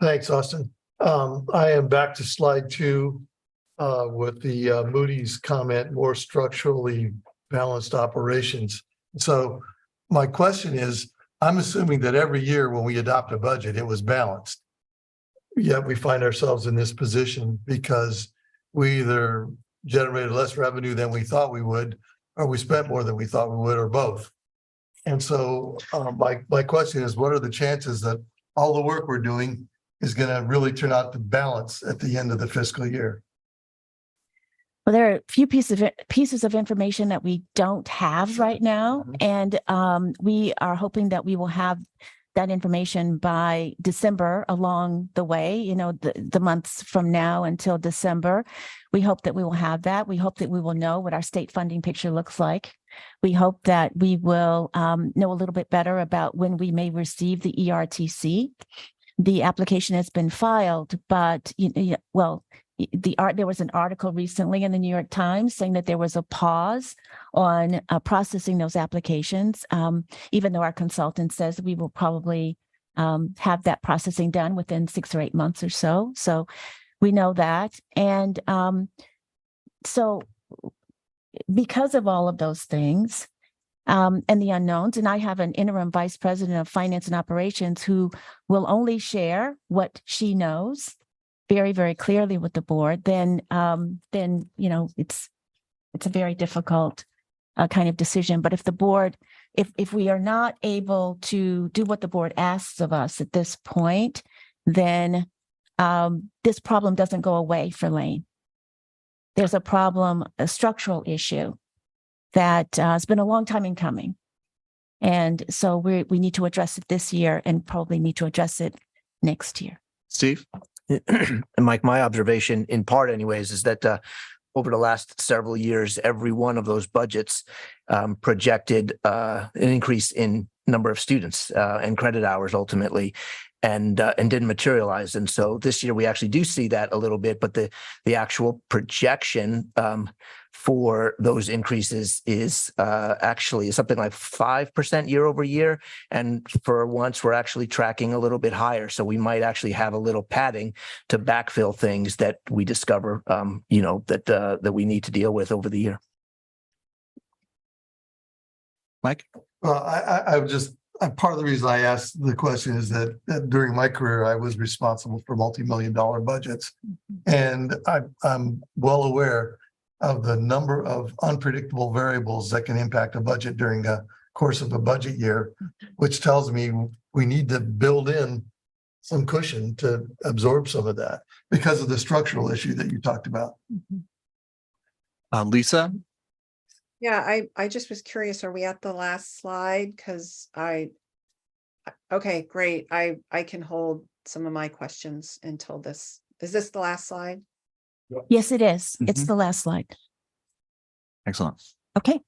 Thanks, Austin. I am back to slide 2 with the Moody's comment, more structurally balanced operations. So my question is, I'm assuming that every year when we adopt a budget, it was balanced. Yet we find ourselves in this position because we either generated less revenue than we thought we would, or we spent more than we thought we would, or both. And so my question is, what are the chances that all the work we're doing is going to really turn out to balance at the end of the fiscal year?
Well, there are a few pieces of information that we don't have right now. And we are hoping that we will have that information by December along the way, you know, the months from now until December. We hope that we will have that. We hope that we will know what our state funding picture looks like. We hope that we will know a little bit better about when we may receive the ERTC. the application has been filed, but there was an article recently in the New York Times saying that there was a pause on processing those applications, even though our consultant says we will probably have that processing done within 6 or 8 months or so. So we know that. And so because of all of those things and the unknowns, and I have an interim vice president of finance and operations who will only share what she knows very, very clearly with the board, then it's a very difficult kind of decision. But if the board, if we are not able to do what the board asks of us at this point, then this problem doesn't go away for Lane. There's a problem, a structural issue that has been a long time in coming. And so we need to address it this year and probably need to address it next year.
Steve?
And Mike, my observation in part anyways, is that over the last several years, every one of those budgets projected an increase in number of students and credit hours ultimately, and didn't materialize. And so this year we actually do see that a little bit, but the actual projection for those increases is actually something like 5% year over year. And for once, we're actually tracking a little bit higher. So we might actually have a little padding to backfill things that we discover, that we need to deal with over the year.
Mike?
Well, I would just, part of the reason I asked the question is that during my career, I was responsible for multi-million-dollar budgets. And I'm well aware of the number of unpredictable variables that can impact a budget during the course of a budget year, which tells me we need to build in some cushion to absorb some of that because of the structural issue that you talked about.
Lisa?
Yeah, I just was curious, are we at the last slide? Because okay, great. I can hold some of my questions until this. Is this the last slide?
Yes, it is. It's the last slide.
Excellent.
Okay.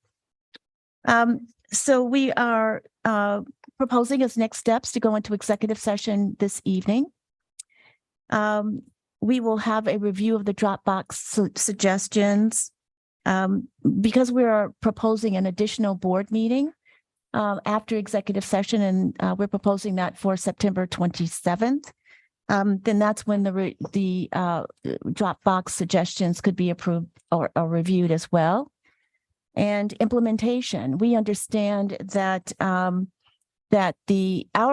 So we are proposing as next steps to go into executive session this evening. We will have a review of the Dropbox suggestions. Because we are proposing an additional board meeting after executive session, and we're proposing that for September 27th, then that's when the Dropbox suggestions could be approved or reviewed as well. And implementation, we understand that our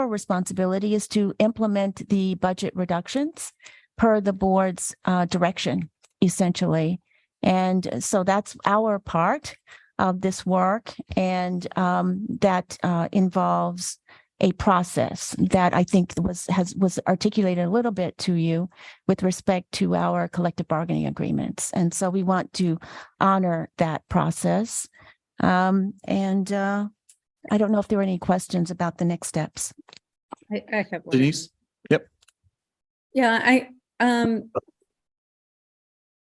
responsibility is to implement the budget reductions per the board's direction, essentially. And so that's our part of this work. And that involves a process that I think was articulated a little bit to you with respect to our collective bargaining agreements. And so we want to honor that process. I don't know if there were any questions about the next steps.
I have one.
Denise? Yep.
Yeah,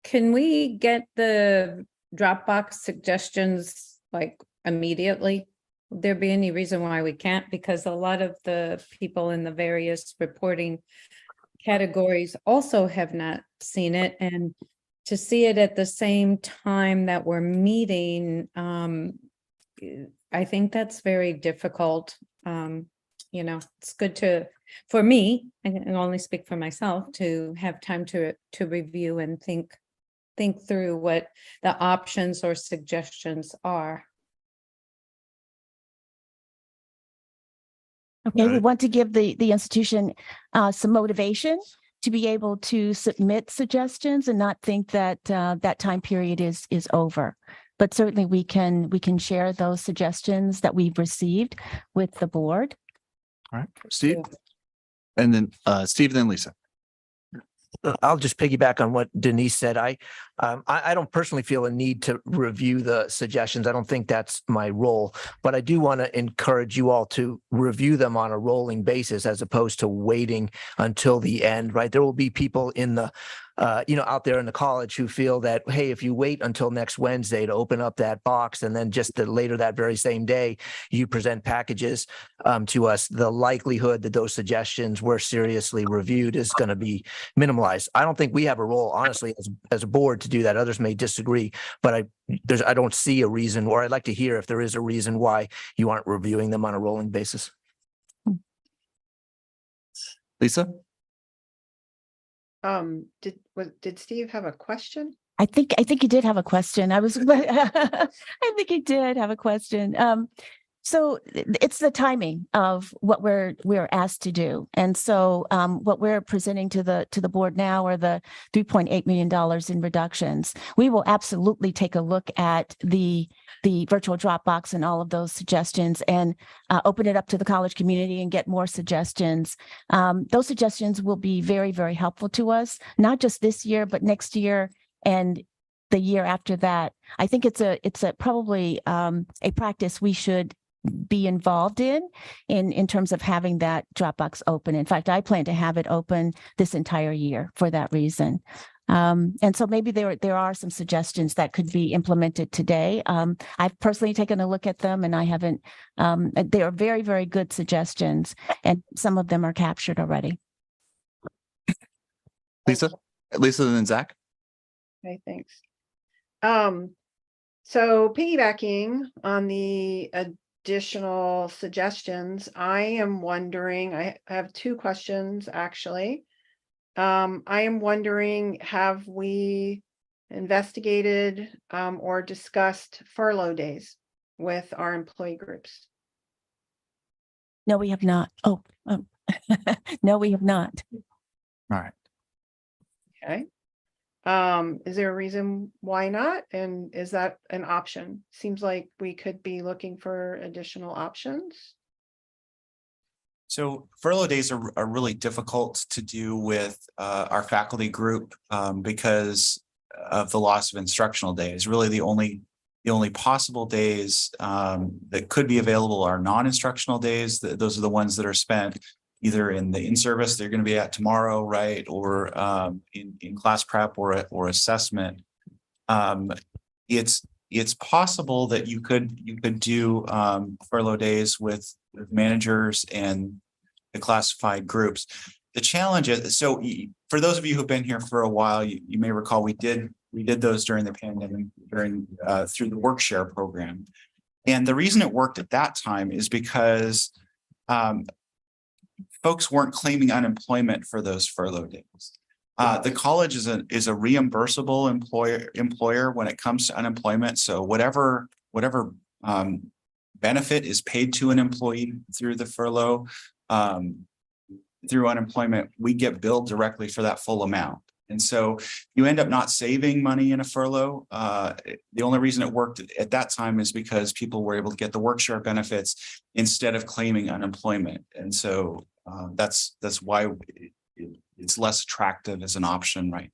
can we get the Dropbox suggestions like immediately? Would there be any reason why we can't? Because a lot of the people in the various reporting categories also have not seen it. And to see it at the same time that we're meeting, I think that's very difficult. It's good for me, I can only speak for myself, to have time to review and think through what the options or suggestions are.
Okay, we want to give the institution some motivation to be able to submit suggestions and not think that that time period is over. But certainly we can share those suggestions that we've received with the board.
All right, Steve? And then Steve, then Lisa.
I'll just piggyback on what Denise said. I don't personally feel a need to review the suggestions. I don't think that's my role, but I do want to encourage you all to review them on a rolling basis as opposed to waiting until the end, right? There will be people in the out there in the college who feel that, hey, if you wait until next Wednesday to open up that box and then just later that very same day, you present packages to us, the likelihood that those suggestions were seriously reviewed is going to be minimalized. I don't think we have a role, honestly, as a board to do that. Others may disagree, but I don't see a reason, or I'd like to hear if there is a reason why you aren't reviewing them on a rolling basis.
Lisa?
Did Steve have a question?
I think he did have a question. I think he did have a question. So it's the timing of what we're asked to do. And so what we're presenting to the board now are the $3.8 million in reductions. We will absolutely take a look at the virtual Dropbox and all of those suggestions and open it up to the college community and get more suggestions. Those suggestions will be very, very helpful to us, not just this year, but next year and the year after that. I think it's probably a practice we should be involved in terms of having that Dropbox open. In fact, I plan to have it open this entire year for that reason. And so maybe there are some suggestions that could be implemented today. I've personally taken a look at them and I haven't, they are very, very good suggestions and some of them are captured already.
Lisa and then Zach.
Okay, thanks. So piggybacking on the additional suggestions, I am wondering, I have two questions actually. I am wondering, have we investigated or discussed furlough days with our employee groups?
No, we have not. Oh. No, we have not.
All right.
Okay. Is there a reason why not? And is that an option? Seems like we could be looking for additional options.
So furlough days are really difficult to do with our faculty group because of the loss of instructional days. Really, the only possible days that could be available are non-instructional days. Those are the ones that are spent either in the in-service they're going to be at tomorrow, right, or in class prep or assessment. It's possible that you could do furlough days with managers and the classified groups. The challenge is, so for those of you who've been here for a while, you may recall we did those during the pandemic, through the WorkShare program. And the reason it worked at that time is because folks weren't claiming unemployment for those furlough days. The college is a reimbursable employer when it comes to unemployment. So whatever benefit is paid to an employee through the furlough, through unemployment, we get billed directly for that full amount. And so you end up not saving money in a furlough. The only reason it worked at that time is because people were able to get the WorkShare benefits instead of claiming unemployment. And so that's why it's less attractive as an option, right?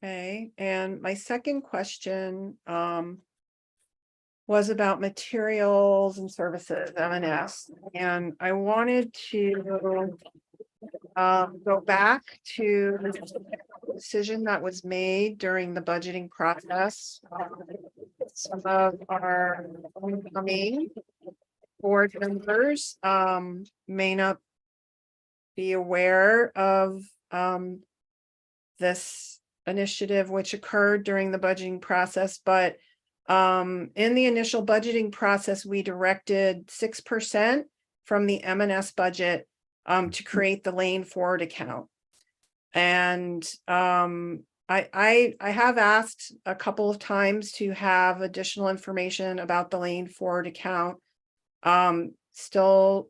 Okay, and my second question was about materials and services, M&S, and I wanted to go back to the decision that was made during the budgeting process. Some of our incoming board members may not be aware of this initiative which occurred during the budgeting process, but in the initial budgeting process, we directed 6% from the M&S budget to create the Lane Forward account. And I have asked a couple of times to have additional information about the Lane Forward account. Still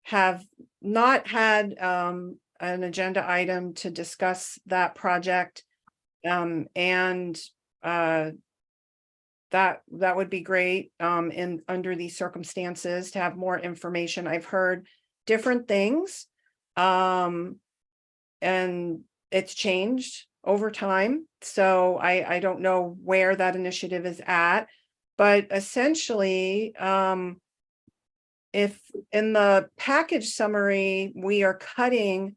have not had an agenda item to discuss that project. That would be great under these circumstances to have more information. I've heard different things and it's changed over time. So I don't know where that initiative is at, but essentially if in the package summary, we are cutting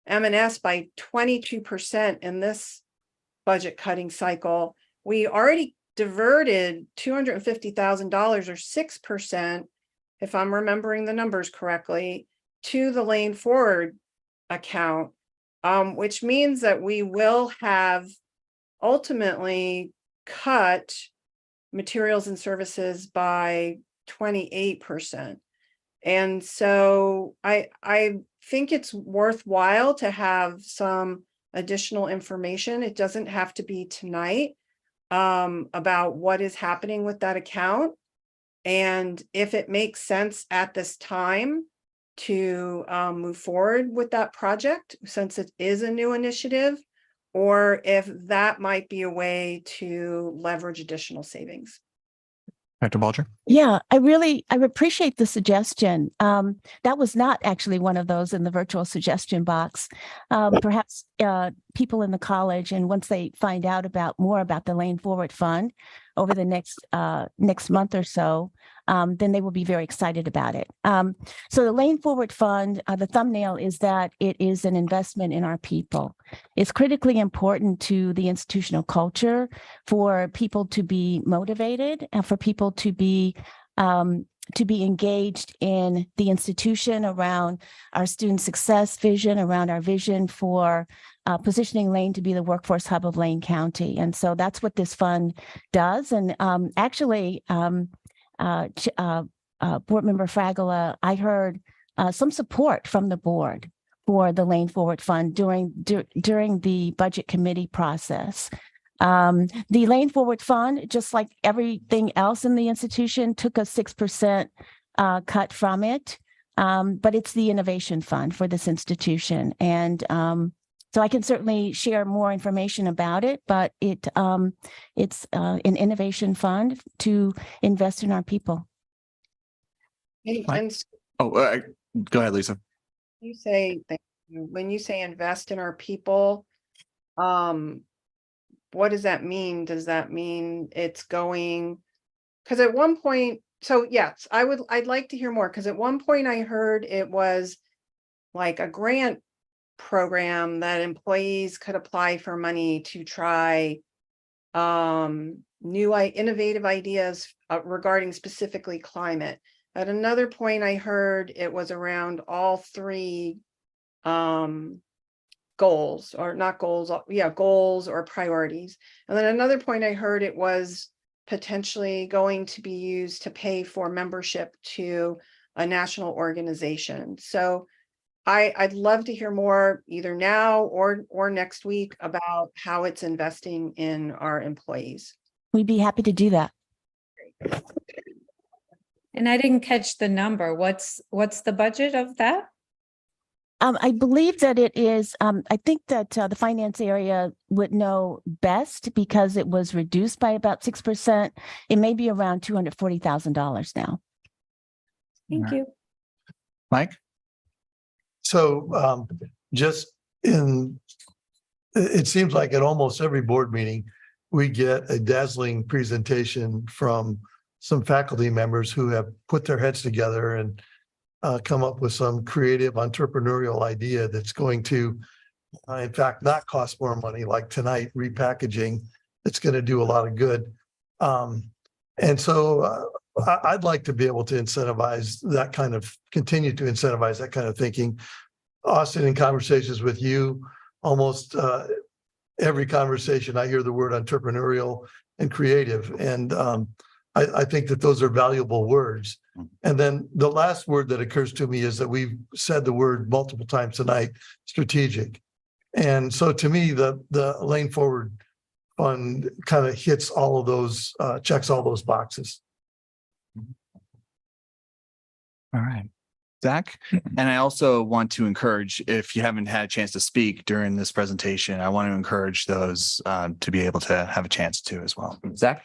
M&S by 22% in this budget cutting cycle. We already diverted $250,000 or 6%, if I'm remembering the numbers correctly, to the Lane Forward account, which means that we will have ultimately cut materials and services by 28%. And so I think it's worthwhile to have some additional information. It doesn't have to be tonight, about what is happening with that account. And if it makes sense at this time to move forward with that project, since it is a new initiative, or if that might be a way to leverage additional savings.
Dr. Balcher?
Yeah, I appreciate the suggestion. That was not actually one of those in the virtual suggestion box. Perhaps people in the college, and once they find out more about the Lane Forward Fund over the next month or so, then they will be very excited about it. So the Lane Forward Fund, the thumbnail is that it is an investment in our people. It's critically important to the institutional culture for people to be motivated and for people to be engaged in the institution around our student success vision, around our vision for positioning Lane to be the workforce hub of Lane County. And so that's what this fund does. And actually, Board Member Fragala, I heard some support from the board for the Lane Forward Fund during the budget committee process. The Lane Forward Fund, just like everything else in the institution, took a 6% cut from it, but it's the innovation fund for this institution. And so I can certainly share more information about it, but it's an innovation fund to invest in our people.
And
Go ahead, Lisa.
you say, when you say invest in our people, what does that mean? Does that mean it's going? Because at one point, so yes, I'd like to hear more, because at one point I heard it was like a grant program that employees could apply for money to try new innovative ideas regarding specifically climate. At another point I heard it was around all three goals, or not goals, goals or priorities. And then another point I heard it was potentially going to be used to pay for membership to a national organization. So I'd love to hear more either now or next week about how it's investing in our employees.
We'd be happy to do that.
And I didn't catch the number. What's the budget of that?
I believe that it is, I think that the finance area would know best because it was reduced by about 6%. It may be around $240,000 now.
Thank you.
Mike?
So it seems like at almost every board meeting, we get a dazzling presentation from some faculty members who have put their heads together and come up with some creative entrepreneurial idea that's going to, in fact, not cost more money, like tonight, repackaging. It's going to do a lot of good. And so I'd like to be able to continue to incentivize that kind of thinking. Austin, in conversations with you, almost every conversation, I hear the word entrepreneurial and creative. And I think that those are valuable words. And then the last word that occurs to me is that we've said the word multiple times tonight, strategic. And so to me, the Lane Forward Fund kind of hits all of those, checks all those boxes.
All right. Zach? And I also want to encourage, if you haven't had a chance to speak during this presentation, I want to encourage those to be able to have a chance to as well. Zach?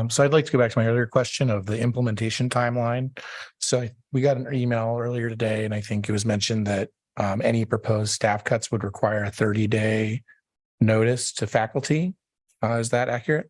So I'd like to go back to my earlier question of the implementation timeline. So we got an email earlier today, and I think it was mentioned that any proposed staff cuts would require a 30-day notice to faculty. Is that accurate?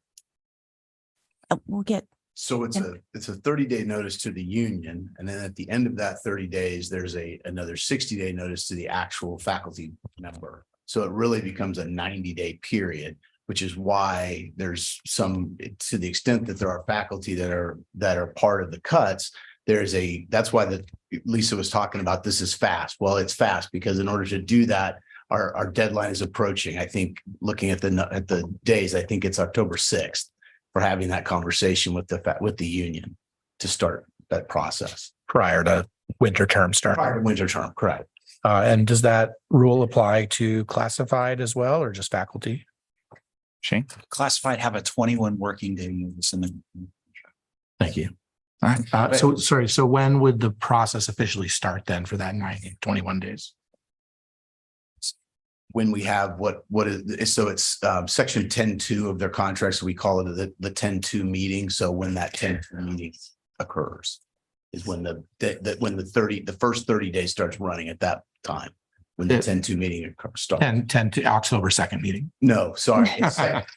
We'll get
So it's a 30-day notice to the union, and then at the end of that 30 days, there's another 60-day notice to the actual faculty member. So it really becomes a 90-day period, which is why there's some, to the extent that there are faculty that are part of the cuts, that's why Lisa was talking about this is fast. Well, it's fast because in order to do that, our deadline is approaching. I think looking at the days, I think it's October 6th for having that conversation with the union to start that process.
Prior to winter term start.
Prior to winter term, correct.
And does that rule apply to classified as well, or just faculty?
Shane?
Classified have a 21 working day notice in the.
Thank you.
All right.
So when would the process officially start then for that 21 days?
When we have what is, so it's section 10.2 of their contracts, we call it the 10.2 meeting. So when that 10.2 meeting occurs is when the first 30 days starts running at that time, when the 10.2 meeting starts.
10 to October 2nd meeting.
No, sorry.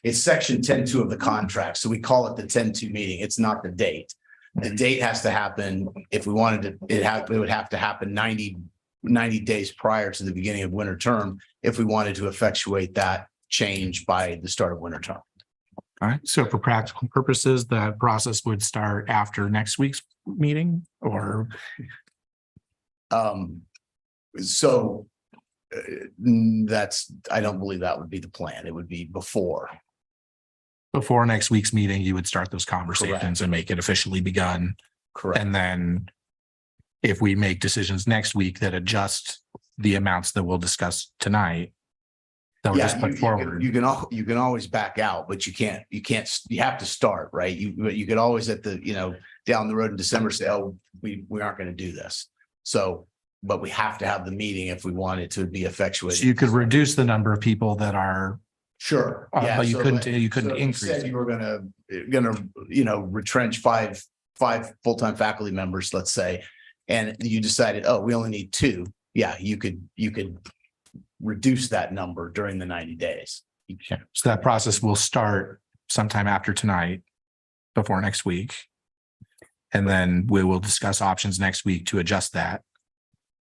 It's section 10.2 of the contract. So we call it the 10.2 meeting. It's not the date. The date has to happen if we wanted to, it would have to happen 90 days prior to the beginning of winter term if we wanted to effectuate that change by the start of winter term.
All right. So for practical purposes, that process would start after next week's meeting or?
I don't believe that would be the plan. It would be before.
Before next week's meeting, you would start those conversations and make it officially begun.
Correct.
And then if we make decisions next week that adjust the amounts that we'll discuss tonight, that we'll just put forward.
You can always back out, but you have to start, right? You could always down the road in December say, oh, we aren't going to do this. So, but we have to have the meeting if we want it to be effectuated.
So you could reduce the number of people that are.
Sure.
But you couldn't
so
increase.
You said you were gonna retrench five full-time faculty members, let's say, and you decided, oh, we only need 2. Yeah, you could reduce that number during the 90 days.
Yeah. So that process will start sometime after tonight, before next week. And then we will discuss options next week to adjust that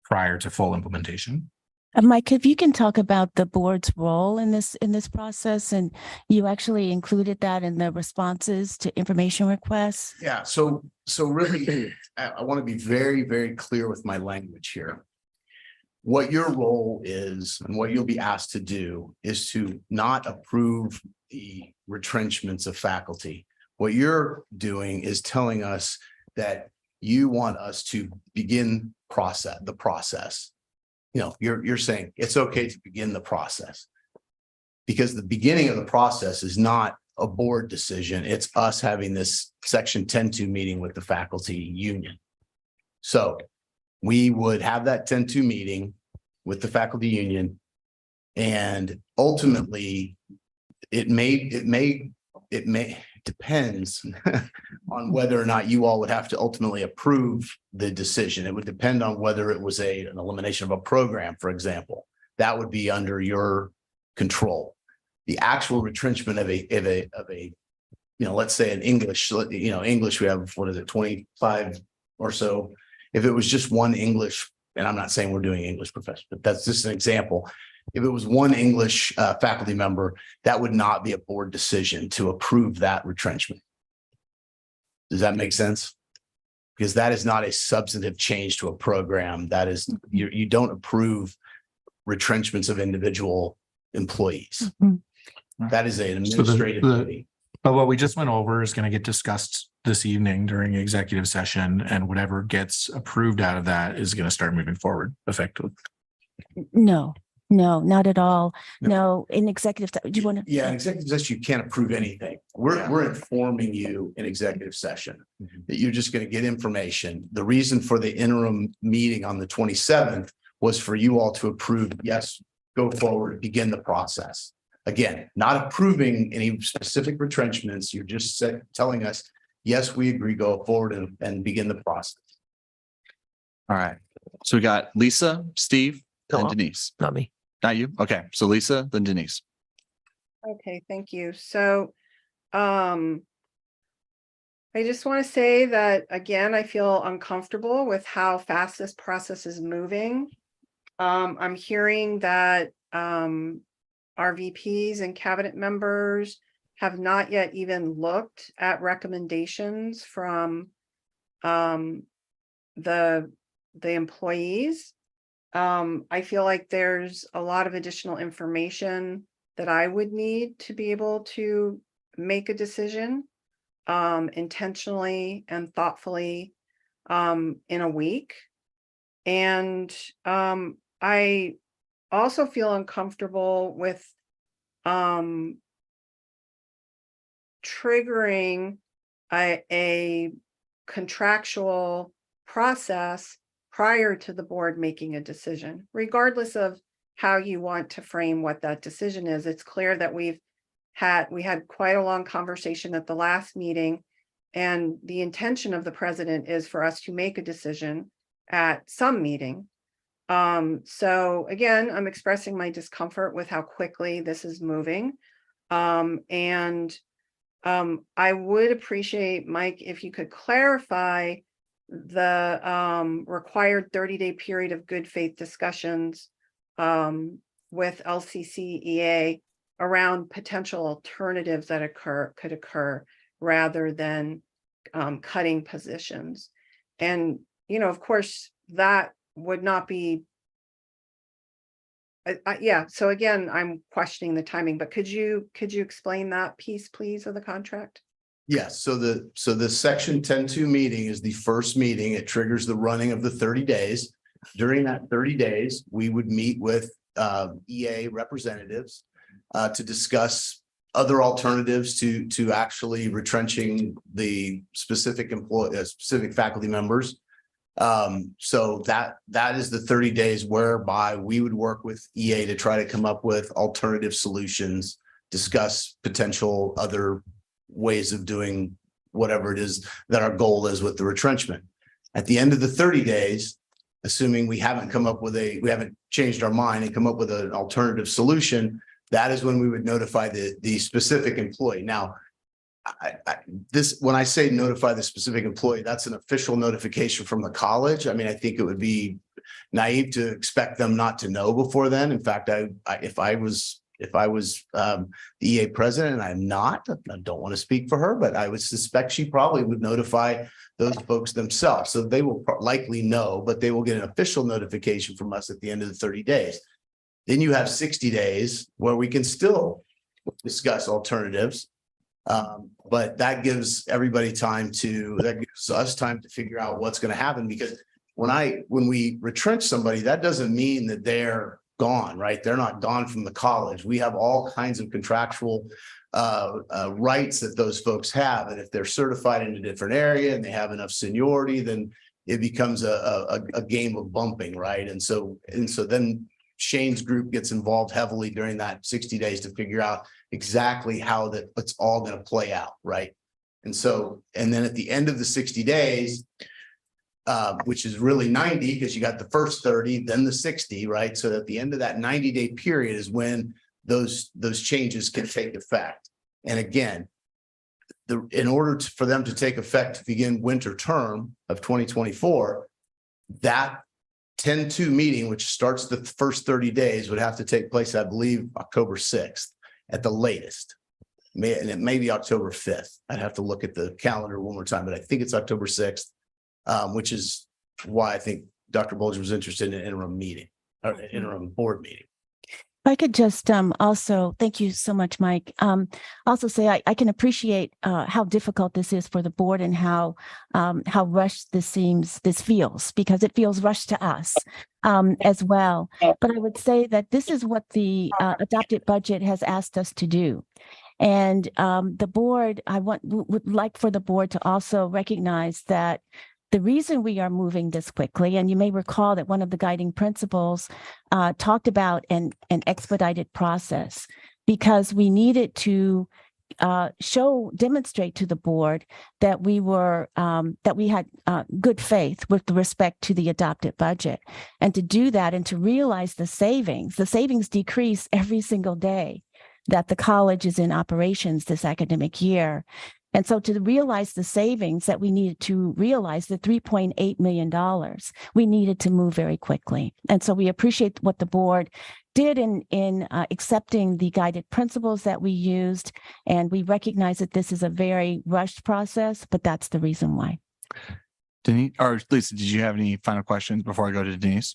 prior to full implementation.
Mike, if you can talk about the board's role in this process, and you actually included that in the responses to information requests.
Yeah, so really, I want to be very, very clear with my language here. What your role is and what you'll be asked to do is to not approve the retrenchments of faculty. What you're doing is telling us that you want us to begin the process. You're saying it's okay to begin the process because the beginning of the process is not a board decision. It's us having this section 10.2 meeting with the faculty union. So we would have that 10.2 meeting with the faculty union, and ultimately it depends on whether or not you all would have to ultimately approve the decision. It would depend on whether it was an elimination of a program, for example. That would be under your control. The actual retrenchment of a let's say in English, English, we have, 25 or so. If it was just one English, and I'm not saying we're doing English professor, but that's just an example. If it was one English faculty member, that would not be a board decision to approve that retrenchment. Does that make sense? Because that is not a substantive change to a program. That is, you don't approve retrenchments of individual employees.
Mm-hmm.
That is an administrative duty.
But what we just went over is going to get discussed this evening during executive session, and whatever gets approved out of that is going to start moving forward effectively.
No, not at all. No, in executive, do you want to?
Yeah, in executive session, you can't approve anything. We're informing you in executive session that you're just going to get information. The reason for the interim meeting on the 27th was for you all to approve, yes, go forward, begin the process. Again, not approving any specific retrenchments. You're just telling us, yes, we agree, go forward and begin the process.
All right. So we got Lisa, Steve, and Denise.
Not me.
Not you? Okay. So Lisa, then Denise.
Okay, thank you. So, I I just want to say that, again, I feel uncomfortable with how fast this process is moving. I'm hearing that our VPs and cabinet members have not yet even looked at recommendations from the employees. I feel like there's a lot of additional information that I would need to be able to make a decision intentionally and thoughtfully in a week. And I also feel uncomfortable with triggering a contractual process prior to the board making a decision, regardless of how you want to frame what that decision is. It's clear that we had quite a long conversation at the last meeting, and the intention of the president is for us to make a decision at some meeting. So again, I'm expressing my discomfort with how quickly this is moving. I would appreciate, Mike, if you could clarify the required 30-day period of good faith discussions with LCCEA around potential alternatives that could occur rather than cutting positions. And, you know, of course, that would not be, yeah. So again, I'm questioning the timing, but could you explain that piece, please, of the contract?
Yes, so the section 10.2 meeting is the first meeting. It triggers the running of the 30 days. During that 30 days, we would meet with EA representatives to discuss other alternatives to actually retrenching the specific specific faculty members. So that is the 30 days whereby we would work with EA to try to come up with alternative solutions, discuss potential other ways of doing whatever it is that our goal is with the retrenchment. At the end of the 30 days, assuming we haven't changed our mind and come up with an alternative solution, that is when we would notify the specific employee. Now, when I say notify the specific employee, that's an official notification from the college. I mean, I think it would be naive to expect them not to know before then. In fact, if I was the EA president, and I'm not, I don't want to speak for her, but I would suspect she probably would notify those folks themselves. So they will likely know, but they will get an official notification from us at the end of the 30 days. Then you have 60 days where we can still discuss alternatives. But that gives everybody that gives us time to figure out what's going to happen, because when we retrench somebody, that doesn't mean that they're gone, right? They're not gone from the college. We have all kinds of contractual rights that those folks have. And if they're certified in a different area and they have enough seniority, then it becomes a game of bumping, right? And so then Shane's group gets involved heavily during that 60 days to figure out exactly how it's all going to play out, right? And then at the end of the 60 days, which is really 90, because you got the first 30, then the 60, right? So at the end of that 90-day period is when those changes can take effect. And again, in order for them to take effect to begin winter term of 2024, that 10.2 meeting, which starts the first 30 days, would have to take place, I believe, October 6th at the latest. And it may be October 5th. I'd have to look at the calendar one more time, but I think it's October 6th. Which is why I think Dr. Bolger was interested in an interim meeting or interim board meeting.
If I could just also, thank you so much, Mike. Also say I can appreciate how difficult this is for the board and how rushed this feels, because it feels rushed to us as well. But I would say that this is what the adopted budget has asked us to do. And the board, would like for the board to also recognize that the reason we are moving this quickly, and you may recall that one of the guiding principles talked about an expedited process, because we needed to demonstrate to the board that we had good faith with respect to the adopted budget. And to do that and to realize the savings decrease every single day that the college is in operations this academic year. And so to realize the savings that we needed to realize, the $3.8 million, we needed to move very quickly. And so we appreciate what the board did in accepting the guided principles that we used. And we recognize that this is a very rushed process, but that's the reason why.
Denise, or Lisa, did you have any final questions before I go to Denise?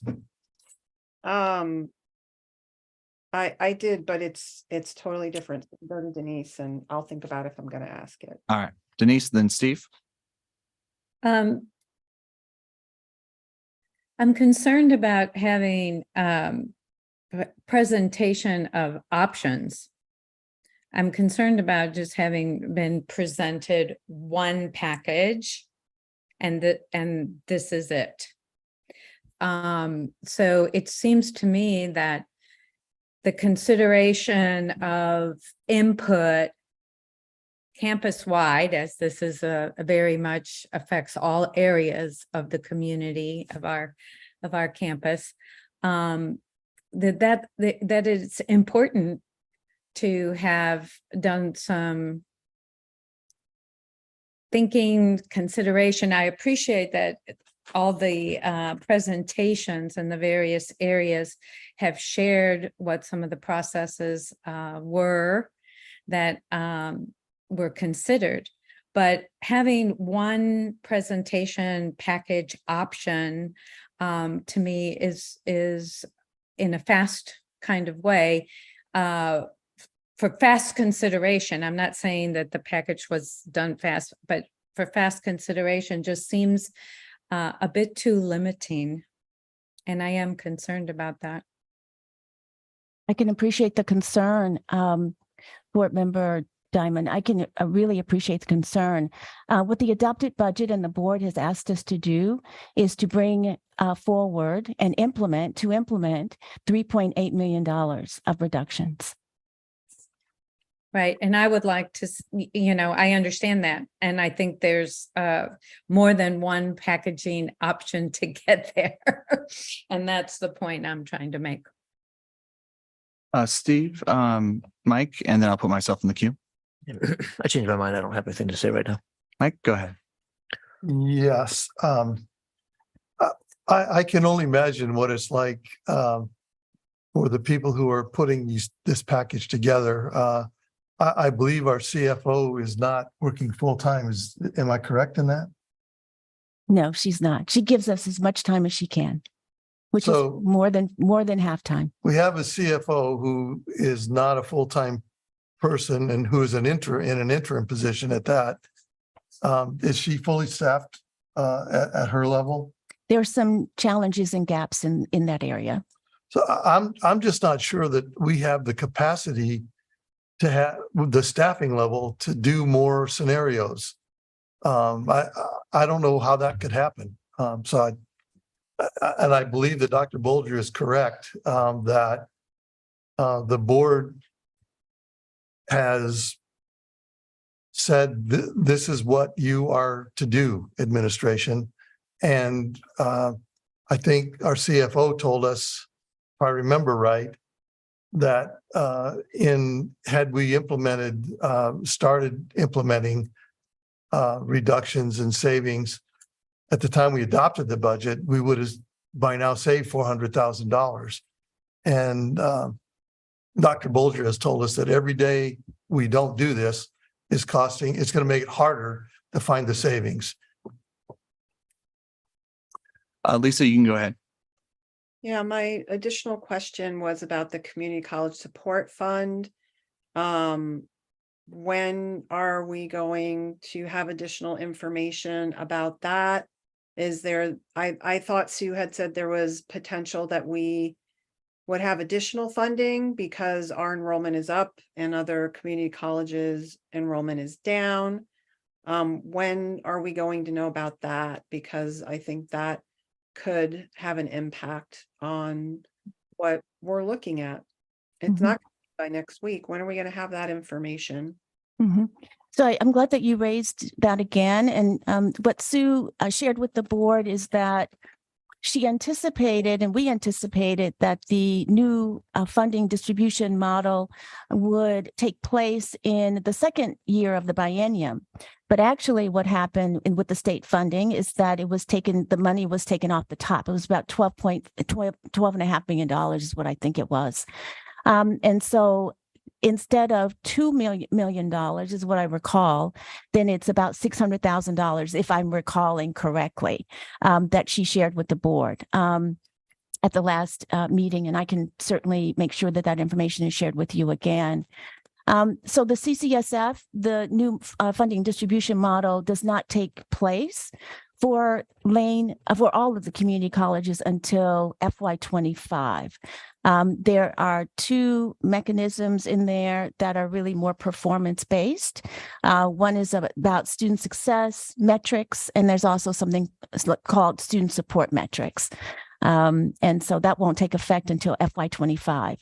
I did, but it's totally different. Go to Denise and I'll think about if I'm gonna ask it.
All right, Denise, then Steve.
I'm concerned about having presentation of options. I'm concerned about just having been presented one package and this is it. So it seems to me that the consideration of input campus-wide, as this is a very much affects all areas of the community of our campus, that it's important to have done some thinking, consideration. I appreciate that all the presentations and the various areas have shared what some of the processes were that were considered. But having one presentation package option to me is in a fast kind of way for fast consideration. I'm not saying that the package was done fast, but for fast consideration just seems a bit too limiting. And I am concerned about that.
I can appreciate the concern, Board Member Diamond. I can really appreciate the concern. What the adopted budget and the board has asked us to do is to bring forward and implement $3.8 million of reductions.
Right. And I would like to, I understand that. And I think there's more than one packaging option to get there. And that's the point I'm trying to make.
Steve, Mike, and then I'll put myself in the queue.
I changed my mind. I don't have anything to say right now.
Mike, go ahead.
Yes. I can only imagine what it's like for the people who are putting this package together. I believe our CFO is not working full time. Am I correct in that?
No, she's not. She gives us as much time as she can, which is more than half time.
We have a CFO who is not a full-time person and who is in an interim position at that. Is she fully staffed at her level?
There are some challenges and gaps in that area.
So I'm just not sure that we have the capacity to have the staffing level to do more scenarios. I don't know how that could happen. And I believe that Dr. Bolger is correct, that the board has said this is what you are to do, administration. And I think our CFO told us, if I remember right, that had we started implementing reductions and savings at the time we adopted the budget, we would have by now saved $400,000. And Dr. Bolger has told us that every day we don't do this it's going to make it harder to find the savings.
Lisa, you can go ahead.
Yeah, my additional question was about the Community College Support Fund. When are we going to have additional information about that? Is there, I thought Sue had said there was potential that we would have additional funding because our enrollment is up and other community colleges enrollment is down. When are we going to know about that? Because I think that could have an impact on what we're looking at. It's not by next week. When are we going to have that information?
So I'm glad that you raised that again. And what Sue shared with the board is that she anticipated, and we anticipated, that the new funding distribution model would take place in the second year of the biennium. But actually what happened with the state funding is that the money was taken off the top. It was about $12.5 million is what I think it was. And so instead of $2 million is what I recall, then it's about $600,000, if I'm recalling correctly, that she shared with the board at the last meeting. And I can certainly make sure that that information is shared with you again. So the CCSF, the new funding distribution model, does not take place for all of the community colleges until FY25. There are two mechanisms in there that are really more performance-based. One is about student success metrics, and there's also something called student support metrics. And so that won't take effect until FY25.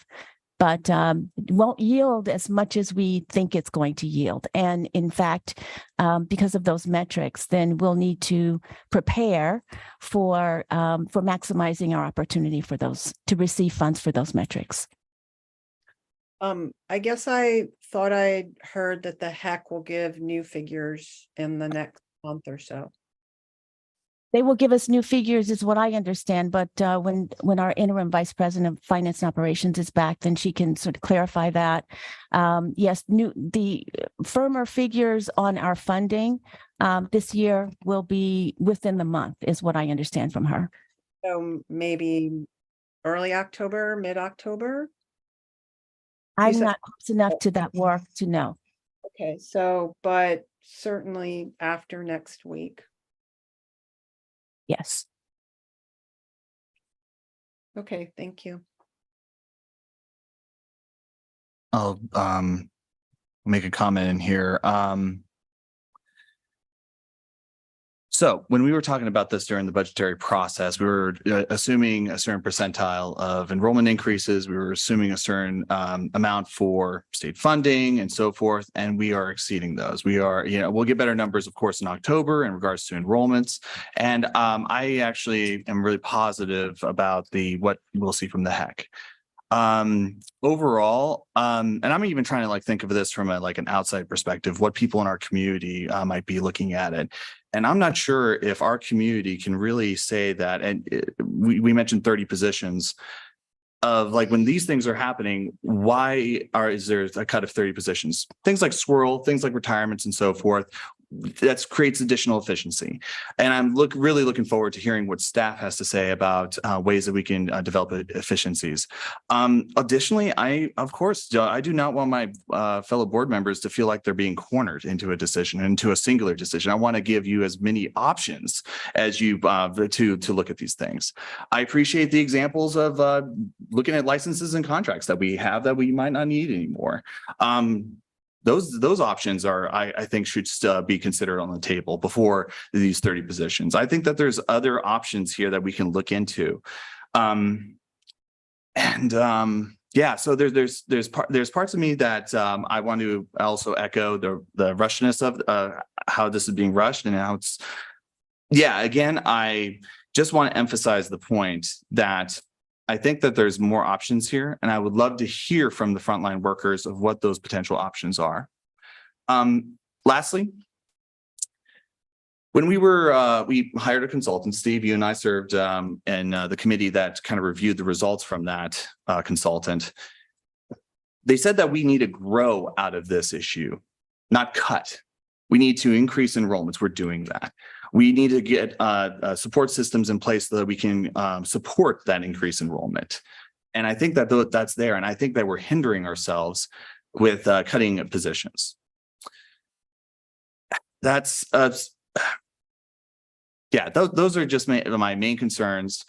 But it won't yield as much as we think it's going to yield. And in fact, because of those metrics, then we'll need to prepare for maximizing our opportunity for those, to receive funds for those metrics.
I guess I thought I heard that the HEC will give new figures in the next month or so.
They will give us new figures, is what I understand. But when our interim vice president of finance and operations is back, then she can sort of clarify that. Yes, the firmer figures on our funding this year will be within the month, is what I understand from her.
So maybe early October, mid-October?
I'm not close enough to that work to know.
Okay, so, but certainly after next week.
Yes.
Okay, thank you.
I'll make a comment in here. So when we were talking about this during the budgetary process, we were assuming a certain percentile of enrollment increases. We were assuming a certain amount for state funding and so forth, and we are exceeding those. We are, we'll get better numbers, of course, in October in regards to enrollments. And I actually am really positive about what we'll see from the HEC. Overall, and I'm even trying to think of this from an outside perspective, what people in our community might be looking at it. And I'm not sure if our community can really say that. And we mentioned 30 positions of when these things are happening, is there a cut of 30 positions? Things like Swirl, things like retirements and so forth. That creates additional efficiency. And I'm really looking forward to hearing what staff has to say about ways that we can develop efficiencies. Additionally, I do not want my fellow board members to feel like they're being cornered into a decision, into a singular decision. I want to give you as many options as you to look at these things. I appreciate the examples of looking at licenses and contracts that we have that we might not need anymore. Those options I think should still be considered on the table before these 30 positions. I think that there's other options here that we can look into. Yeah, so there's parts of me that I want to also echo the rushness of how this is being rushed and how it's, again, I just want to emphasize the point that I think that there's more options here, and I would love to hear from the frontline workers of what those potential options are. Lastly, when we hired a consultant, Steve, you and I served in the committee that kind of reviewed the results from that consultant. They said that we need to grow out of this issue, not cut. We need to increase enrollments. We're doing that. We need to get support systems in place so that we can support that increased enrollment. And I think that that's there. And I think that we're hindering ourselves with cutting positions. Those are just my main concerns.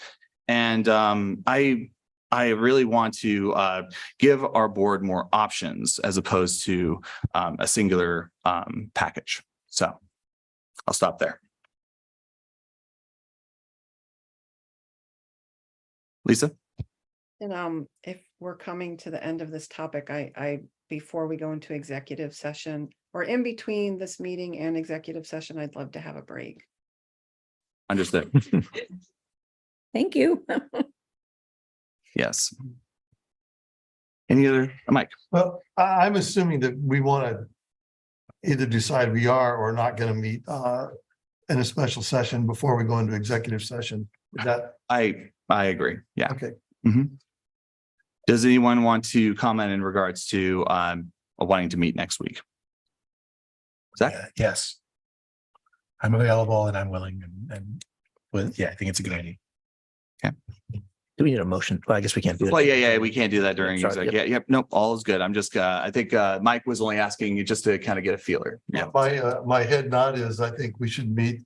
And I really want to give our board more options as opposed to a singular package. So I'll stop there. Lisa?
And if we're coming to the end of this topic, I before we go into executive session or in between this meeting and executive session, I'd love to have a break.
Understood.
Thank you.
Yes. Any other, Mike?
Well, I'm assuming that we want to either decide we are or not going to meet in a special session before we go into executive session. Is that
I agree. Yeah.
okay?
Mhm. Does anyone want to comment in regards to wanting to meet next week? Zach?
Yes. I'm available and I'm willing and yeah, I think it's a good idea.
Do we need a motion? Well, I guess we can't do that.
Well, yeah, we can't do that during
Sorry,
exec.
yep.
Yeah, yep. Nope. All is good. I'm just, I think Mike was only asking you just to kind of get a feeler. Yeah.
My head nod is I think we should meet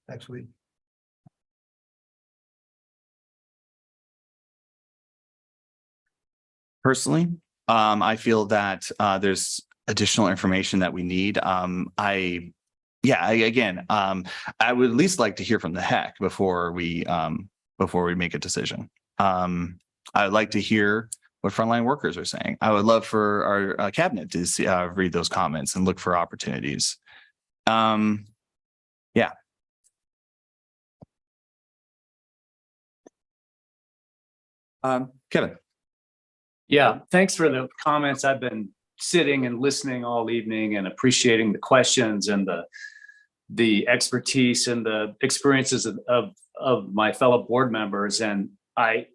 next week.
Personally, I feel that there's additional information that we need. I would at least like to hear from the HEC before we make a decision. I'd like to hear what frontline workers are saying. I would love for our cabinet to see, read those comments and look for opportunities. Yeah. Kevin.
Yeah, thanks for the comments. I've been sitting and listening all evening and appreciating the questions and the expertise and the experiences of my fellow board members. And I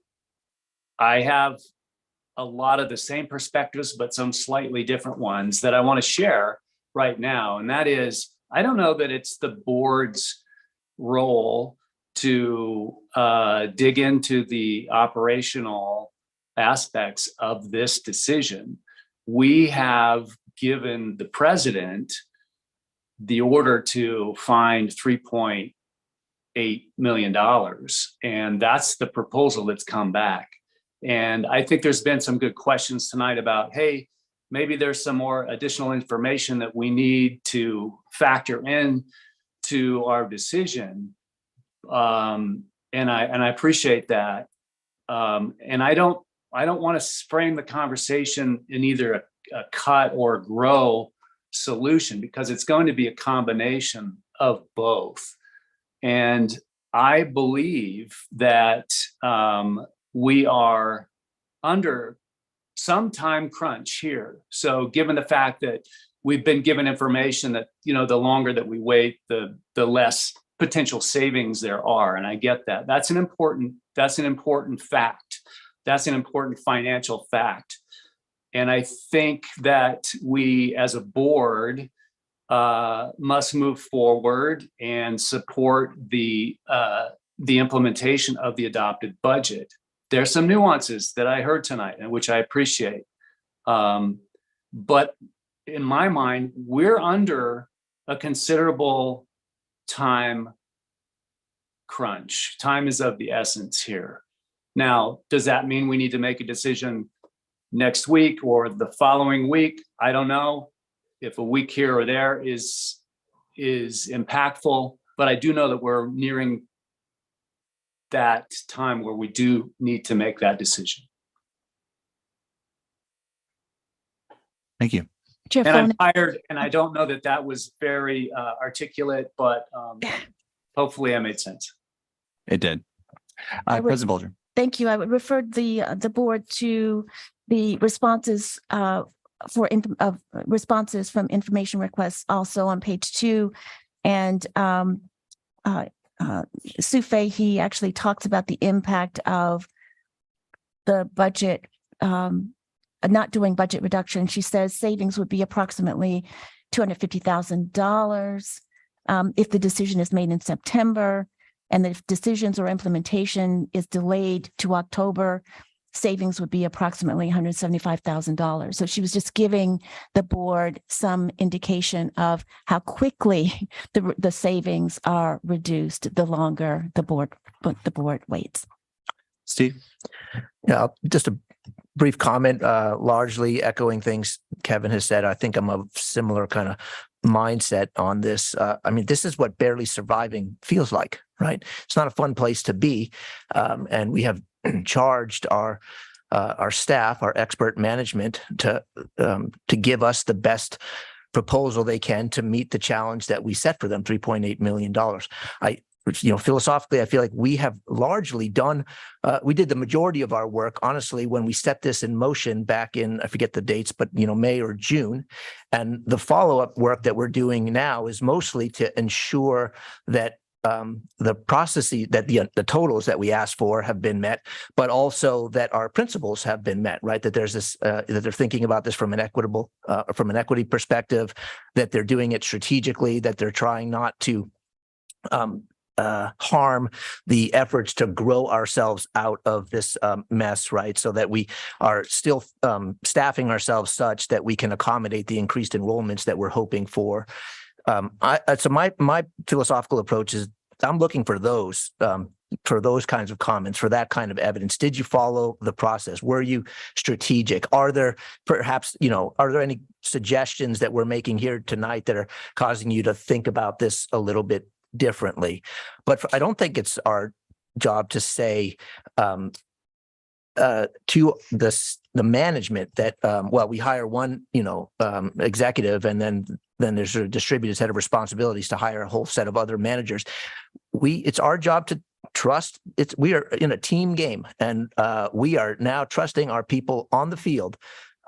have a lot of the same perspectives, but some slightly different ones that I want to share right now. And that is, I don't know that it's the board's role to dig into the operational aspects of this decision. We have given the president the order to find $3.8 million. And that's the proposal that's come back. And I think there's been some good questions tonight about, hey, maybe there's some more additional information that we need to factor in to our decision. And I appreciate that. And I don't want to frame the conversation in either a cut or grow solution, because it's going to be a combination of both. And I believe that we are under some time crunch here. So given the fact that we've been given information that, you know, the longer that we wait, the less potential savings there are. And I get that. That's an important fact. That's an important financial fact. And I think that we as a board must move forward and support the implementation of the adopted budget. There's some nuances that I heard tonight, and which I appreciate. But in my mind, we're under a considerable time crunch. Time is of the essence here. Now, does that mean we need to make a decision next week or the following week? I don't know if a week here or there is impactful, but I do know that we're nearing that time where we do need to make that decision.
Thank you.
Chair
And I'm
Flanagan.
tired, and I don't know that that was very articulate, but hopefully I made sense.
It did.
I would-
President Bolger.
Thank you. I would refer the board to the responses responses from information requests also on page 2. And Sue Fahey actually talks about the impact of the budget, not doing budget reduction. She says savings would be approximately $250,000 if the decision is made in September. And if decisions or implementation is delayed to October, savings would be approximately $175,000. So she was just giving the board some indication of how quickly the savings are reduced the longer the board waits.
Steve?
Yeah, just a brief comment, largely echoing things Kevin has said. I think I'm of similar kind of mindset on this. I mean, this is what barely surviving feels like, right? It's not a fun place to be. And we have charged our staff, our expert management to give us the best proposal they can to meet the challenge that we set for them, $3.8 million. which, philosophically, I feel like we have largely done, we did the majority of our work, honestly, when we set this in motion back in, I forget the dates, but, May or June. And the follow-up work that we're doing now is mostly to ensure that the processes, that the totals that we asked for have been met, but also that our principles have been met, right? That there's this, that they're thinking about this from an equity perspective, that they're doing it strategically, that they're trying not to harm the efforts to grow ourselves out of this mess, right? So that we are still staffing ourselves such that we can accommodate the increased enrollments that we're hoping for. So my philosophical approach is I'm looking for those kinds of comments, for that kind of evidence. Did you follow the process? Were you strategic? Are there perhaps, are there any suggestions that we're making here tonight that are causing you to think about this a little bit differently? But I don't think it's our job to say to the management that, we hire one, executive, and then there's a distributed set of responsibilities to hire a whole set of other managers. It's our job to trust. We are in a team game, and we are now trusting our people on the field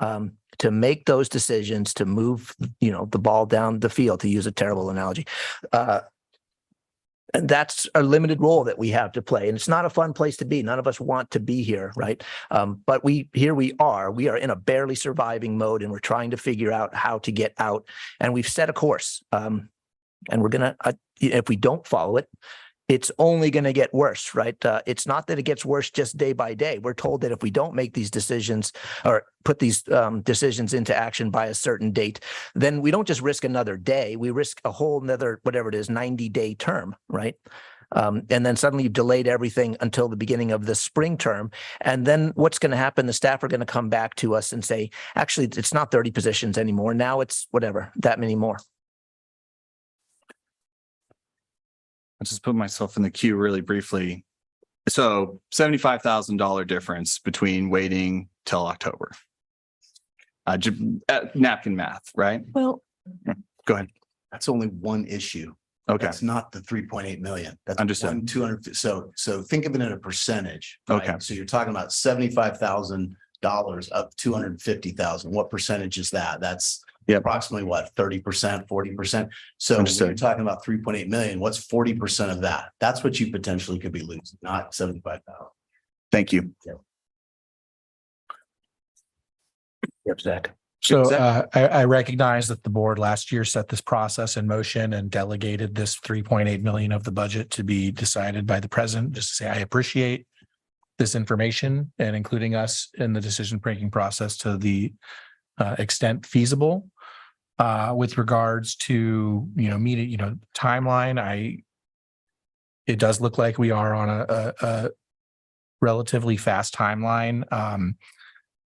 to make those decisions, to move, the ball down the field, to use a terrible analogy. And that's a limited role that we have to play. And it's not a fun place to be. None of us want to be here, right? But we are in a barely surviving mode, and we're trying to figure out how to get out. And we've set a course. And we're going to, if we don't follow it, it's only going to get worse, right? It's not that it gets worse just day by day. We're told that if we don't make these decisions or put these decisions into action by a certain date, then we don't just risk another day. We risk a whole nother, whatever it is, 90-day term, right? And then suddenly you've delayed everything until the beginning of the spring term. And then what's going to happen? The staff are going to come back to us and say, actually, it's not 30 positions anymore. Now it's whatever, that many more.
I'll just put myself in the queue really briefly. So $75,000 difference between waiting till October. Napkin math, right?
Well,
Go ahead.
That's only one issue.
Okay.
That's not the 3.8 million. That's
Understood.
200. So think of it in a percentage. Right?
Okay.
So you're talking about $75,000 up 250,000. What percentage is that? That's approximately what, 30%, 40%. So when you're talking about 3.8 million, what's 40% of that? That's what you potentially could be losing, not 75,000.
Thank you.
Yep, Zach.
So I recognize that the board last year set this process in motion and delegated this 3.8 million of the budget to be decided by the president. Just to say, I appreciate this information and including us in the decision-making process to the extent feasible. With regards to, meeting, timeline, it does look like we are on a relatively fast timeline.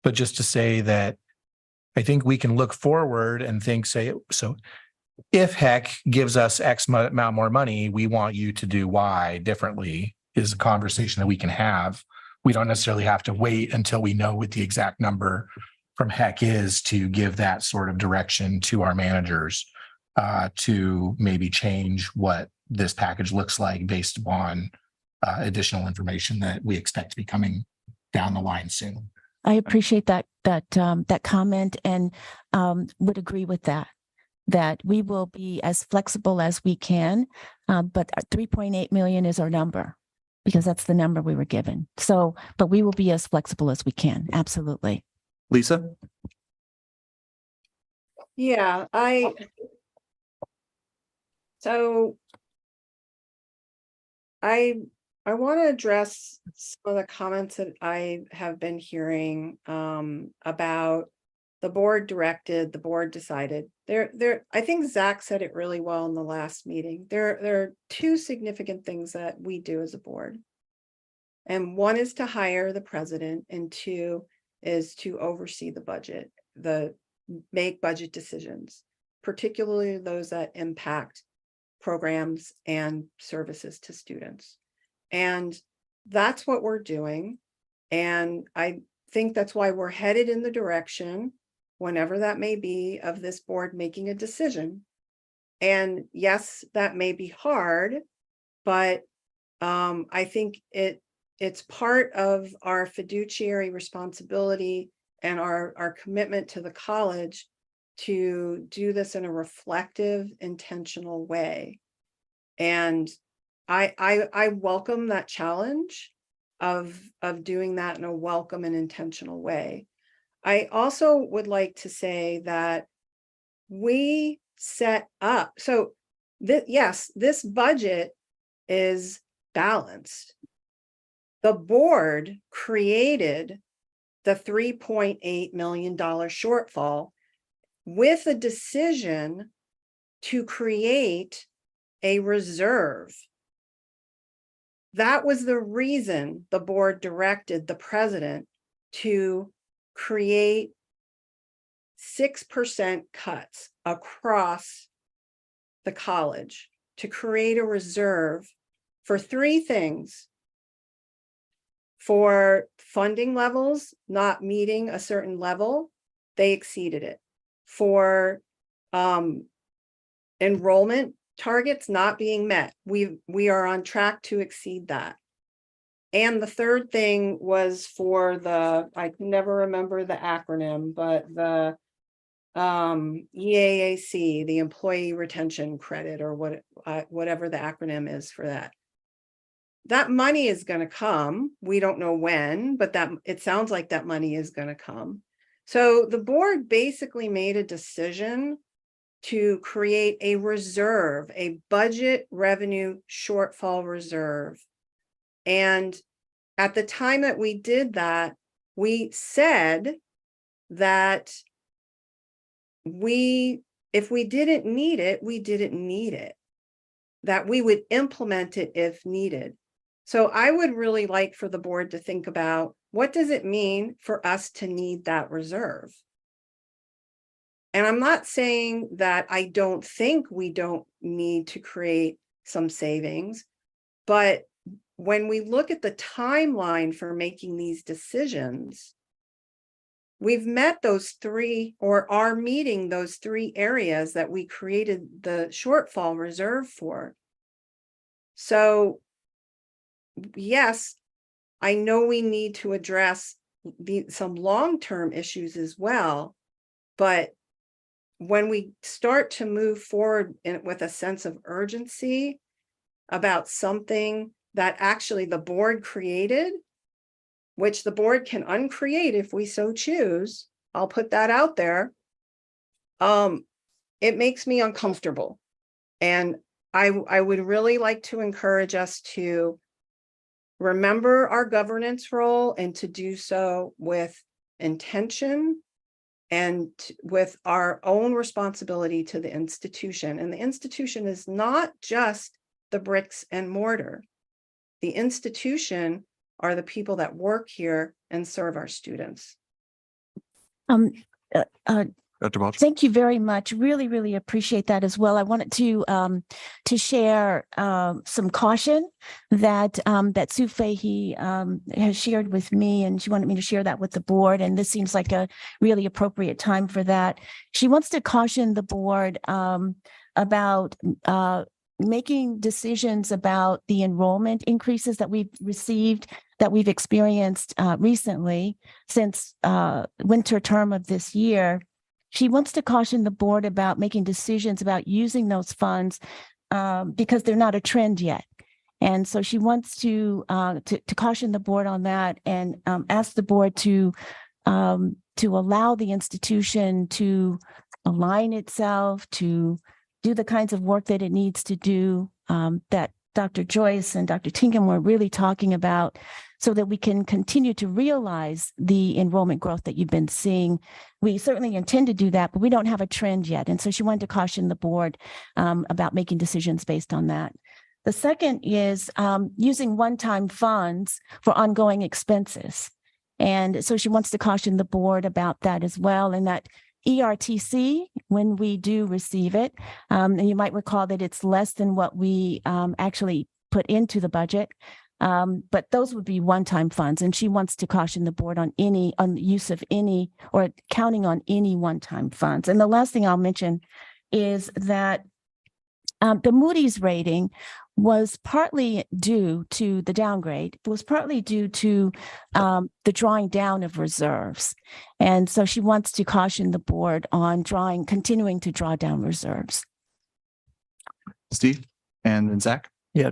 But just to say that I think we can look forward and think, so if HEC gives us X amount more money, we want you to do Y differently, is a conversation that we can have. We don't necessarily have to wait until we know what the exact number from HEC is to give that sort of direction to our managers to maybe change what this package looks like based upon additional information that we expect to be coming down the line soon.
I appreciate that comment and would agree with that we will be as flexible as we can, but 3.8 million is our number because that's the number we were given. So, but we will be as flexible as we can. Absolutely.
Lisa?
Yeah, I want to address some of the comments that I have been hearing about the board directed, the board decided. I think Zach said it really well in the last meeting. There are two significant things that we do as a board. And one is to hire the president, and two is to oversee the budget, make budget decisions, particularly those that impact programs and services to students. And that's what we're doing. And I think that's why we're headed in the direction, whenever that may be, of this board making a decision. And yes, that may be hard, but I think it's part of our fiduciary responsibility and our commitment to the college to do this in a reflective, intentional way. And I welcome that challenge of doing that in a welcome and intentional way. I also would like to say that we set up, so yes, this budget is balanced. The board created the $3.8 million shortfall with a decision to create a reserve. That was the reason the board directed the president to create 6% cuts across the college, to create a reserve for three things: for funding levels not meeting a certain level, they exceeded it; for enrollment targets not being met, we are on track to exceed that. And the third thing was for the, I can never remember the acronym, but the EAAC, the Employee Retention Credit, or whatever the acronym is for that. That money is going to come. We don't know when, but that it sounds like that money is going to come. So the board basically made a decision to create a reserve, a budget revenue shortfall reserve. And at the time that we did that, we said that if we didn't need it, we didn't need it, that we would implement it if needed. So I would really like for the board to think about, what does it mean for us to need that reserve? And I'm not saying that I don't think we don't need to create some savings, but when we look at the timeline for making these decisions, we've met those three, or are meeting those three areas that we created the shortfall reserve for. So yes, I know we need to address some long-term issues as well, but when we start to move forward with a sense of urgency about something that actually the board created, which the board can uncreate if we so choose, I'll put that out there, it makes me uncomfortable. And I would really like to encourage us to remember our governance role, and to do so with intention and with our own responsibility to the institution. And the institution is not just the bricks and mortar. The institution are the people that work here and serve our students.
Dr. Balch. Thank you very much. Really, really appreciate that as well. I wanted to share some caution that Sue Fahey has shared with me, and she wanted me to share that with the board. And this seems like a really appropriate time for that. She wants to caution the board about making decisions about the enrollment increases that we've received, that we've experienced recently since winter term of this year. She wants to caution the board about making decisions about using those funds because they're not a trend yet. And so she wants to caution the board on that, and ask the board to allow the institution to align itself, to do the kinds of work that it needs to do, that Dr. Joyce and Dr. Tinkham were really talking about, so that we can continue to realize the enrollment growth that you've been seeing. We certainly intend to do that, but we don't have a trend yet. And so she wanted to caution the board about making decisions based on that. The second is using one-time funds for ongoing expenses. And so she wants to caution the board about that as well, and that ERTC, when we do receive it, and you might recall that it's less than what we actually put into the budget, but those would be one-time funds. And she wants to caution the board on the use of any, or counting on any one-time funds. And the last thing I'll mention is that the Moody's rating was partly due to the downgrade, was partly due to the drawing down of reserves. And so she wants to caution the board on continuing to draw down reserves.
Steve and then Zach.
Yeah,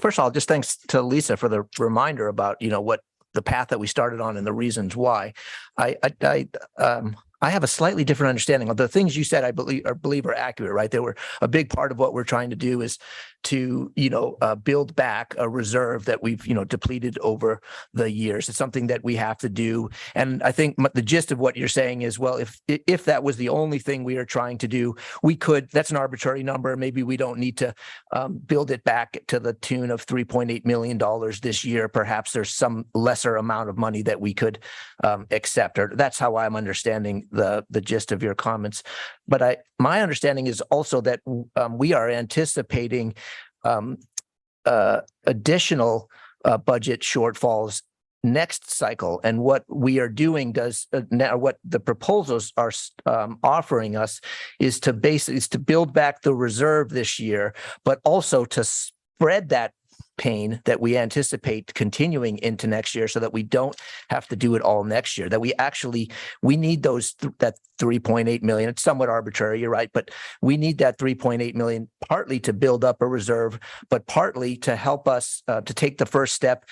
first of all, just thanks to Lisa for the reminder about, what the path that we started on and the reasons why. I have a slightly different understanding of the things you said. I believe are accurate, right? They were a big part of what we're trying to do is to, build back a reserve that we've, depleted over the years. It's something that we have to do. And I think the gist of what you're saying is, well, if that was the only thing we are trying to do, we could, that's an arbitrary number. Maybe we don't need to build it back to the tune of $3.8 million this year. Perhaps there's some lesser amount of money that we could accept, or that's how I'm understanding the gist of your comments. But my understanding is also that we are anticipating additional budget shortfalls next cycle. And what we are doing now, what the proposals are offering us is to build back the reserve this year, but also to spread that pain that we anticipate continuing into next year so that we don't have to do it all next year, that we need that 3.8 million. It's somewhat arbitrary, you're right, but we need that 3.8 million partly to build up a reserve, but partly to help us to take the first step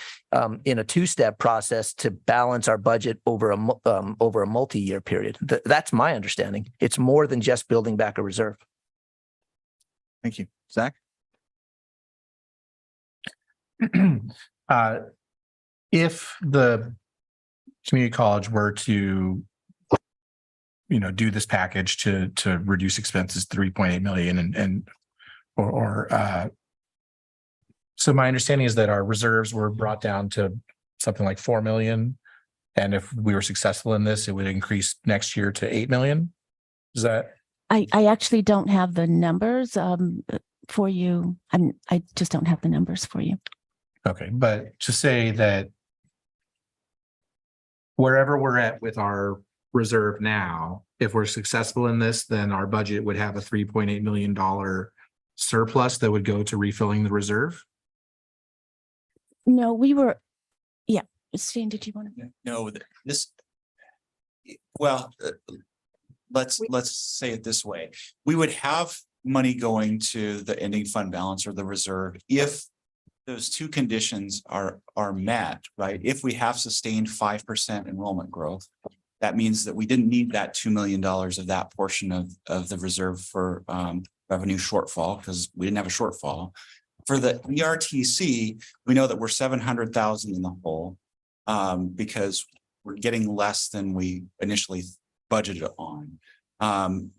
in a two-step process to balance our budget over a multi-year period. That's my understanding. It's more than just building back a reserve.
Thank you. Zach?
If the community college were to, do this package to reduce expenses 3.8 million so my understanding is that our reserves were brought down to something like 4 million. And if we were successful in this, it would increase next year to 8 million. Is that?
I actually don't have the numbers for you. I just don't have the numbers for you.
Okay, but to say that wherever we're at with our reserve now, if we're successful in this, then our budget would have a $3.8 million surplus that would go to refilling the reserve?
No, yeah. Shane, did you want to?
No, let's say it this way. We would have money going to the ending fund balance or the reserve if those two conditions are met, right? If we have sustained 5% enrollment growth, that means that we didn't need that $2 million of that portion of the reserve for revenue shortfall because we didn't have a shortfall. For the ERTC, we know that we're 700,000 in the hole because we're getting less than we initially budgeted on.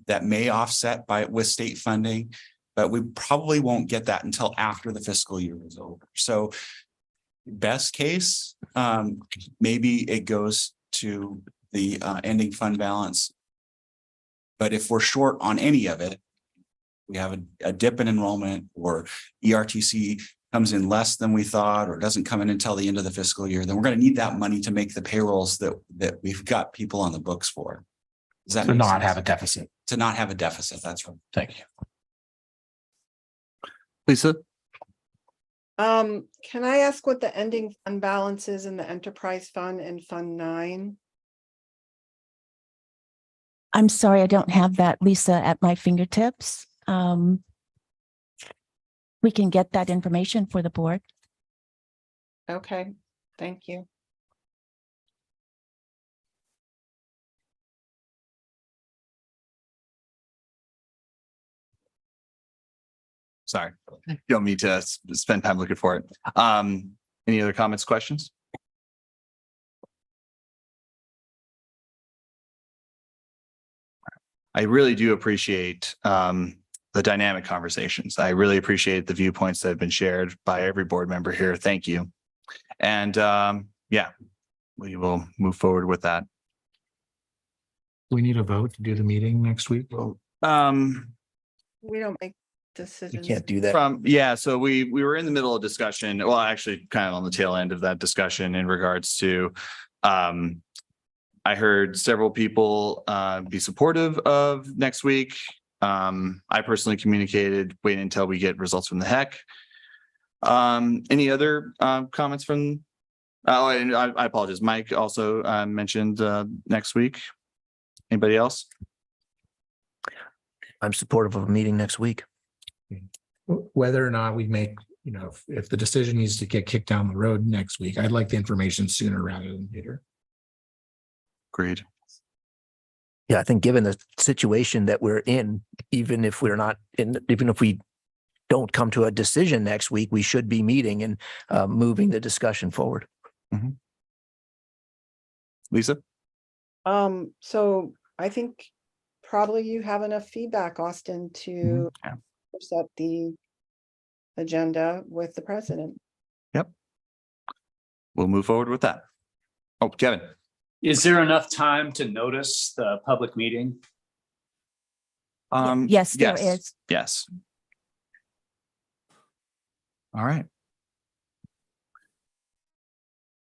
That may offset with state funding, but we probably won't get that until after the fiscal year is over. So best case, maybe it goes to the ending fund balance. But if we're short on any of it, we have a dip in enrollment or ERTC comes in less than we thought or doesn't come in until the end of the fiscal year, then we're going to need that money to make the payrolls that we've got people on the books for. Does that
To
make
not
sense?
have a deficit.
To not have a deficit, that's right.
Thank you.
Lisa?
Can I ask what the ending fund balance is in the enterprise fund and Fund 9?
I'm sorry, I don't have that, Lisa, at my fingertips. We can get that information for the board.
Okay, thank you.
Sorry, you don't need to spend time looking for it. Any other comments, questions? I really do appreciate the dynamic conversations. I really appreciate the viewpoints that have been shared by every board member here. Thank you. And yeah, we will move forward with that.
We need a vote to do the meeting next week.
We don't make decisions.
Do that.
So we were in the middle of discussion. Well, actually kind of on the tail end of that discussion in regards to I heard several people be supportive of next week. I personally communicated wait until we get results from the HEC. Any other comments from? Oh, and I apologize. Mike also mentioned next week. Anybody else?
I'm supportive of a meeting next week.
Whether or not we make, if the decision needs to get kicked down the road next week, I'd like the information sooner rather than later.
Agreed.
Yeah, I think given the situation that we're in, even if we don't come to a decision next week, we should be meeting and moving the discussion forward.
Lisa?
So I think probably you have enough feedback, Austin, to set the agenda with the president.
Yep. We'll move forward with that. Oh, Kevin.
Is there enough time to notice the public meeting?
Yes, there is.
Yes. All right.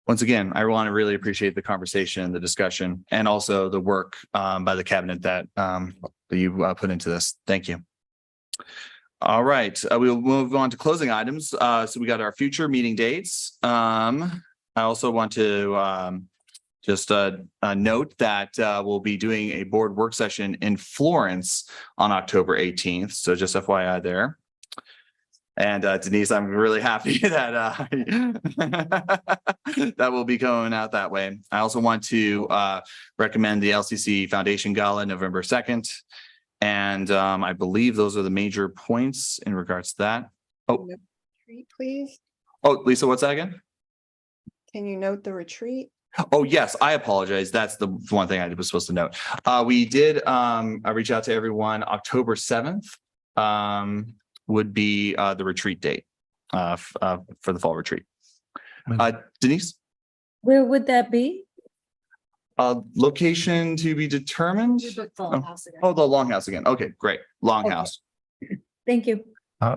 Once again, I want to really appreciate the conversation, the discussion, and also the work by the cabinet that you put into this. Thank you. All right, we'll move on to closing items. So we got our future meeting dates. I also want to just note that we'll be doing a board work session in Florence on October 18th. So just FYI there. And Denise, I'm really happy that that will be going out that way. I also want to recommend the LCC Foundation Gala November 2nd. And I believe those are the major points in regards to that. Oh,
Retreat, please.
oh, Lisa, what's that again?
Can you note the retreat?
Oh, yes, I apologize. That's the one thing I was supposed to note. We did reach out to everyone. October 7th would be the retreat date for the fall retreat. Denise?
Where would that be?
Location to be determined? Oh, the Longhouse again. Okay, great. Longhouse.
Thank you.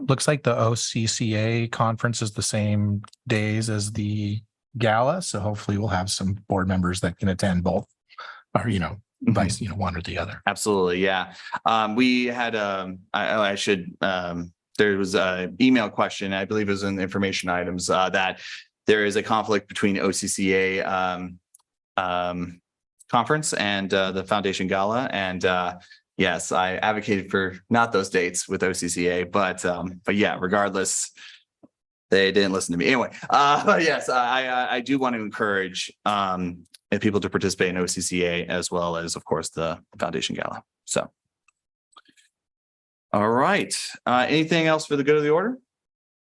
Looks like the OCCA conference is the same days as the gala. So hopefully we'll have some board members that can attend both or, vice, one or the other.
Absolutely. Yeah. We had, I should, there was an email question, I believe it was in the information items, that there is a conflict between OCCA conference and the Foundation Gala. And yes, I advocated for not those dates with OCCA, but yeah, regardless, they didn't listen to me. Anyway, yes, I do want to encourage people to participate in OCCA as well as, of course, the Foundation Gala. So. All right. Anything else for the good of the order?